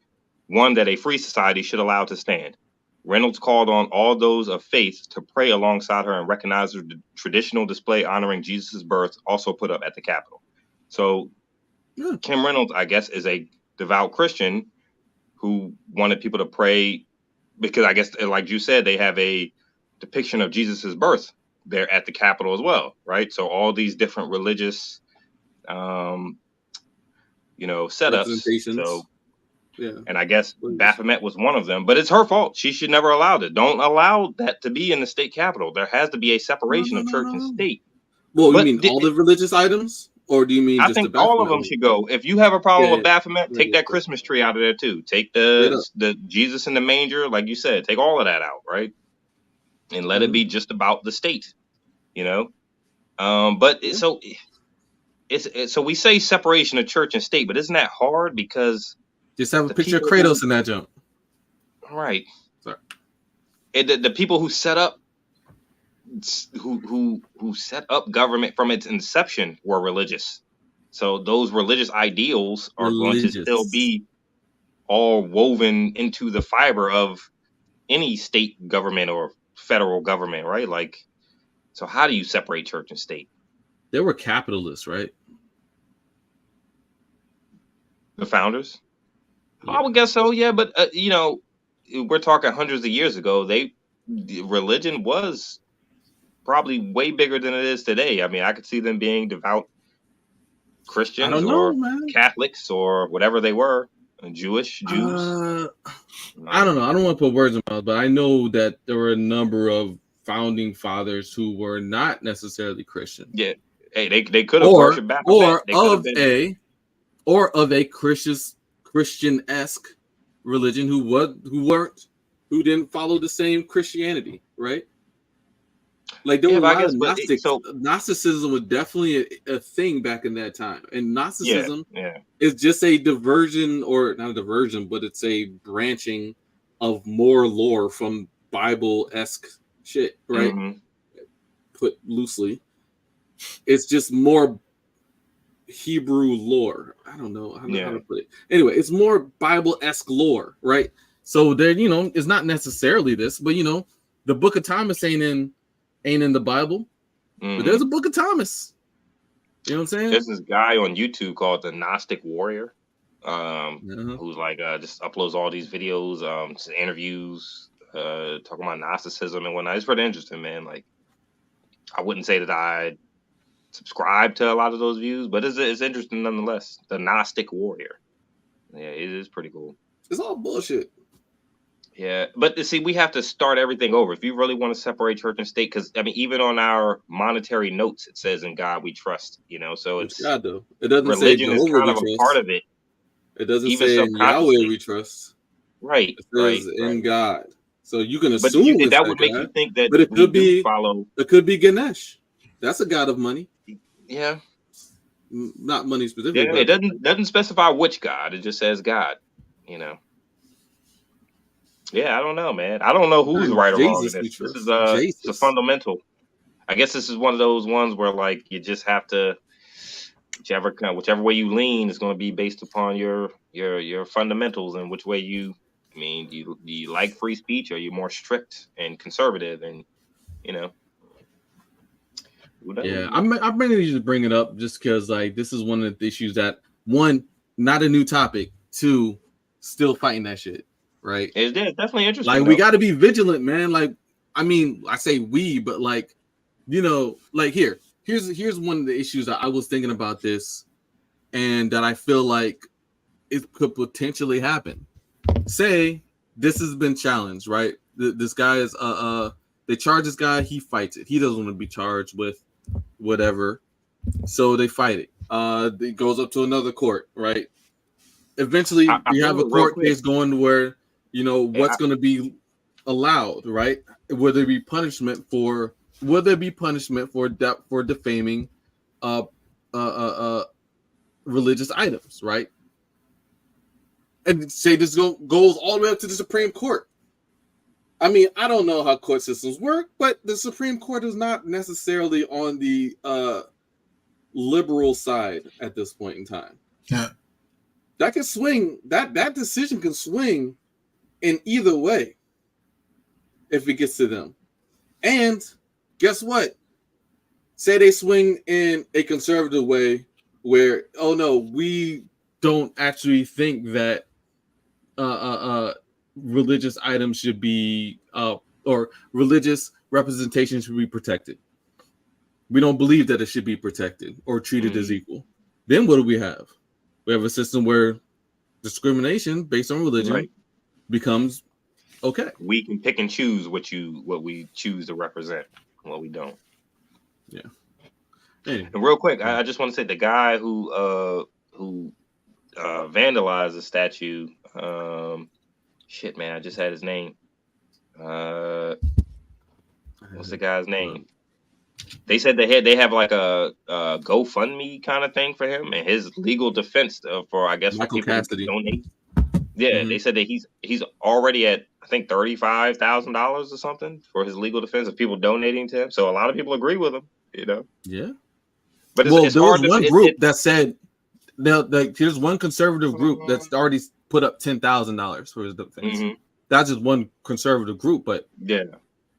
should allow to stand. Reynolds called on all those of faith to pray alongside her and recognize the traditional display honoring Jesus' birth also put up at the Capitol. So Kim Reynolds, I guess, is a devout Christian who wanted people to pray, because I guess, like you said, they have a depiction of Jesus's birth there at the Capitol as well, right? So all these different religious, setups. So, yeah. And I guess Baphomet was one of them, but it's her fault. She should never allow it. Don't allow that to be in the state capitol. There has to be a separation of church and state. Well, you mean all the religious items? Or do you mean I think all of them should go. If you have a problem with Baphomet, take that Christmas tree out of there too. Take the Jesus in the manger, like you said, take all of that out, right? And let it be just about the state, So we say separation of church and state, but isn't that hard? Because just have a picture of Kratos in that jump, right? Sorry. The people who set up who set up government from its inception were religious. So those religious ideals are going to still be all woven into the fiber of any state government or federal government, right? Like, so how do you separate church and state? They were capitalists, right? The founders? Yeah. I would guess so, yeah. But, we're talking hundreds of years ago. Religion was probably way bigger than it is today. I mean, I could see them being devout Christians or Catholics or whatever they were, Jews. I don't know. I don't want to put words in my mouth, but I know that there were a number of founding fathers who were not necessarily Christian. Yeah, hey, they could have worshipped Baphomet, or of a Christian-esque religion who didn't follow the same Christianity, right? Like there were a lot of Gnostics. Gnosticism was definitely a thing back in that time, and Gnosticism is just a diversion, or not a diversion, but it's a branching of more lore from Bible-esque shit, right? Mm-hmm. Put loosely, it's just more Hebrew lore. I don't know how to put it. Anyway, it's more Bible-esque lore, right? So there, it's not necessarily this, but the Book of Thomas ain't in the Bible, but there's a Book of Thomas. You know what I'm saying? There's this guy on YouTube called the Gnostic Warrior, who's like just uploads all these videos, interviews, talking about Gnosticism and whatnot. It's pretty interesting, man. Like, I wouldn't say that I subscribe to a lot of those views, but it's interesting nonetheless. The Gnostic Warrior, yeah, it is pretty cool. It's all bullshit. Yeah, but see, we have to start everything over if you really want to separate church and state. Because I mean, even on our monetary notes, it says "In God We Trust." So it's God though. It doesn't religion say is kind of a part of it. It doesn't say in Yahweh we trust. Right. It says in God. So you can assume that would make you think that. But it could be follow. It could be Ganesh. That's a god of money. Yeah. Not money specifically. Yeah, it doesn't specify which god. It just says God. Yeah, I don't know, man. I don't know who's right or wrong in this. This is it's a fundamental. I guess this is one of those ones where like you just have to whichever way you lean is going to be based upon your fundamentals and which way you like free speech or you're more strict and conservative and Who knows? Yeah, I'm mainly just bring it up just because like this is one of the issues that one, not a new topic. Two, still fighting that shit, right? It's definitely interesting. Like we got to be vigilant, man. Like I mean, I say we, but like like here's one of the issues that I was thinking about this, and that I feel like it could potentially happen. Say this has been challenged, right? This guy is they charge this guy, he fights it. He doesn't want to be charged with whatever, so they fight it. It goes up to another court, right? Eventually, you have a court case going to where what's going to be allowed, right? Will there be punishment for defaming religious items, right? And say this goes all the way up to the Supreme Court. I mean, I don't know how court systems work, but the Supreme Court is not necessarily on the liberal side at this point in time. Yeah. That can swing. That decision can swing in either way if it gets to them. And guess what? Say they swing in a conservative way where, oh no, we don't actually think that religious items should be or religious representation should be protected. We don't believe that it should be protected or treated as equal. Then what do we have? We have a system where discrimination based on religion becomes okay. We can pick and choose what we choose to represent, and what we don't. Yeah. Anyway. And real quick, I just want to say the guy who vandalized the statue. Shit, man, I just had his name. What's the guy's name? They said they have like a GoFundMe kind of thing for him, and his legal defense for I guess Michael for people Cassidy. to donate. Yeah, they said that he's already at I think $35,000 or something for his legal defense of people donating to him. So a lot of people agree with him, Yeah. But it's there hard was one group that said here's one conservative group that's already put up $10,000 for his defense. That's just one conservative group, but yeah,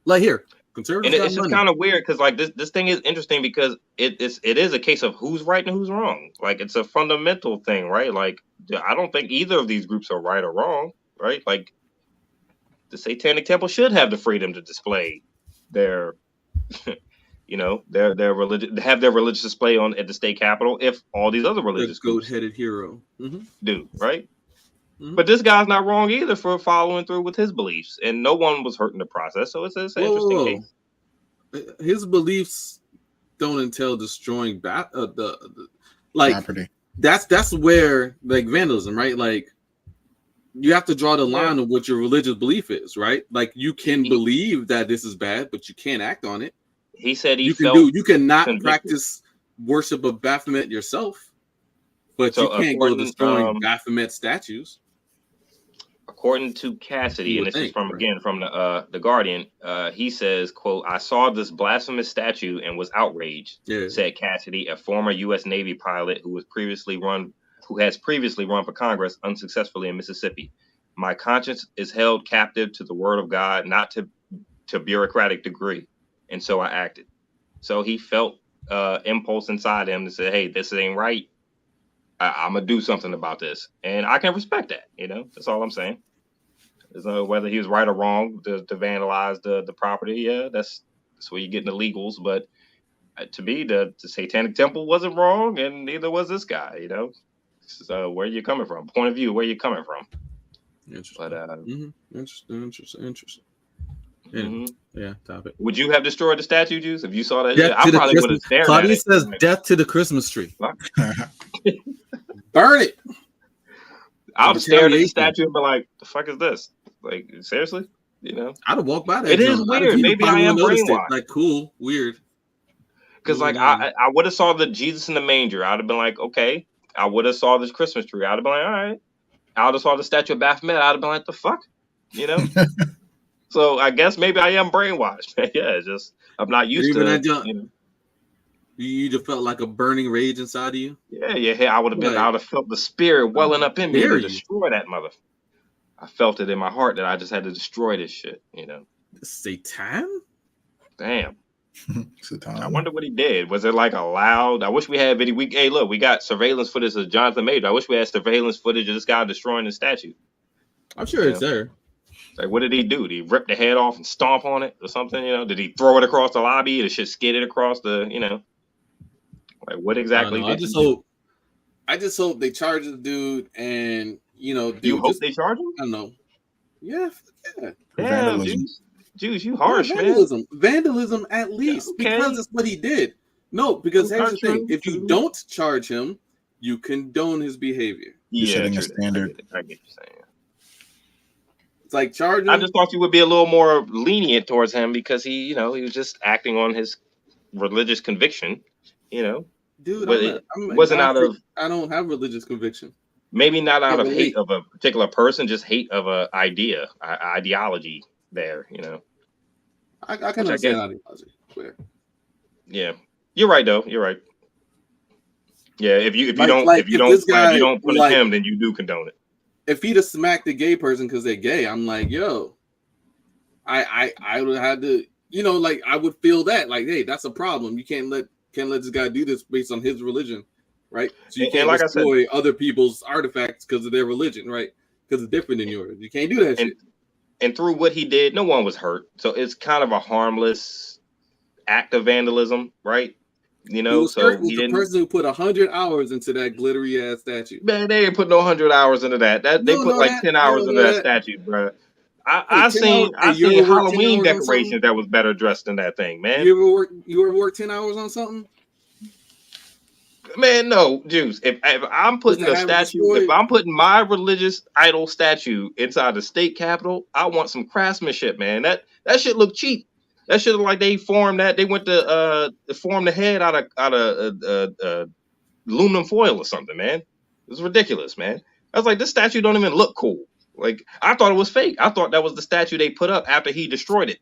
like here, conservatives. And it's just kind of weird because like this thing is interesting because it is a case of who's right and who's wrong. Like it's a fundamental thing, right? Like I don't think either of these groups are right or wrong, right? Like the Satanic Temple should have the freedom to display their their religion, have their religious display at the state capitol if all these other religious groups goat-headed hero do, right? But this guy's not wrong either for following through with his beliefs, and no one was hurt in the process. So it's an interesting case. His beliefs don't entail destroying property. That's where like vandalism, right? Like you have to draw the line of what your religious belief is, right? Like you can believe that this is bad, but you can't act on it. He said you cannot practice worship of Baphomet yourself, but you can't go destroying Baphomet statues. According to Cassidy, and this is from the Guardian, he says, quote, "I saw this blasphemous statue and was outraged," said Cassidy, a former U.S. Navy pilot who has previously run for Congress unsuccessfully in Mississippi. "My conscience is held captive to the word of God, not to bureaucratic degree. And so I acted." So he felt impulse inside him to say, hey, this ain't right. I'm going to do something about this. And I can respect that. That's all I'm saying. Whether he was right or wrong to vandalize the property. Yeah, that's where you get in the legals. But to me, the Satanic Temple wasn't wrong, and neither was this guy. So where you coming from? Point of view, where you coming from? Interesting. But, interesting. Yeah, topic. Would you have destroyed the statue, Juice? If you saw that, I probably would have stared Claudia at it. says, "Death to the Christmas tree." Burn it. I would have stared at the statue and be like, "The fuck is this? Like, seriously?" I'd have walked by that. It is weird. Maybe I am brainwashed. Like, cool, weird. Because like I would have saw the Jesus in the manger. I'd have been like, okay. I would have saw this Christmas tree. I'd have been like, all right. I would have saw the statue of Baphomet. I'd have been like, the fuck, So I guess maybe I am brainwashed. Yeah, it's just I'm not used to it. You just felt like a burning rage inside of you. Yeah. I would have felt the spirit welling up in me to destroy that mother. I felt it in my heart that I just had to destroy this shit. Satan? Damn. I wonder what he did. Was it like a loud? I wish we had video. Hey, look, we got surveillance footage of Jonathan Major. I wish we had surveillance footage of this guy destroying the statue. I'm sure it's there. Like, what did he do? Did he rip the head off and stomp on it or something? Did he throw it across the lobby? The shit skidded across the, like what exactly? I just hope they charge the dude, and dude, you hope they charge him? I don't know. Yeah. Damn, Jews, you harsh, man. Vandalism, at least, because it's what he did. No, because here's the thing: if you don't charge him, you condone his behavior. You're setting a standard. I get you saying. It's like charging. I just thought you would be a little more lenient towards him because he was just acting on his religious conviction, Dude, but wasn't out of. I don't have religious conviction. Maybe not out of hate of a particular person, just hate of a ideology. There, I can understand ideology. Clear. Yeah, you're right though. You're right. Yeah, if you don't punish him, then you do condone it. If he'd have smacked a gay person because they're gay, I'm like, yo, I would have had to, I would feel that, like, hey, that's a problem. You can't let this guy do this based on his religion, right? So you can't destroy other people's artifacts because of their religion, right? Because it's different than yours. You can't do that shit. And through what he did, no one was hurt. So it's kind of a harmless act of vandalism, right? So he didn't. The person who put 100 hours into that glittery ass statue. Man, they didn't put no 100 hours into that. They put like 10 hours into that statue, bro. I seen Halloween decorations that was better dressed than that thing, man. You ever work 10 hours on something? Man, no, Jews. If I'm putting a statue, if I'm putting my religious idol statue inside the state capitol, I want some craftsmanship, man. That shit look cheap. That shit look like they formed that. They went to form the head out of aluminum foil or something, man. It's ridiculous, man. I was like, this statue don't even look cool. Like, I thought it was fake. I thought that was the statue they put up after he destroyed it.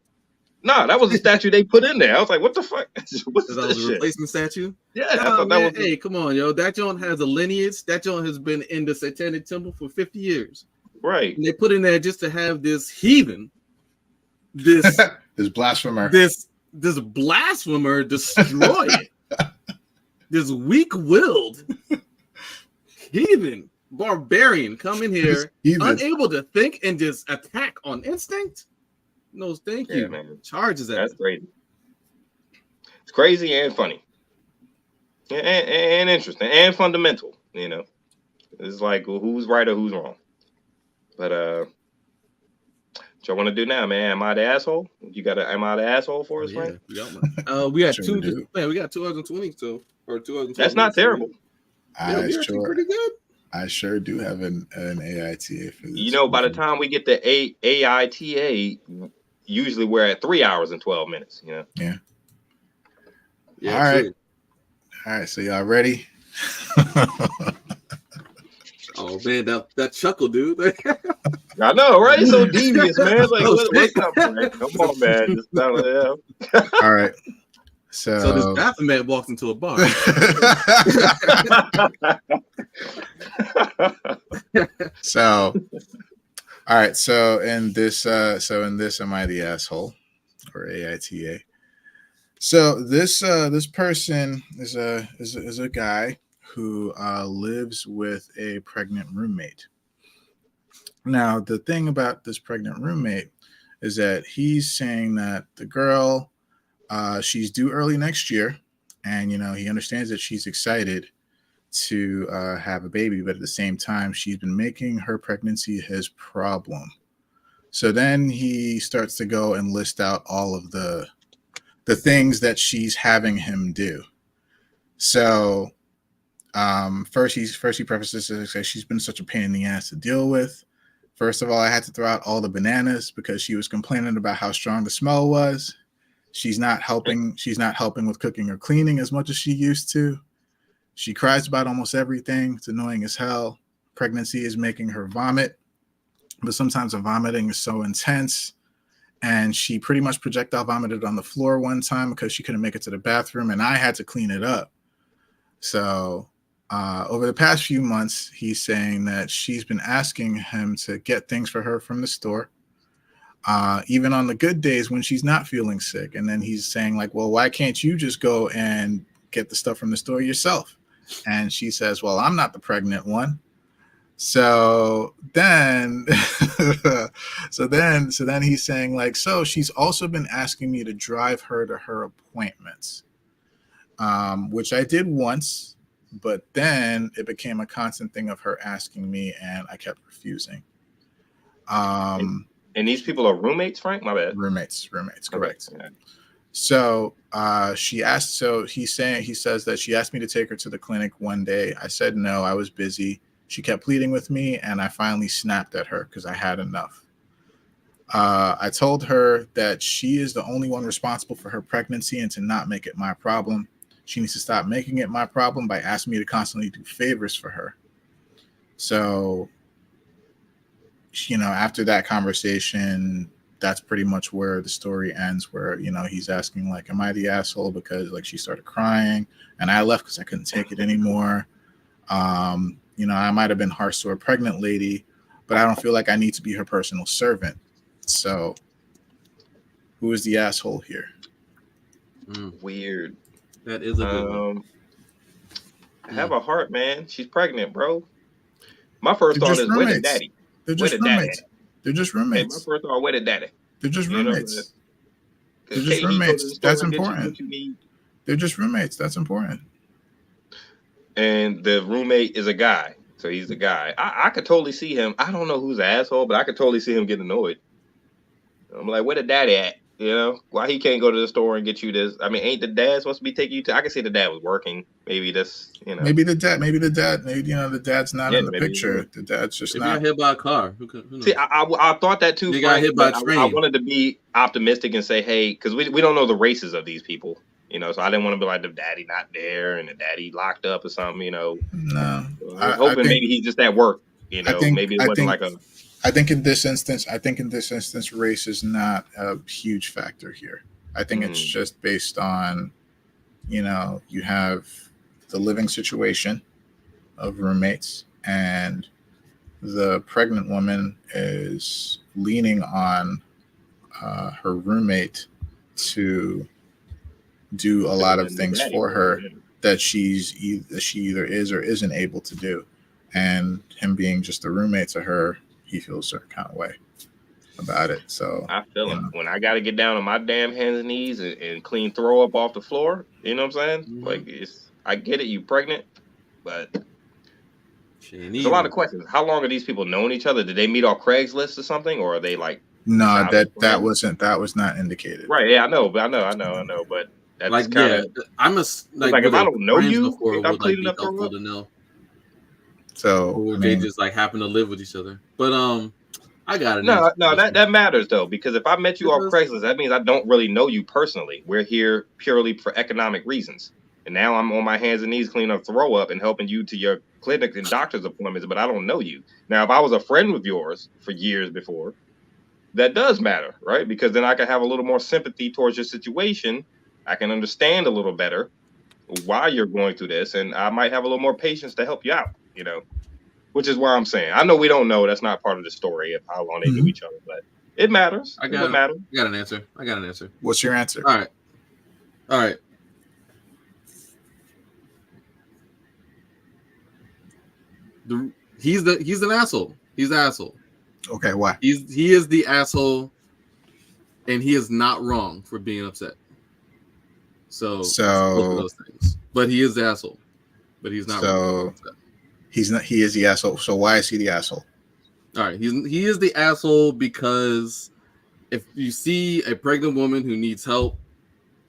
Nah, that was the statue they put in there. I was like, what the fuck? What's that was a replacement statue? Yeah, I thought that was. Hey, come on, yo. That joint has a lineage. That joint has been in the Satanic Temple for 50 years. Right. And they put in there just to have this heathen, this blasphemer, this blasphemer destroy it. This weak-willed heathen barbarian come in here, unable to think and just attack on instinct. No, thank you. Man. Charges that's crazy. It's crazy and funny, and interesting and fundamental. It's like, well, who's right or who's wrong. But what y'all want to do now, man? Am I the asshole? Am I the asshole for us, Frank? Yeah, we got two. Man, we got 2020 still, or 2020. That's not terrible. Pretty good. I sure do have an AITA for this. By the time we get the AITA, usually we're at 3 hours and 12 minutes. Yeah. All right. So y'all ready? Oh man, that chuckle, dude. I know, right? It's so devious, man. It's like, what's up, man? Come on, man. Just all right. So this Baphomet walks into a bar. All right. So in this, am I the asshole, or AITA? So this person is a guy who lives with a pregnant roommate. Now, the thing about this pregnant roommate is that he's saying that the girl, she's due early next year, and he understands that she's excited to have a baby, but at the same time, she's been making her pregnancy his problem. So then he starts to go and list out all of the things that she's having him do. So first he prefaces it says she's been such a pain in the ass to deal with. First of all, I had to throw out all the bananas because she was complaining about how strong the smell was. She's not helping with cooking or cleaning as much as she used to. She cries about almost everything. It's annoying as hell. Pregnancy is making her vomit, but sometimes the vomiting is so intense. And she pretty much projectile vomited on the floor one time because she couldn't make it to the bathroom, and I had to clean it up. So over the past few months, he's saying that she's been asking him to get things for her from the store. even on the good days when she's not feeling sick. And then he's saying like, well, why can't you just go and get the stuff from the store yourself? And she says, well, I'm not the pregnant one. So then, so then he's saying like, so she's also been asking me to drive her to her appointments, which I did once, but then it became a constant thing of her asking me, and I kept refusing. And these people are roommates, Frank? My bad. Roommates, correct. Okay. So she asked. So he says that she asked me to take her to the clinic one day. I said no, I was busy. She kept pleading with me, and I finally snapped at her because I had enough. I told her that she is the only one responsible for her pregnancy and to not make it my problem. She needs to stop making it my problem by asking me to constantly do favors for her. So, after that conversation, that's pretty much where the story ends, where, he's asking, like, am I the asshole? Because, like, she started crying, and I left because I couldn't take it anymore. I might have been harsh to a pregnant lady, but I don't feel like I need to be her personal servant. So, who is the asshole here? Weird. That is a good one. Have a heart, man. She's pregnant, bro. My first thought is, where the daddy? They're just roommates. They're just roommates. Hey, my first thought, where the daddy? They're just roommates. They're just roommates. That's important. They're just roommates. That's important. And the roommate is a guy. So he's the guy. I could totally see him. I don't know who's the asshole, but I could totally see him getting annoyed. I'm like, where the daddy at? Why he can't go to the store and get you this? I mean, ain't the dad supposed to be taking you to? I can see the dad was working. Maybe this, Maybe the dad, the dad's not in the picture. The dad's just not. Got hit by a car. Who knows? See, I thought that too. He got hit by a train. I wanted to be optimistic and say, hey, because we don't know the races of these people. So I didn't want to be like the daddy not there and the daddy locked up or something, No. So I was hoping maybe he's just at work, maybe it wasn't like a. I think in this instance, race is not a huge factor here. I think it's just based on, you have the living situation of roommates, and the pregnant woman is leaning on her roommate to do a lot of things for her that she either is or isn't able to do. And him being just a roommate to her, he feels a certain kind of way about it. So I feel it. When I got to get down on my damn hands and knees and clean throw up off the floor, you know what I'm saying? Mm-hmm. Like, I get it, you pregnant, but there's a lot of questions. How long are these people knowing each other? Did they meet off Craigslist or something, or are they like? No, that was not indicated. Right? Yeah, I know, but that's like, kind of. Yeah, I'm a like if I don't know you, if I'm cleaning up helpful to know. So or they just like happen to live with each other. But I got it. No, that matters though, because if I met you off Craigslist, that means I don't really know you personally. We're here purely for economic reasons. And now I'm on my hands and knees cleaning up throw up and helping you to your clinic and doctor's appointments, but I don't know you. Now, if I was a friend of yours for years before, that does matter, right? Because then I can have a little more sympathy towards your situation. I can understand a little better why you're going through this, and I might have a little more patience to help you out, which is why I'm saying, I know we don't know. That's not part of the story of how long they knew each other, but it matters. I got an answer. What's your answer? All right. He's an asshole. He's the asshole. Okay, why? He is the asshole, and he is not wrong for being upset. So both of those things. But he is the asshole. But he's not wrong. He is the asshole. So why is he the asshole? All right, he is the asshole because if you see a pregnant woman who needs help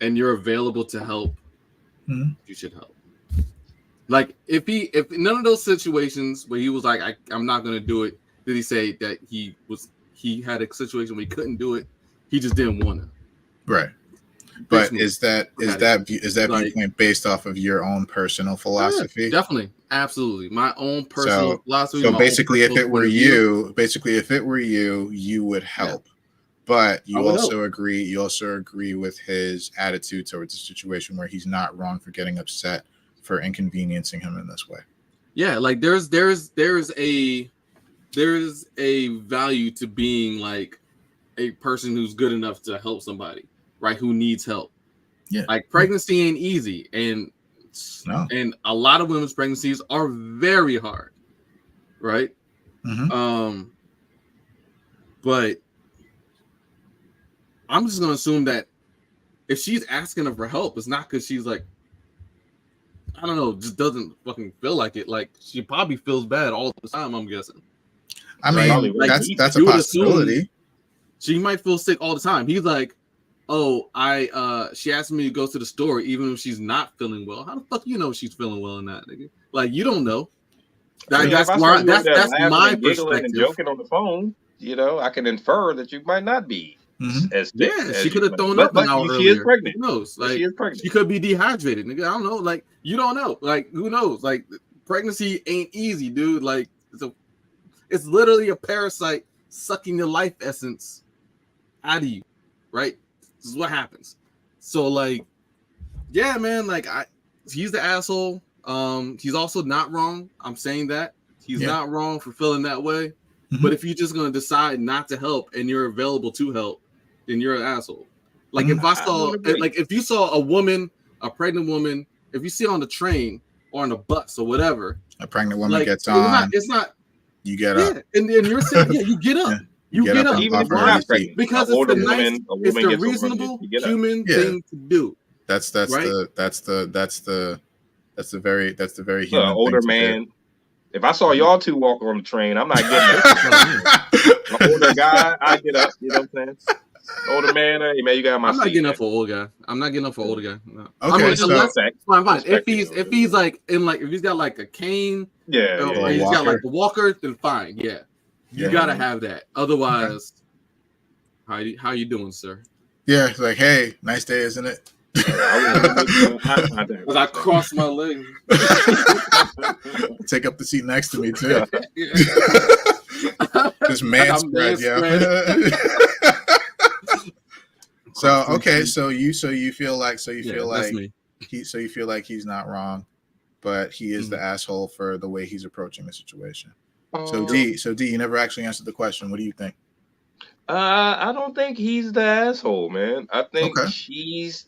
and you're available to help, you should help. Like if none of those situations where he was like, I'm not gonna do it, did he say that he had a situation where he couldn't do it? He just didn't want to. Right. But is that viewpoint based off of your own personal philosophy? Yeah, definitely, absolutely, my own personal philosophy. So basically, if it were you, you would help. Yeah. But you also agree with his attitude towards the situation where he's not wrong for getting upset for inconveniencing him in this way. Yeah, like there's a value to being like a person who's good enough to help somebody, right? Who needs help. Yeah. Like pregnancy ain't easy, and a lot of women's pregnancies are very hard, right? But I'm just gonna assume that if she's asking her for help, it's not because she's like, I don't know, just doesn't fucking feel like it. Like she probably feels bad all the time, I'm guessing. I mean, like, that's a possibility. She might feel sick all the time. He's like, oh, she asked me to go to the store even if she's not feeling well. How the fuck you know she's feeling well in that, nigga? Like, you don't know. That's my perspective. And joking on the phone, you know, I can infer that you might not be. As she could have thrown up an hour earlier. She is pregnant. Who knows? Like, she is pregnant. She could be dehydrated, nigga. I don't know. Like, you don't know. Like, who knows? Like, pregnancy ain't easy, dude. Like, it's literally a parasite sucking the life essence out of you, right? This is what happens. So, like, yeah, man. Like, he's the asshole. He's also not wrong. I'm saying that he's not wrong for feeling that way. But if you're just gonna decide not to help and you're available to help, then you're an asshole. Like if you saw a pregnant woman, if you see her on the train or on a bus or whatever, a pregnant woman gets on, it's not. You get up, and you're saying, you get up. You get up, even if you're not pregnant, because it's the reasonable human thing to do. That's the very human older man. If I saw y'all two walk on the train, I'm not getting up. An older guy, I get up. You know what I'm saying? Older man, hey man, you got my. I'm not getting up for old guy. I'm not getting up for older guy. No. Okay, fine. If he's like if he's got like a cane, or he's got like a walker, then fine. Yeah, you gotta have that. Otherwise, how you doing, sir? Yeah, it's like, hey, nice day, isn't it? As I cross my legs, take up the seat next to me too. Just man spread, So okay, so you feel like he's not wrong, but he is the asshole for the way he's approaching the situation. So D, you never actually answered the question. What do you think? I don't think he's the asshole, man. I think she's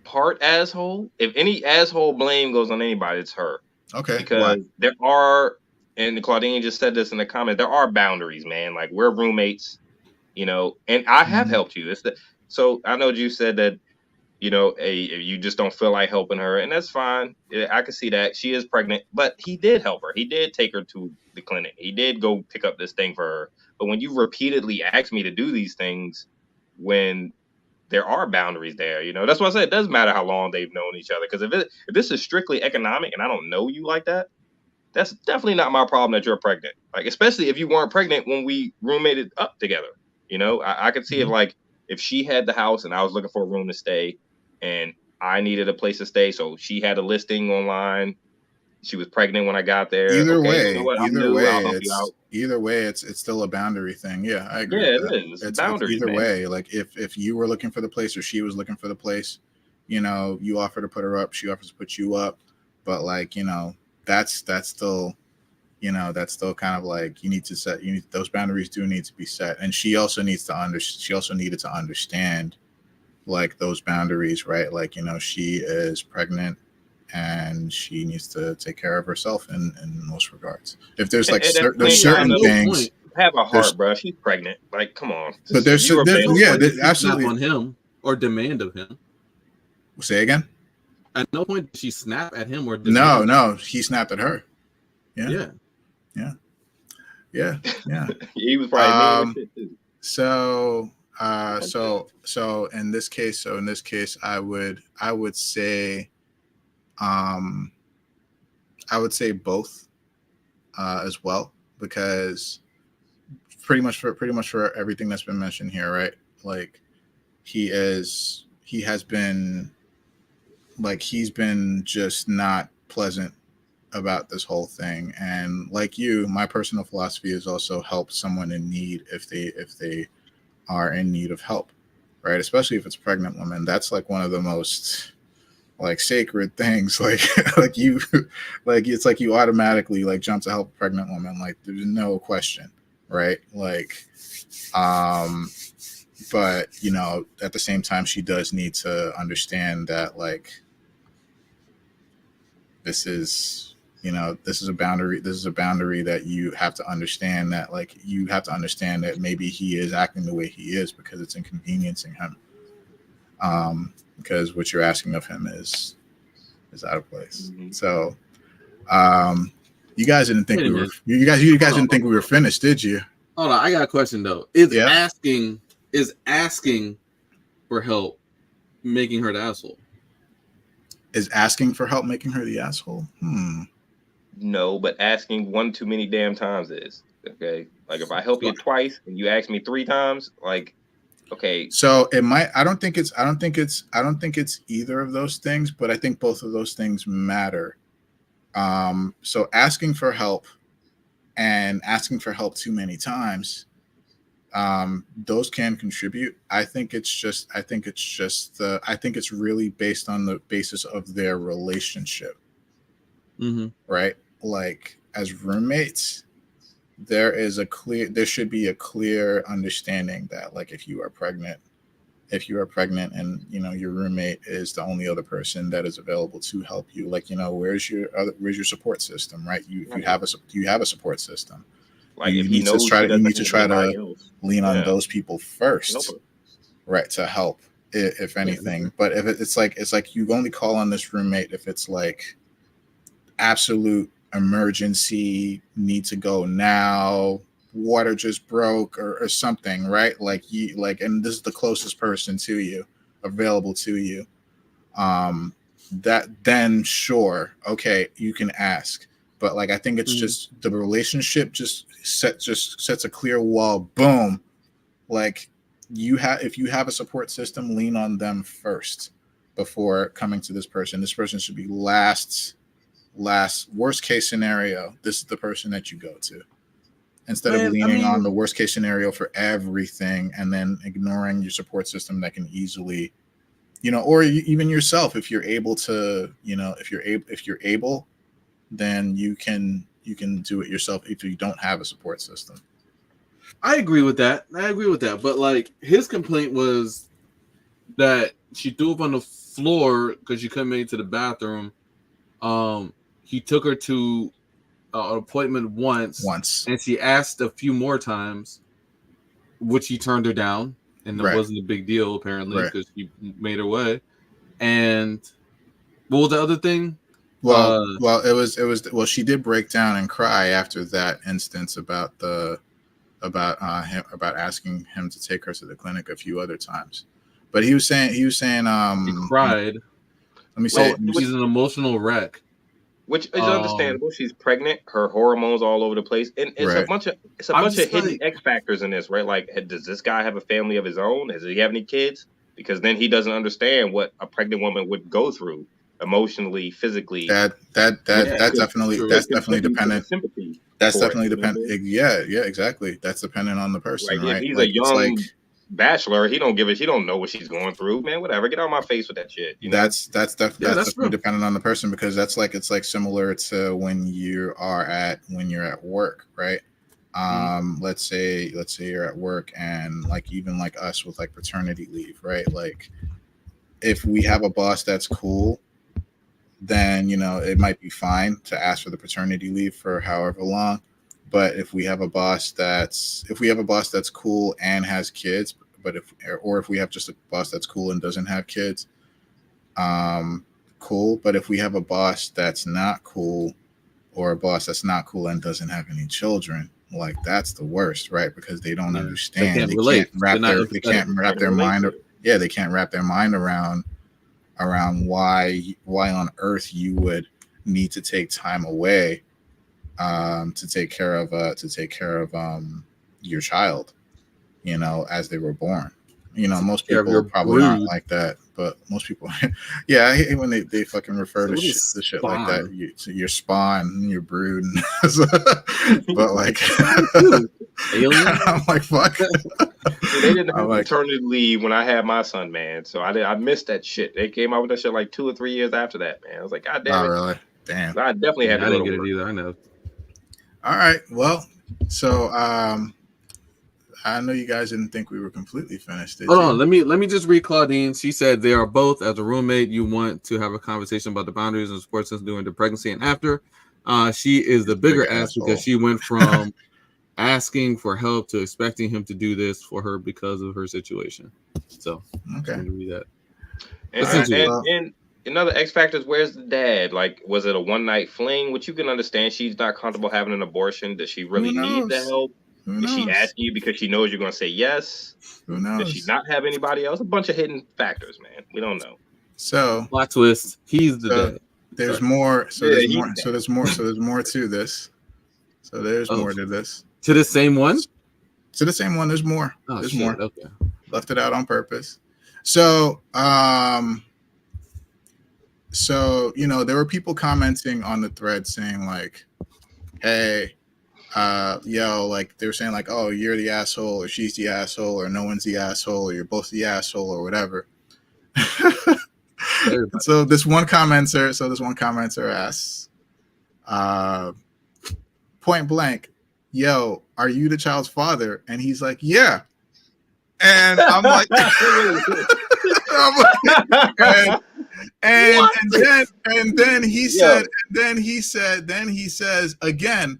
part asshole. If any asshole blame goes on anybody, it's her. Okay. Because there are, and Claudine just said this in the comment, there are boundaries, man. Like, we're roommates, you know, and I have helped you. So I know you said that, you know, you just don't feel like helping her, and that's fine. I can see that. She is pregnant, but he did help her. He did take her to the clinic. He did go pick up this thing for her. But when you repeatedly ask me to do these things, when there are boundaries there, you know, that's why I said it doesn't matter how long they've known each other. Because if this is strictly economic and I don't know you like that, that's definitely not my problem that you're pregnant. Like, especially if you weren't pregnant when we roommated up together. You know, I could see if she had the house and I was looking for a room to stay and I needed a place to stay. So she had a listing online. She was pregnant when I got there. Either way, it's still a boundary thing. Yeah, I agree. Yeah, it is. It's boundary. Either way, like if you were looking for the place or she was looking for the place, you know, you offer to put her up, she offers to put you up, but like, you know, that's still, you know, that's still kind of like those boundaries do need to be set, and she also needed to understand like those boundaries, right? Like, you know, she is pregnant and she needs to take care of herself in most regards. If there's like certain things, have a heart, bro. She's pregnant. Like, come on. But there's absolutely on him or demand of him. Say again. At no point did she snap at him or demand. No, he snapped at her. Yeah. He was probably So in this case, I would say both as well, because pretty much for everything that's been mentioned here, right? Like he's been just not pleasant about this whole thing, and like you, my personal philosophy is also help someone in need if they are in need of help, right? Especially if it's a pregnant woman. That's like one of the most like sacred things. Like you, like it's like you automatically like jump to help a pregnant woman. Like there's no question, right? Like, but you know, at the same time, she does need to understand that like this is, you know, this is a boundary. This is a boundary that you have to understand, that like you have to understand that maybe he is acting the way he is because it's inconveniencing him. Because what you're asking of him is out of place. Mhm. So, you guys didn't think Wait a we were. minute. You guys didn't think we were finished, did you? Hold on, I got a question though. Is Yeah. asking for help making her the asshole? Is asking for help making her the asshole? No, but asking one too many damn times is okay. Like if I help you twice and you ask me 3 times, like okay. So it might. I don't think it's either of those things, but I think both of those things matter. So asking for help and asking for help too many times, those can contribute. I think it's really based on the basis of their relationship. Mm-hmm. Right? Like as roommates, there should be a clear understanding that like if you are pregnant and you know your roommate is the only other person that is available to help you, like, you know, where's your support system, right? You have a support system. Like you if he need knows to try to else, lean on those people first, right, to help if anything. Yeah. But if it's like you only call on this roommate if it's like absolute emergency, need to go now, water just broke or something, right? Like and this is the closest person to you available to you. That then sure, okay, you can ask. But like I think it's just the relationship just sets a clear wall. Boom. Like if you have a support system, lean on them first before coming to this person. This person should be last worst case scenario. This is the person that you go to, instead of leaning on the worst case scenario for everything and then ignoring your support system that can easily, you know, or even yourself, if you're able to, you know, if you're able, then you can do it yourself if you don't have a support system. I agree with that. But like his complaint was that she threw up on the floor because she couldn't make it to the bathroom. He took her to an appointment once, and she asked a few more times, which he turned her down, and it wasn't a big deal apparently because she made her way. And what was the other thing? She did break down and cry after that instance about asking him to take her to the clinic a few other times. But he was saying she cried. Let me say she's an emotional wreck. Which is understandable. She's pregnant, her hormones all over the place, and it's a bunch of hidden X factors in this, right? Like, does this guy have a family of his own? Does he have any kids? Because then he doesn't understand what a pregnant woman would go through emotionally, physically. That's definitely dependent. That's definitely dependent. Yeah, exactly. That's dependent on the person, right? If he's a young bachelor, he don't know what she's going through, man. Whatever, get out of my face with that shit. You know? That's definitely dependent on the person, because it's like similar to when you're at work, right? Let's say you're at work, and like even like us with like paternity leave, right? Like if we have a boss that's cool, then you know it might be fine to ask for the paternity leave for however long. But if we have a boss that's cool and has kids, if we have just a boss that's cool and doesn't have kids, cool. But if we have a boss that's not cool, or a boss that's not cool and doesn't have any children, like that's the worst, right? Because they don't understand. They can't wrap their mind around why on earth you would need to take time away to take care of your child, you know, as they were born. You know, most people probably aren't like that, but most people, yeah, I hate when they fucking refer to shit like that. Your spawn, your brood, but like, I'm like, fuck. They didn't have maternity leave when I had my son, man. So I missed that shit. They came out with that shit like 2 or 3 years after that, man. I was like, God damn it. Oh, really? Damn. I definitely had to go to work. It either. I know. All right. Well, so I know you guys didn't think we were completely finished. Did Hold you? on, let me just read Claudine. She said they are both, as a roommate, you want to have a conversation about the boundaries and support system during the pregnancy and after. She is the bigger ass because she went from asking for help to expecting him to do this for her because of her situation. So Okay. I'm gonna read that. And another X factor is, where's the dad? Like, was it a one night fling? Which you can understand. She's not comfortable having an abortion. Does she really need the help? Is she asking you because she knows you're going to say yes? Who knows? Does she not have anybody else? A bunch of hidden factors, man. We don't know. So plot twist. He's the dad. There's more. So there's more. So there's more. So there's more to this. So there's more to this. To the same one. To the same one. There's more. Oh, there's shit. more. Okay. Left it out on purpose. So so there were people commenting on the thread saying like, hey, like they were saying like, oh, you're the asshole, or she's the asshole, or no one's the asshole, or you're both the asshole, or whatever. So this one commenter asks, point blank, yo, are you the child's father? And he's like, yeah. And I'm like, and then he says again,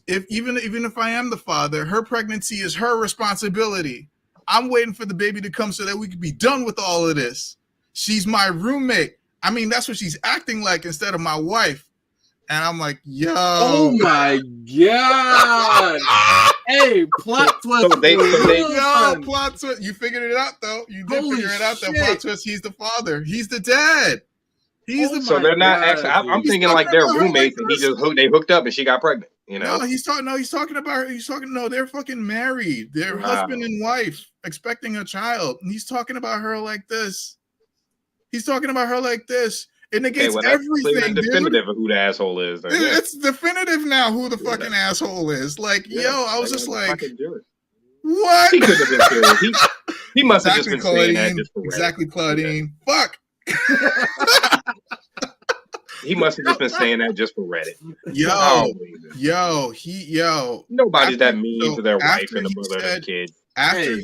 even if I am the father, her pregnancy is her responsibility. I'm waiting for the baby to come so that we can be done with all of this. She's my roommate. I mean, that's what she's acting like instead of my wife. And I'm like, yo. Oh my God. Hey, plot twist. Plot twist. You figured it out, though. You did figure it out, though. Plot twist. He's the father. He's the dad. So they're not actually. I'm thinking like they're roommates, and they hooked up, and she got pregnant. No, he's talking about. No, they're fucking married. They're husband and wife, expecting a child, and he's talking about her like this. It negates everything. Definitive of who the asshole is. Then, yeah. It's definitive now who the fucking asshole is. Like, I was just like, what? He could have been serious. He must have just been saying that just for Reddit. Exactly, Claudine. Yeah. Fuck. He must have just been saying that just for Reddit. Nobody's that mean to their wife and the mother of their kid. After you'd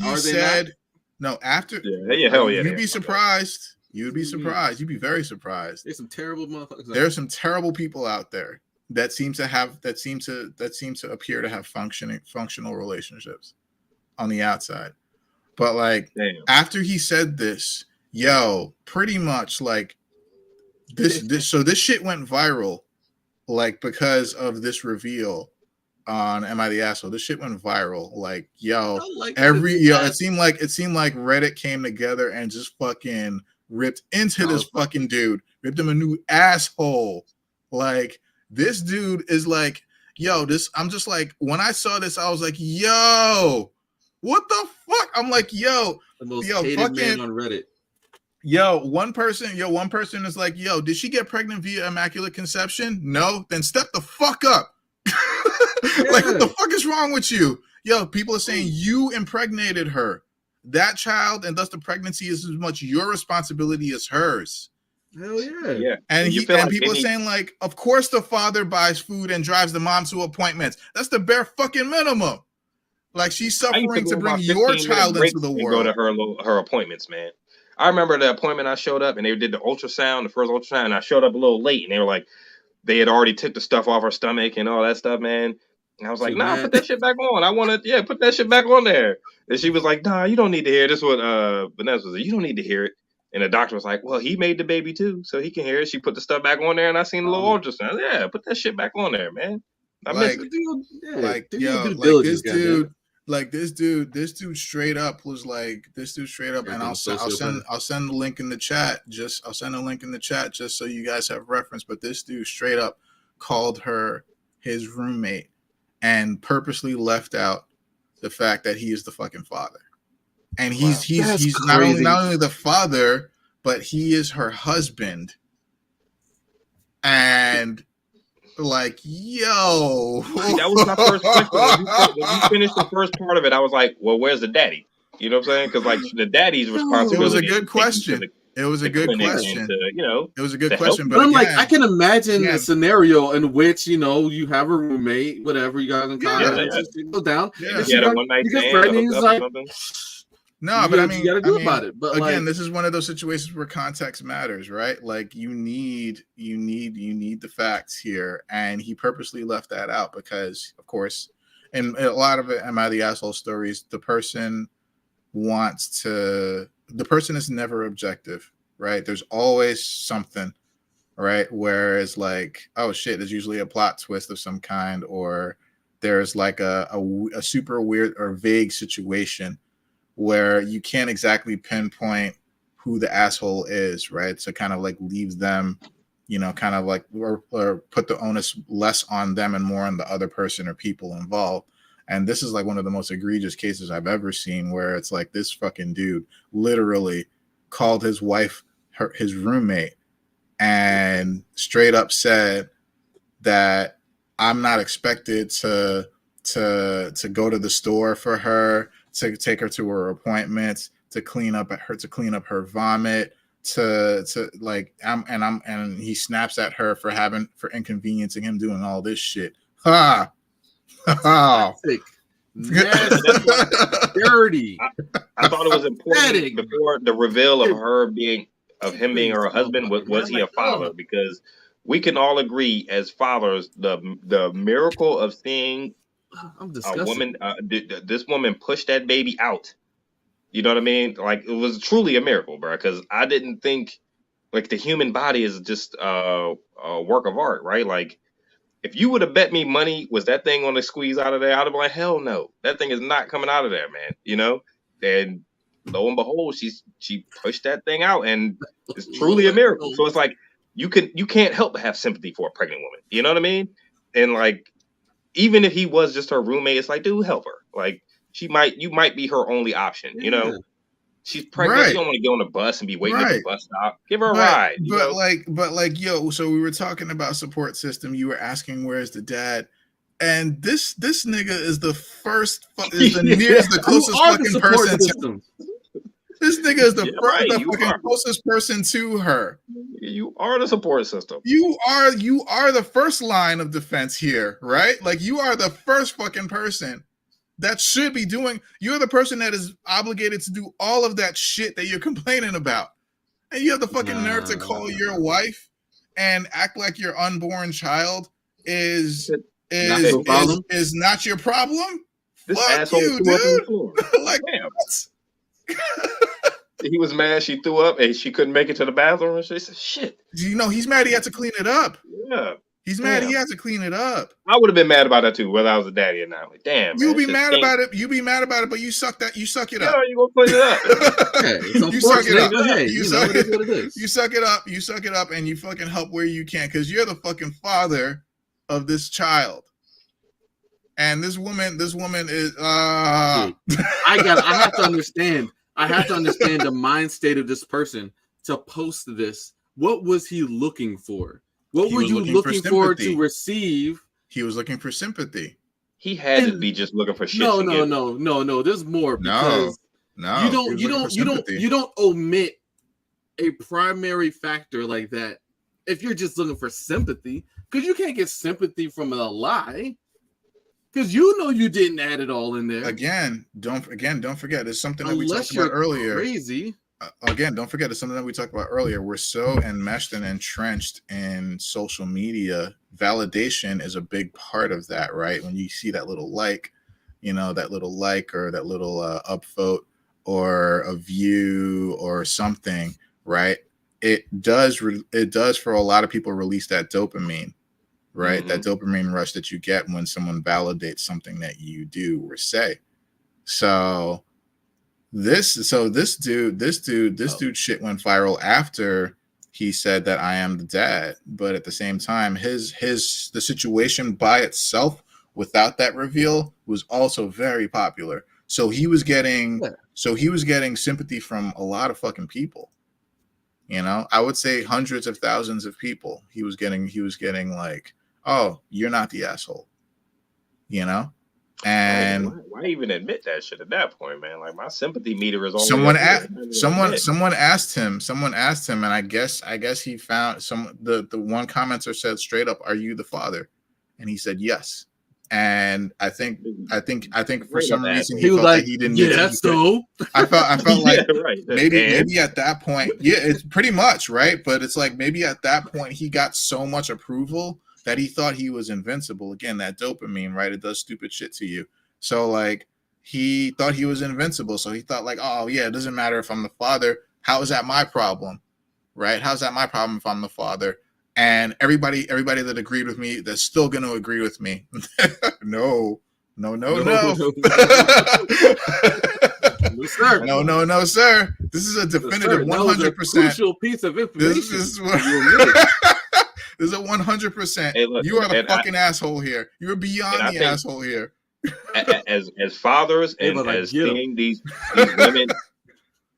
be surprised. You'd be surprised. You'd be very surprised. There's some terrible motherfuckers. There's some terrible people out there that seem to appear to have functional relationships on the outside. But like after he said this, pretty much like this shit went viral, like because of this reveal on Am I the Asshole? This shit went viral. Like, it seemed like Reddit came together and just fucking ripped into this fucking dude, ripped him a new asshole. Like, this dude is like, I'm just like, when I saw this, I was like, what the fuck? I'm like, the most hated man on Reddit. One person is like, did she get pregnant via immaculate conception? No, then step the fuck up. Like, what the fuck is wrong with you? People are saying you impregnated her. That child, and thus the pregnancy, is as much your responsibility as hers. Hell yeah. And people are saying like, of course the father buys food and drives the mom to appointments. That's the bare fucking minimum. Like, she's suffering to bring your child into the world. Go to her appointments, man. I remember the appointment I showed up, and they did the ultrasound, the first ultrasound, and I showed up a little late, and they were like, they had already took the stuff off her stomach and all that stuff, man. And I was like, nah, put that shit back on. I want to, put that shit back on there. And she was like, nah, you don't need to hear it. This is what Vanessa was like, you don't need to hear it. And the doctor was like, well, he made the baby too, so he can hear it. She put the stuff back on there, and I seen the little ultrasound. Yeah, put that shit back on there, man. I miss it. This dude straight up was like, and I'll send the link in the chat. I'll send a link in the chat just so you guys have reference. But this dude straight up called her his roommate and purposely left out the fact that he is the fucking father. And he's not only the father, but he is her husband. And like, that was my first question. When you finished the first part of it, I was like, well, where's the daddy? You know what I'm saying? Because like the daddy's responsibility. It was a good question. It was a the good clinic question. and to, you know, It was a good to help question, But but I'm again, like, I can imagine again, a scenario in which, you know, you have a roommate, whatever, you guys in college, Yeah. and she goes down, yeah. and you had a she one night gets stand, a pregnant, and he's hookup or like, something. No, but you gotta do about it. But again, like, this is one of those situations where context matters, right? Like you need the facts here, and he purposely left that out because, of course, in a lot of it, Am I the Asshole stories, the person is never objective, right? There's always something, right? Whereas like, oh shit, there's usually a plot twist of some kind, or there's like a super weird or vague situation where you can't exactly pinpoint who the asshole is, right? So kind of like leaves them, you know, kind of like or put the onus less on them and more on the other person or people involved. And this is like one of the most egregious cases I've ever seen, where it's like this fucking dude literally called his wife his roommate and straight up said that I'm not expected to go to the store for her, to take her to her appointments, to clean up her vomit, to like and he snaps at her for inconveniencing him doing all this shit. Ha! toxic, nasty, dirty. I thought it was important Pathetic. before the reveal of him being her husband. Was he a father? Because we can all agree as fathers, the miracle of seeing I'm a disgusted. woman, this woman push that baby out. You know what I mean? Like it was truly a miracle, bro. Because I didn't think like the human body is just a work of art, right? Like if you would have bet me money, was that thing going to squeeze out of there? I'd have been like, hell no, that thing is not coming out of there, man. You know, and lo and behold, she pushed that thing out, and it's truly a miracle. So it's like you can't help but have sympathy for a pregnant woman. You know what I mean? And like even if he was just her roommate, it's like, dude, help her. Like you might be her only option. You know, she's pregnant. Right. She don't want to get on the bus and be waiting at the Right. bus stop. Give her a ride. You know? But like, yo, so we were talking about support system. You were asking where's the dad, and this nigga is the first, is the nearest, the closest fucking person to. This nigga is the fucking closest person to her. You are the support system. You are the first line of defense here, right? Like you are the first fucking person that should be doing. You're the person that is obligated to do all of that shit that you're complaining about, and you have the fucking nerve to call your wife and act like your unborn child is not your problem. This Fuck asshole you, threw up on the dude. floor. Like, he was mad she threw up and she couldn't make it to the bathroom and she said, shit. You know, he's mad he had to clean it up. Yeah. He's mad he has to clean it up. I would have been mad about that too, whether I was a daddy or not. Like, damn, you be mad about it. You be mad about it, but you suck it up. Yeah, you gonna clean it up. You suck it up. Hey, you know, it is what it is. You suck it up. You suck it up, and you fucking help where you can, because you're the fucking father of this child. And this woman is. I have to understand. I have to understand the mind state of this person to post this. What was he looking for? What were you looking for to receive? He was looking for sympathy. He had to be just looking for shit. No. There's more, because you don't omit a primary factor like that if you're just looking for sympathy, because you can't get sympathy from a lie. Because you know you didn't add it all in there. Again, don't forget. It's something that we talked about earlier. Crazy. Again, don't forget, it's something that we talked about earlier. We're so enmeshed and entrenched in social media. Validation is a big part of that, right? When you see that little like, or that little upvote or a view or something, right? It does for a lot of people release that dopamine, right? Mm-hmm. That dopamine rush that you get when someone validates something that you do or say. So this dude shit went viral after he said that I am the dad, but at the same time, the situation by itself without that reveal was also very popular. So he was getting sympathy from a lot of fucking people. I would say hundreds of thousands of people. He was getting like, oh, you're not the asshole. And why even admit that shit at that point, man? Like my sympathy meter is already someone up here. someone asked him, and I guess he found the one commenter said straight up, "Are you the father?" And he said yes. And I think for some reason he felt like he didn't need to. So I felt like right. maybe at that point, yeah, it's pretty much right. But it's like maybe at that point he got so much approval that he thought he was invincible. Again, that dopamine, right? It does stupid shit to you. So like he thought he was invincible. So he thought like, oh yeah, it doesn't matter if I'm the father. How is that my problem? Right? How's that my problem if I'm the father? And everybody that agreed with me, they're still going to agree with me. No. No, sir. This is a definitive 100%. Crucial piece of information. This is 100%. Hey, look, you are the fucking asshole here. You're beyond the asshole here. As fathers and as seeing these women,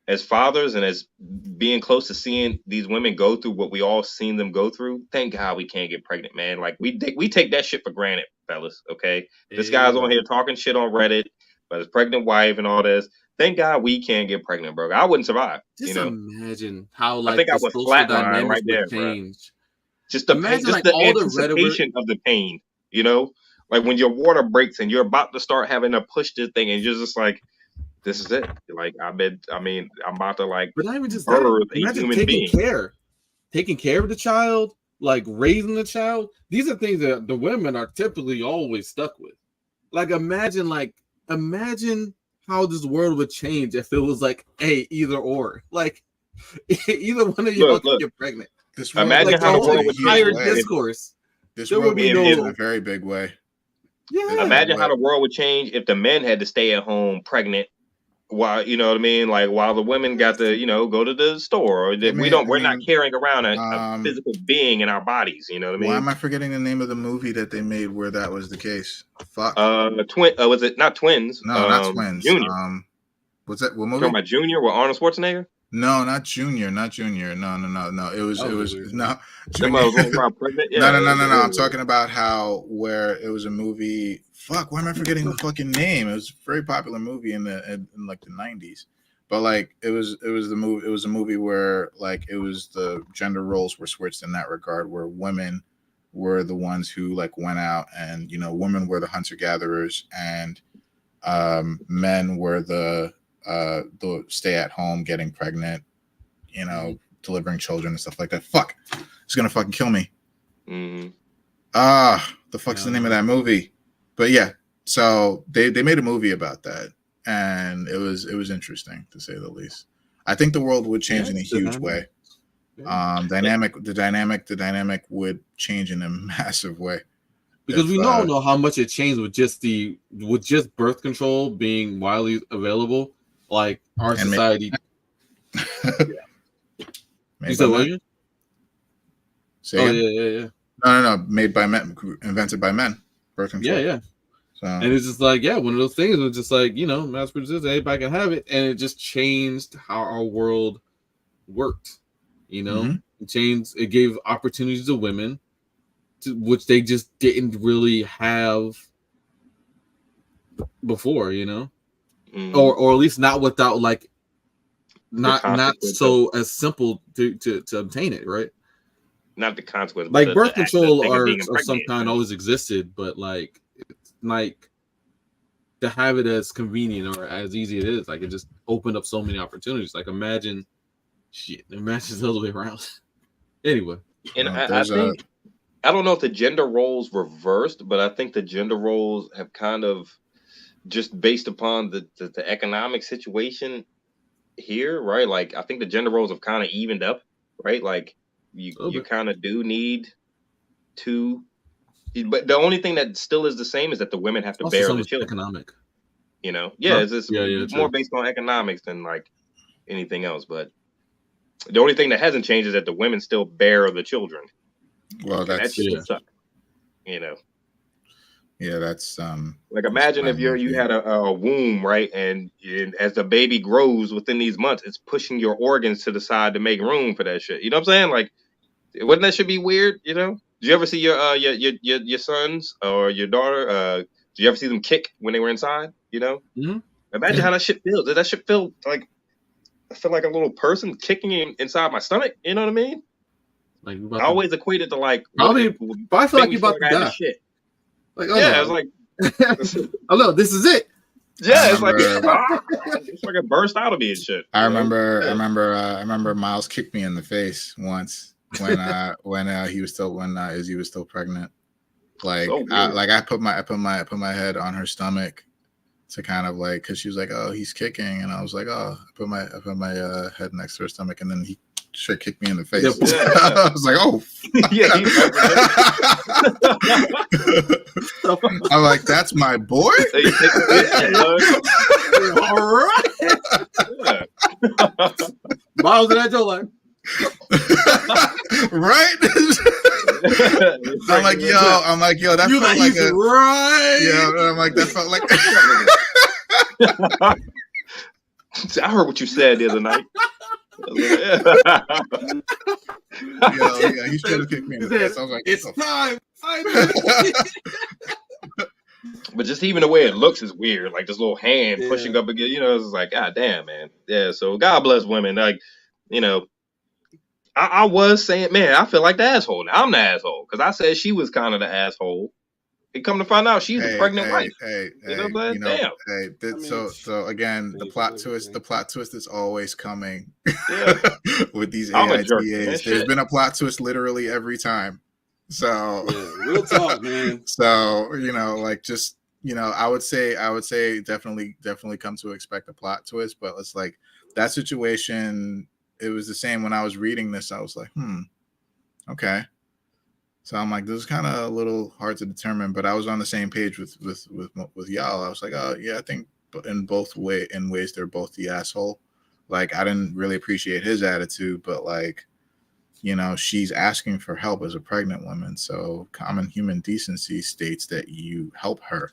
as fathers and as being close to seeing these women go through what we all seen them go through, thank God we can't get pregnant, man. Like we take that shit for granted, fellas. Okay, this guy's on here talking shit on Reddit about his pregnant wife and all this. Thank God we can't get pregnant, bro. I wouldn't survive. Just imagine how like I think I was flatline right there, bro. Just the pain, just the anticipation of the pain, you know, like when your water breaks and you're about to start having to push this thing, and you're just like, this is it. Like I'm about to like. But not even just birth that. Imagine taking care of the child, like raising the child. These are things that the women are typically always stuck with. Like imagine how this world would change if it was like, hey, either or, like either one of you can get pregnant. Imagine how the world would higher discourse. This world would change in a very big way. Yeah. Imagine how the world would change if the men had to stay at home pregnant, while you know what I mean, like while the women got to go to the store, or that we're not carrying around a physical being in our bodies. You know what I mean? Why am I forgetting the name of the movie that they made where that was the case? Fuck. Was it not Twins? No, not Twins. Junior. What's that? What movie? Talking about Junior with Arnold Schwarzenegger? No, not Junior. No. It was no. Junior. No. I'm talking about where it was a movie. Fuck, why am I forgetting the fucking name? It was a very popular movie in like the 90s. But like it was a movie where like it was the gender roles were switched in that regard, where women were the ones who like went out, and women were the hunter gatherers, and men were the stay at home, getting pregnant, delivering children and stuff like that. Fuck, it's gonna fucking kill me. Mm-hmm. The fuck's the name of that movie? But yeah, so they made a movie about that, and it was interesting to say the least. I think the world would change in a huge way. The dynamic would change in a massive way. Because we all know how much it changed with just birth control being widely available. Like our society. You said what? Yeah. No. Made by men, invented by men. Birth control. Yeah. So. And it's just like, one of those things. It was just like, mass produced, anybody can have it, and it just changed how our world worked. Mm-hmm. It changed. It gave opportunities to women, which they just didn't really have before. Mm-hmm. Or at least not without like not so as simple to obtain it, right? Not the consequence, like birth control or some kind always existed, but like it's like to have it as convenient or as easy it is, like it just opened up so many opportunities. Like imagine the other way around. Anyway, and I think I don't know if the gender roles reversed, but I think the gender roles have kind of just based upon the economic situation here, right? Like I think the gender roles have kind of evened up, right? Like you kind of do need to, but the only thing that still is the same is that the women have to bear the children. Economic, it's more based on economics than like anything else. But the only thing that hasn't changed is that the women still bear the children. Well, that shit suck, Yeah, that's like imagine if you had a womb, right, and as the baby grows within these months, it's pushing your organs to the side to make room for that shit. You know what I'm saying? Like, wouldn't that should be weird? Did you ever see your sons or your daughter Do you ever see them kick when they were inside? You know, imagine how that shit feels. Did that shit feel like? I feel like a little person kicking inside my stomach. You know what I mean? Like I always equated to like probably. I feel like you're about to die. Shit. Like, it's like, oh no, this is it. Yeah, it's like it burst out of me and shit. I remember Miles kicked me in the face once when he was still Izzy was still pregnant. Like I put my head on her stomach to kind of like, because she was like, oh, he's kicking, and I was like, oh, I put my head next to her stomach, and then he straight kicked me in the face. I was like, oh, I'm like, that's my boy. All right. Miles and Angel like. Right? I'm like, yo, that felt like a right. Yeah, I'm like, that felt like. I heard what you said the other night. Yeah, he should have kicked me in the face. I was like, it's time. But just even the way it looks is weird. Like this little hand pushing up again. You know, it's like, God damn, man. Yeah. So God bless women. Like, you know. I was saying, man, I feel like the asshole. Now I'm the asshole because I said she was kind of the asshole. And come to find out, she's a pregnant wife. You know what I'm saying? Damn. So again, the plot twist is always coming with these IITYs. There's been a plot twist literally every time. So real talk, man. So just I would say definitely come to expect a plot twist, but it's like that situation. It was the same when I was reading this. I was like, okay. So I'm like, this is kind of a little hard to determine, but I was on the same page with y'all. I was like, oh yeah, I think in ways they're both the asshole. Like I didn't really appreciate his attitude, but like, she's asking for help as a pregnant woman. So common human decency states that you help her,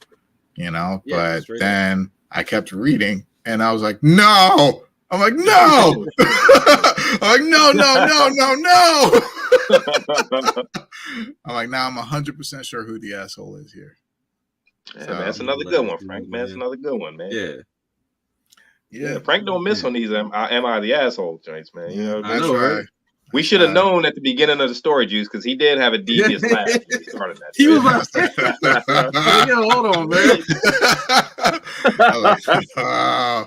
but then I kept reading and I was like, no. I'm like, no. I'm like, no. I'm like, now I'm 100% sure who the asshole is here. Yeah, man, that's another good one, Frank. Man, that's another good one, man. Yeah. Frank don't miss on these am I the asshole joints, man. You know, I know, right? We should have known at the beginning of the story, Juice, because he did have a devious laugh when he started that. He was like, hold on, man. I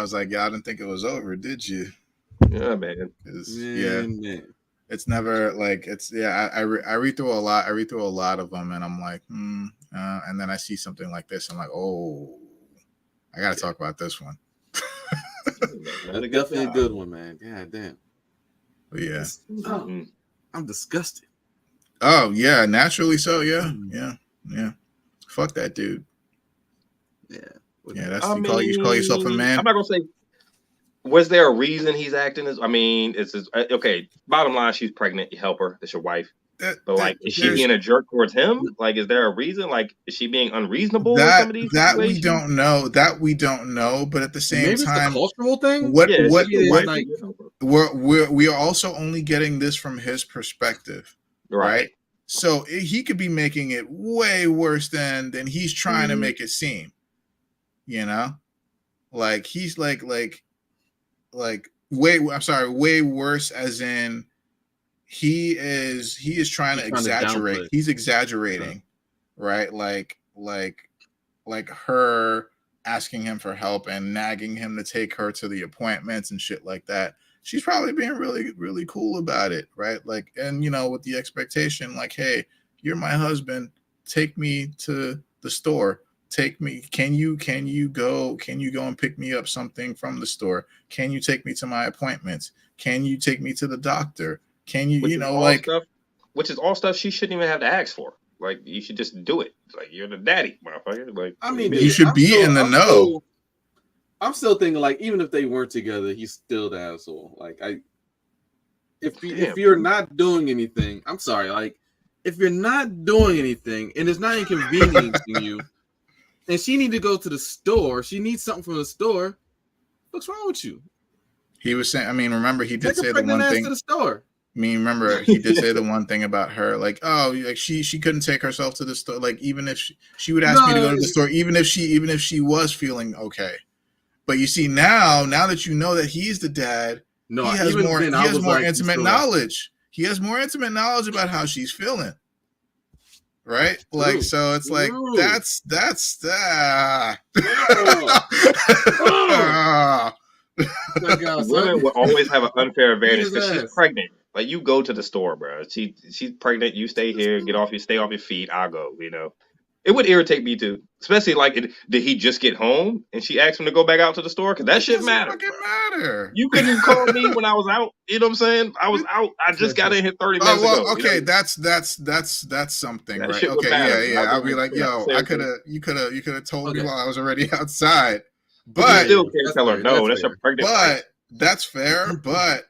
was like, y'all didn't think it was over, did you? Yeah, man. It's never like I read through a lot. I read through a lot of them, and I'm like, and then I see something like this. I'm like, oh, I got to talk about this one. That's definitely a good one, man. God damn. But yeah. I'm disgusted. Oh yeah, naturally so. Yeah. Fuck that dude. Yeah. That's you call yourself a man. I'm not gonna say. Was there a reason he's acting as? I mean, it's okay. Bottom line, she's pregnant. You help her. That's your wife. But like, is she being a jerk towards him? Like, is there a reason? Like, is she being unreasonable in some of these situations? We don't know. But at the same maybe time, it's a cultural thing. We are also only getting this from his perspective, right? So he could be making it way worse than he's trying to make it seem. Like he's like way worse, as in. He is trying to exaggerate. He's exaggerating, right? Like her asking him for help and nagging him to take her to the appointments and shit like that. She's probably being really, really cool about it, right? Like, and with the expectation, like, hey, you're my husband. Take me to the store. Take me. Can you go and pick me up something from the store? Can you take me to my appointments? Can you take me to the doctor? Can you, which is all stuff she shouldn't even have to ask for. Like, you should just do it. Like, you're the daddy, motherfucker. Like, I mean, you should be in the know. I'm still thinking, like, even if they weren't together, he's still the asshole. Like, if you're not doing anything, I'm sorry. Like, if you're not doing anything and it's not inconveniencing you, and she need to go to the store, she needs something from the store. What's wrong with you? He was saying, I mean, remember he did say the one thing to the store. I mean, remember he did say the one thing about her, like, oh, like she couldn't take herself to the store. Like, even if she would ask me to go to the store, even if she was feeling okay. But you see now that you know that he's the dad, he has more intimate knowledge. He has more intimate knowledge about how she's feeling. Right? True. Like, so it's like that's that. Women will always have an unfair advantage because she's pregnant. Like, you go to the store, bro. She's pregnant. You stay here. Stay off your feet. I'll go. You know, it would irritate me too. Especially like, did he just get home and she asked him to go back out to the store? Because that shit matters. Matter. You couldn't call me when I was out. You know what I'm saying? I was out. I just got in here 30 minutes ago. Okay, you know? That's something, that right? Okay, yeah. I'll be like, yo, you could have told me while I was already outside. But you still can't tell her no. That's a pregnant. But that's fair. But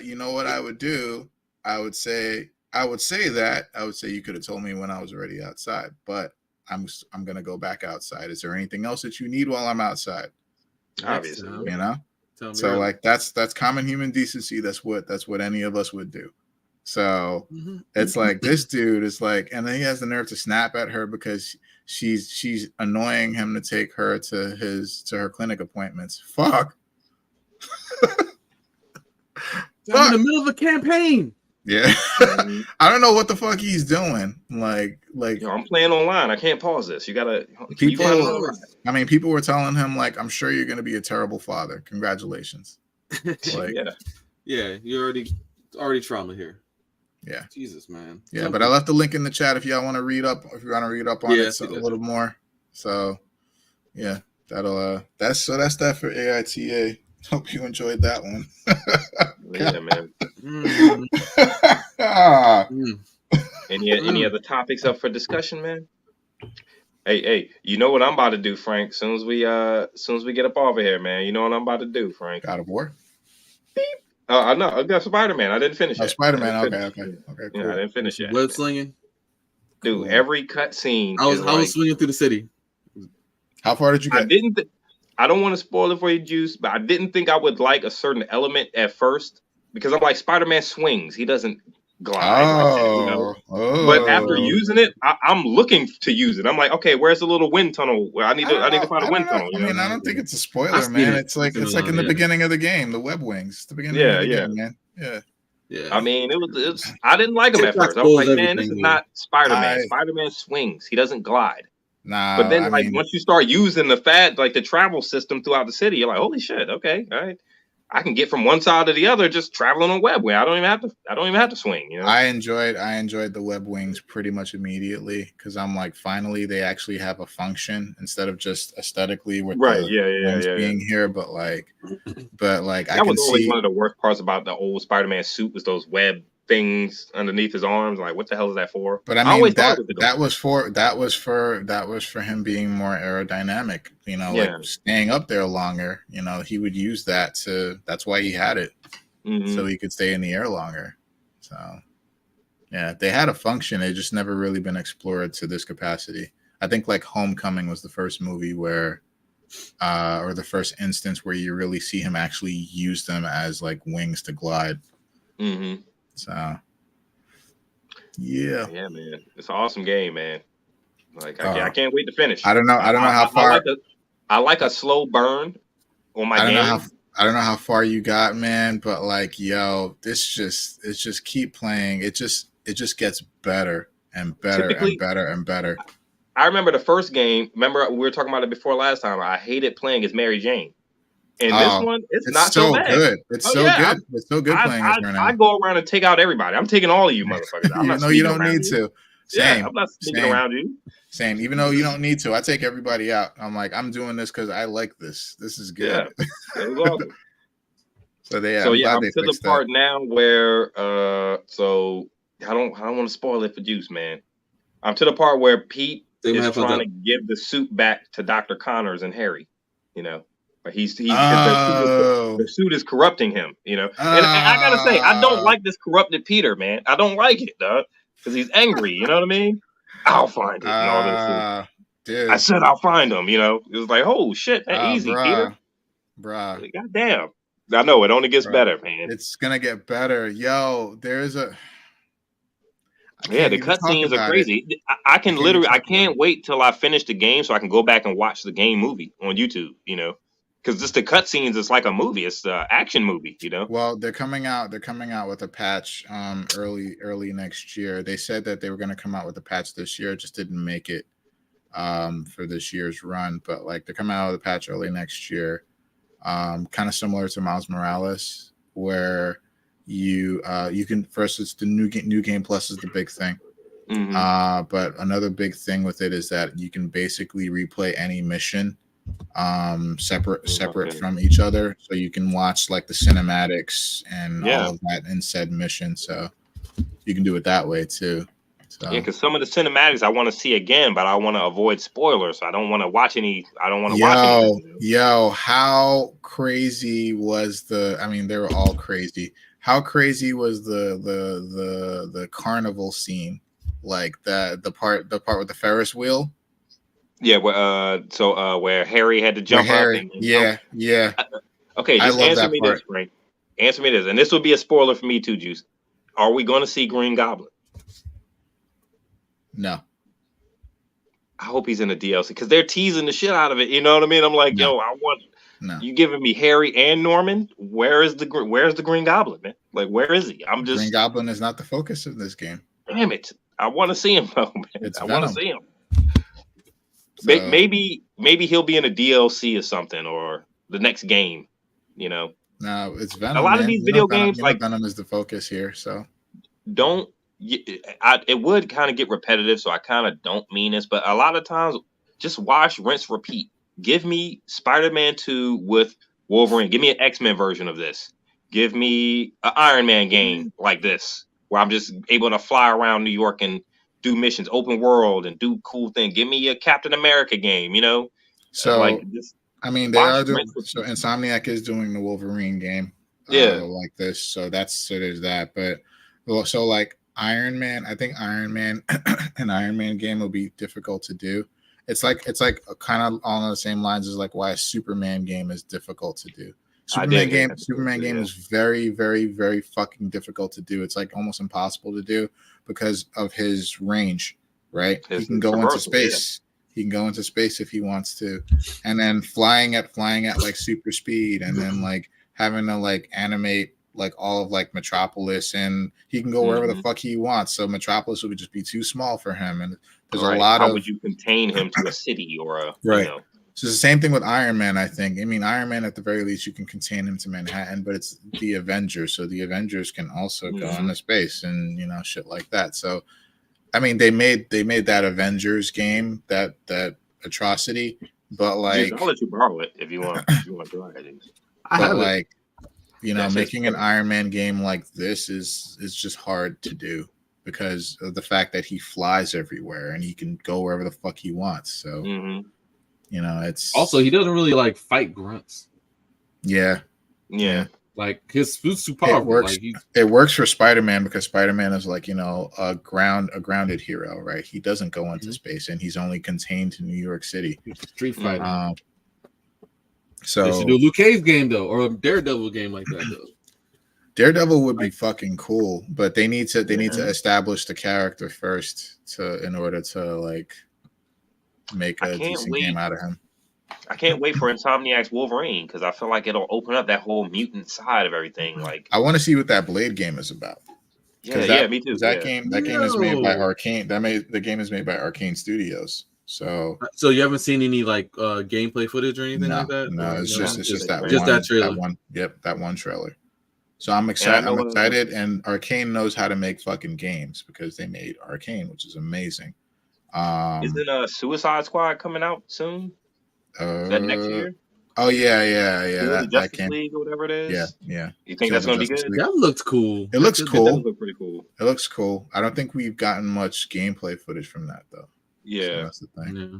you know what I would do? I would say you could have told me when I was already outside. But I'm gonna go back outside. Is there anything else that you need while I'm outside? Obviously, you know. So like that's common human decency. That's what any of us would do. So it's like this dude is like, and then he has the nerve to snap at her because she's annoying him to take her to her clinic appointments. Fuck. In the middle of a campaign. Yeah. I don't know what the fuck he's doing. Like yo, I'm playing online. I can't pause this. You gotta people were telling him, like, I'm sure you're gonna be a terrible father. Congratulations. Like, yeah, you already trauma here. Yeah. Jesus, man. Yeah, but I left the link in the chat if y'all want to read up on it a little more. So yeah, that's that for IITY. Hope you enjoyed that one. Yeah, man. Any other topics up for discussion, man? Hey, you know what I'm about to do, Frank? Soon as we get up over here, man. You know what I'm about to do, Frank? God of War. Beep. No, I got Spider-Man. I didn't finish it. Spider-Man. Okay, cool. Yeah, I didn't finish it. Web slinging, dude. Cool. Every cut scene. I was swinging through the city. How far did you get? I don't want to spoil it for you, Juice, but I didn't think I would like a certain element at first because I'm like, Spider-Man swings. He doesn't glide like that, you know? But after using it, I'm looking to use it. I'm like, okay, where's the little wind tunnel? Where I need to find a wind tunnel. I mean, I don't think it's a spoiler, man. It's like in the beginning of the game, the web wings. It's the beginning of the game, man. Yeah. I mean, it was I didn't like him at first. I was like, man, this is not Spider-Man. Spider-Man swings. He doesn't glide. Nah, but then once you start using the travel system throughout the city, you're like, holy shit, okay, all right. I can get from one side to the other just traveling on web wing. I don't even have to swing, you know. I enjoyed the web wings pretty much immediately because I'm like, finally they actually have a function instead of just aesthetically with being here, but like that was always one of the worst parts about the old Spider-Man suit was those web things underneath his arms. Like, what the hell is that for? But I mean, that was for him being more aerodynamic, you know, like staying up there longer. You know, he would use that that's why he had it, so he could stay in the air longer. So yeah, they had a function. It just never really been explored to this capacity. I think like Homecoming was the first movie where or the first instance where you really see him actually use them as like wings to glide. So, yeah, man, it's an awesome game, man. Like, I can't wait to finish. I don't know how far. I like a slow burn on my game. I don't know how far you got, man, but like, yo, it's just keep playing. It just gets better and better and better and better. I remember the first game. Remember we were talking about it before last time. I hated playing as Mary Jane. And this one, it's not so bad. Good. It's so good. It's so good playing as her now. I go around and take out everybody. I'm taking all of you motherfuckers. You don't need to. Same. I'm not sneaking around you. Same. Even though you don't need to, I take everybody out. I'm like, I'm doing this because I like this. This is good. Yeah, it was awesome. I'm to the part now where so I don't want to spoil it for Juice, man. I'm to the part where Pete is trying to give the suit back to Dr. Connors and Harry, you know. But the suit is corrupting him, you know. And I gotta say, I don't like this corrupted Peter, man. I don't like it, dog, because he's angry. You know what I mean? I'll find it. And all this. Dude. I said I'll find him. You know, it was like, oh shit, easy, bruh. Peter. Bruh. Goddamn. I know it only gets Bro, better, man. it's gonna get better. Yo, there's a. I Yeah, can't the even talk cutscenes are about it. crazy. I I can can't even literally, I talk about can't it. wait till I finish the game so I can go back and watch the game movie on YouTube. You know, because just the cutscenes, it's like a movie. It's an action movie. You know. Well, they're coming out. They're coming out with a patch early next year. They said that they were going to come out with a patch this year. Just didn't make it for this year's run. But like they're coming out with a patch early next year. Kind of similar to Miles Morales, where you can first it's the new game plus is the big thing. But another big thing with it is that you can basically replay any mission separate Okay. from each other, so you can watch like the cinematics and Yeah. all of that in said mission, so you can do it that way too. So Yeah, because some of the cinematics I want to see again, but I want to avoid spoilers. So I don't want to watch any. I don't want to watch anything. Yo, how crazy was I mean, they were all crazy. How crazy was the carnival scene? Like the part with the Ferris wheel? Yeah, where Harry had to jump up and yeah. okay, I just love answer that me part. this, Frank. Answer me this, and this would be a spoiler for me too, Juice. Are we going to see Green Goblin? No. I hope he's in the DLC because they're teasing the shit out of it. You know what I mean? I'm like, yo, I want. You giving me Harry and Norman? Where's the Green Goblin, man? Like, where is he? Green Goblin is not the focus of this game. Damn it! I want to see him, though, man. I want to see him. So, maybe he'll be in a DLC or something, or the next game. You know. No, it's Venom. A lot of these video games, like Venom, is the focus here. So it would kind of get repetitive, so I kind of don't mean this, but a lot of times, just watch, rinse, repeat. Give me Spider-Man 2 with Wolverine. Give me an X-Men version of this. Give me an Iron Man game like this, where I'm just able to fly around New York and do missions, open world, and do cool things. Give me a Captain America game, you know? So, like, they are doing. So Insomniac is doing the Wolverine game, like this. So there's that. But so like Iron Man, I think Iron Man, an Iron Man game will be difficult to do. It's like kind of on the same lines as like why a Superman game is difficult to do. Superman game is very, very, very fucking difficult to do. It's like almost impossible to do because of his range, right? He can go into space. He can go into space if he wants to, and then flying at like super speed, and then like having to like animate like all of like Metropolis, and he can go wherever the fuck he wants. So Metropolis would just be too small for him, and there's a lot How would you contain him to a city or a right? You know? So it's the same thing with Iron Man. I think. I mean, Iron Man at the very least you can contain him to Manhattan, but it's the Avengers, so the Avengers can also go into space and shit like that. So. I mean, they made that Avengers game, that atrocity, but like I'll let you borrow it if you want. If you want to try it. But like, making an Iron Man game like this is just hard to do because of the fact that he flies everywhere and he can go wherever the fuck he wants. So, it's also he doesn't really like fight grunts. Yeah. Like his food's too powerful. It works for Spider-Man because Spider-Man is like, a grounded hero, right? He doesn't go into space and he's only contained to New York City. Street fighting. So they should do a Luke Cage game though, or a Daredevil game like that though. Daredevil would be fucking cool, but they need to establish the character first in order to like make a decent game out of him. I can't wait for Insomniac's Wolverine because I feel like it'll open up that whole mutant side of everything. Like, I want to see what that Blade game is about. Yeah, me too. That game is made by Arcane. The game is made by Arcane Studios. So you haven't seen any like gameplay footage or anything like that? No, it's just that trailer. That one trailer. So I'm excited. I'm excited, and Arcane knows how to make fucking games because they made Arcane, which is amazing. Isn't Suicide Squad coming out soon? Is that next year? Oh yeah. The Justice League or whatever it is. Yeah. You think that's going to be good? That looks cool. It looks cool. It does look pretty cool. It looks cool. I don't think we've gotten much gameplay footage from that though. Yeah, so that's the thing. Yeah.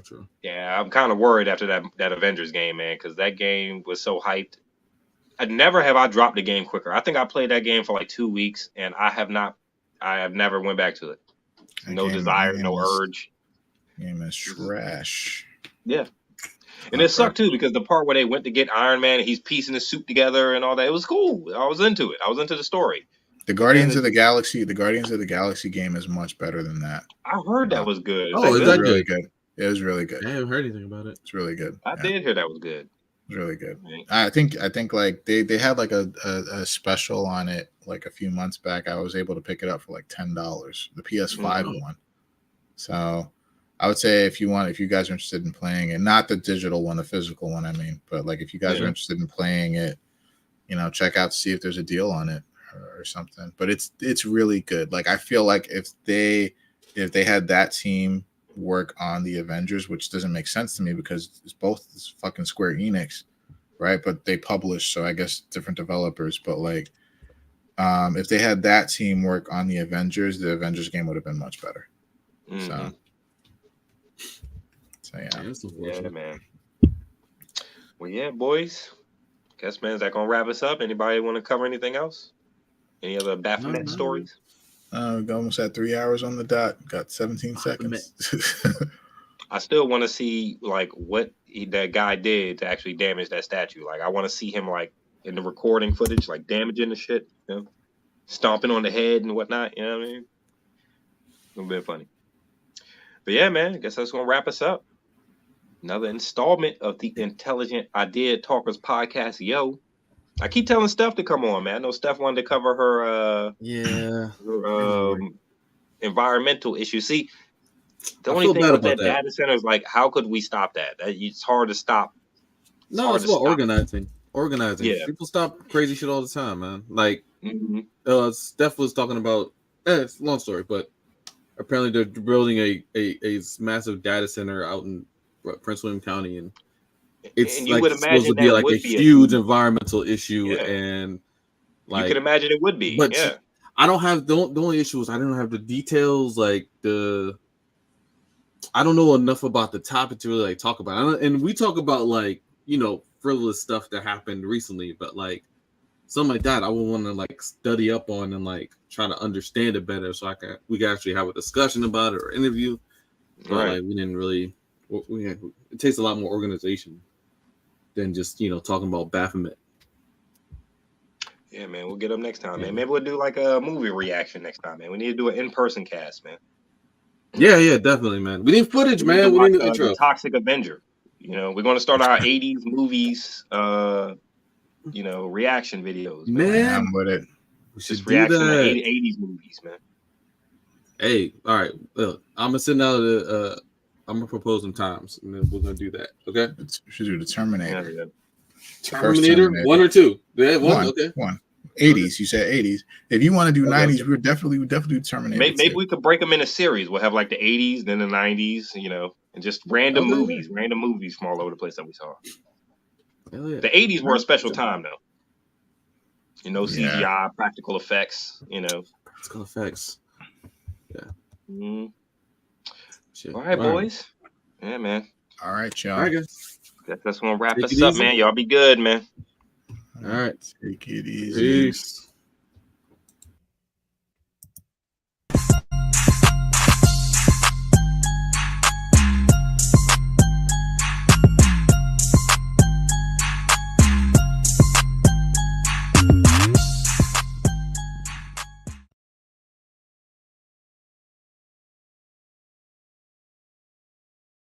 True. Yeah, I'm kind of worried after that Avengers game, man, because that game was so hyped. I dropped the game quicker. I think I played that game for like 2 weeks, and I have never went back to it. No desire, no urge. Game is trash. Yeah. And it sucked too because the part where they went to get Iron Man and he's piecing his suit together and all that, it was cool. I was into it. I was into the story. The Guardians of the Galaxy game is much better than that. I heard that was good. Oh, it was really good. It was really good. I haven't heard anything about it. It's really good. I did hear that was good. It's really good. I think like they had like a special on it like a few months back. I was able to pick it up for like $10, the PS5 one. So I would say if you guys are interested in playing it, not the digital one, the physical one, I mean, but like if you guys are interested in playing it, check out to see if there's a deal on it or something. But it's really good. Like I feel like if they had that team work on the Avengers, which doesn't make sense to me because it's fucking Square Enix, right? But they publish, so I guess different developers. But like, if they had that team work on the Avengers game would have been much better. So yeah, man. Well, yeah, boys. Guess, man, is that gonna wrap us up? Anybody want to cover anything else? Any other Baphomet stories? We're almost at 3 hours on the dot. Got 17 seconds. I still want to see like what that guy did to actually damage that statue. Like, I want to see him like in the recording footage, like damaging the shit, stomping on the head and whatnot. You know what I mean? A little bit funny. But yeah, man, I guess that's gonna wrap us up. Another installment of the Intelligent Idea Talkers podcast. Yo, I keep telling Steph to come on, man. I know Steph wanted to cover her environmental issues. See, the only thing with that data center is like, how could we stop that? It's hard to stop. It's about organizing. Yeah. People stop crazy shit all the time, man. Like, Steph was talking about. It's a long story, but apparently they're building a massive data center out in Prince William County, and it's like supposed to be like a huge environmental issue, and like you can imagine it would be. But I don't have the only issue is I don't have the details. Like I don't know enough about the topic to really like talk about it. And we talk about like frivolous stuff that happened recently, but like something like that I would want to like study up on and like try to understand it better, so we can actually have a discussion about it or interview. But like we didn't really. It takes a lot more organization than just talking about Baphomet. Yeah, man, we'll get up next time, man. Maybe we'll do like a movie reaction next time, man. We need to do an in-person cast, man. Yeah, definitely, man. We need footage, man. We need the intro. Toxic Avenger. We're going to start our 80s movies, reaction videos. Man, I'm with it. Just reaction to 80s movies, man. Hey, all right. Look, I'm gonna send out I'm gonna propose some times, and then we're gonna do that. Okay. We should do the Terminator. Yeah. Terminator 1 or 2? Yeah, one. Okay. 80s. You said 80s. If you want to do 90s, we would definitely do Terminator. Maybe we could break them in a series. We'll have like the 80s, then the 90s, and just random movies from all over the place that we saw. Yeah. The 80s were a special time, though. CGI, practical effects. Practical effects. Yeah. Mm-hmm. All right, boys. Yeah, man. All right, y'all. All right, guys. That's gonna wrap us up, man. Y'all be good, man. All right. Take it easy. Peace.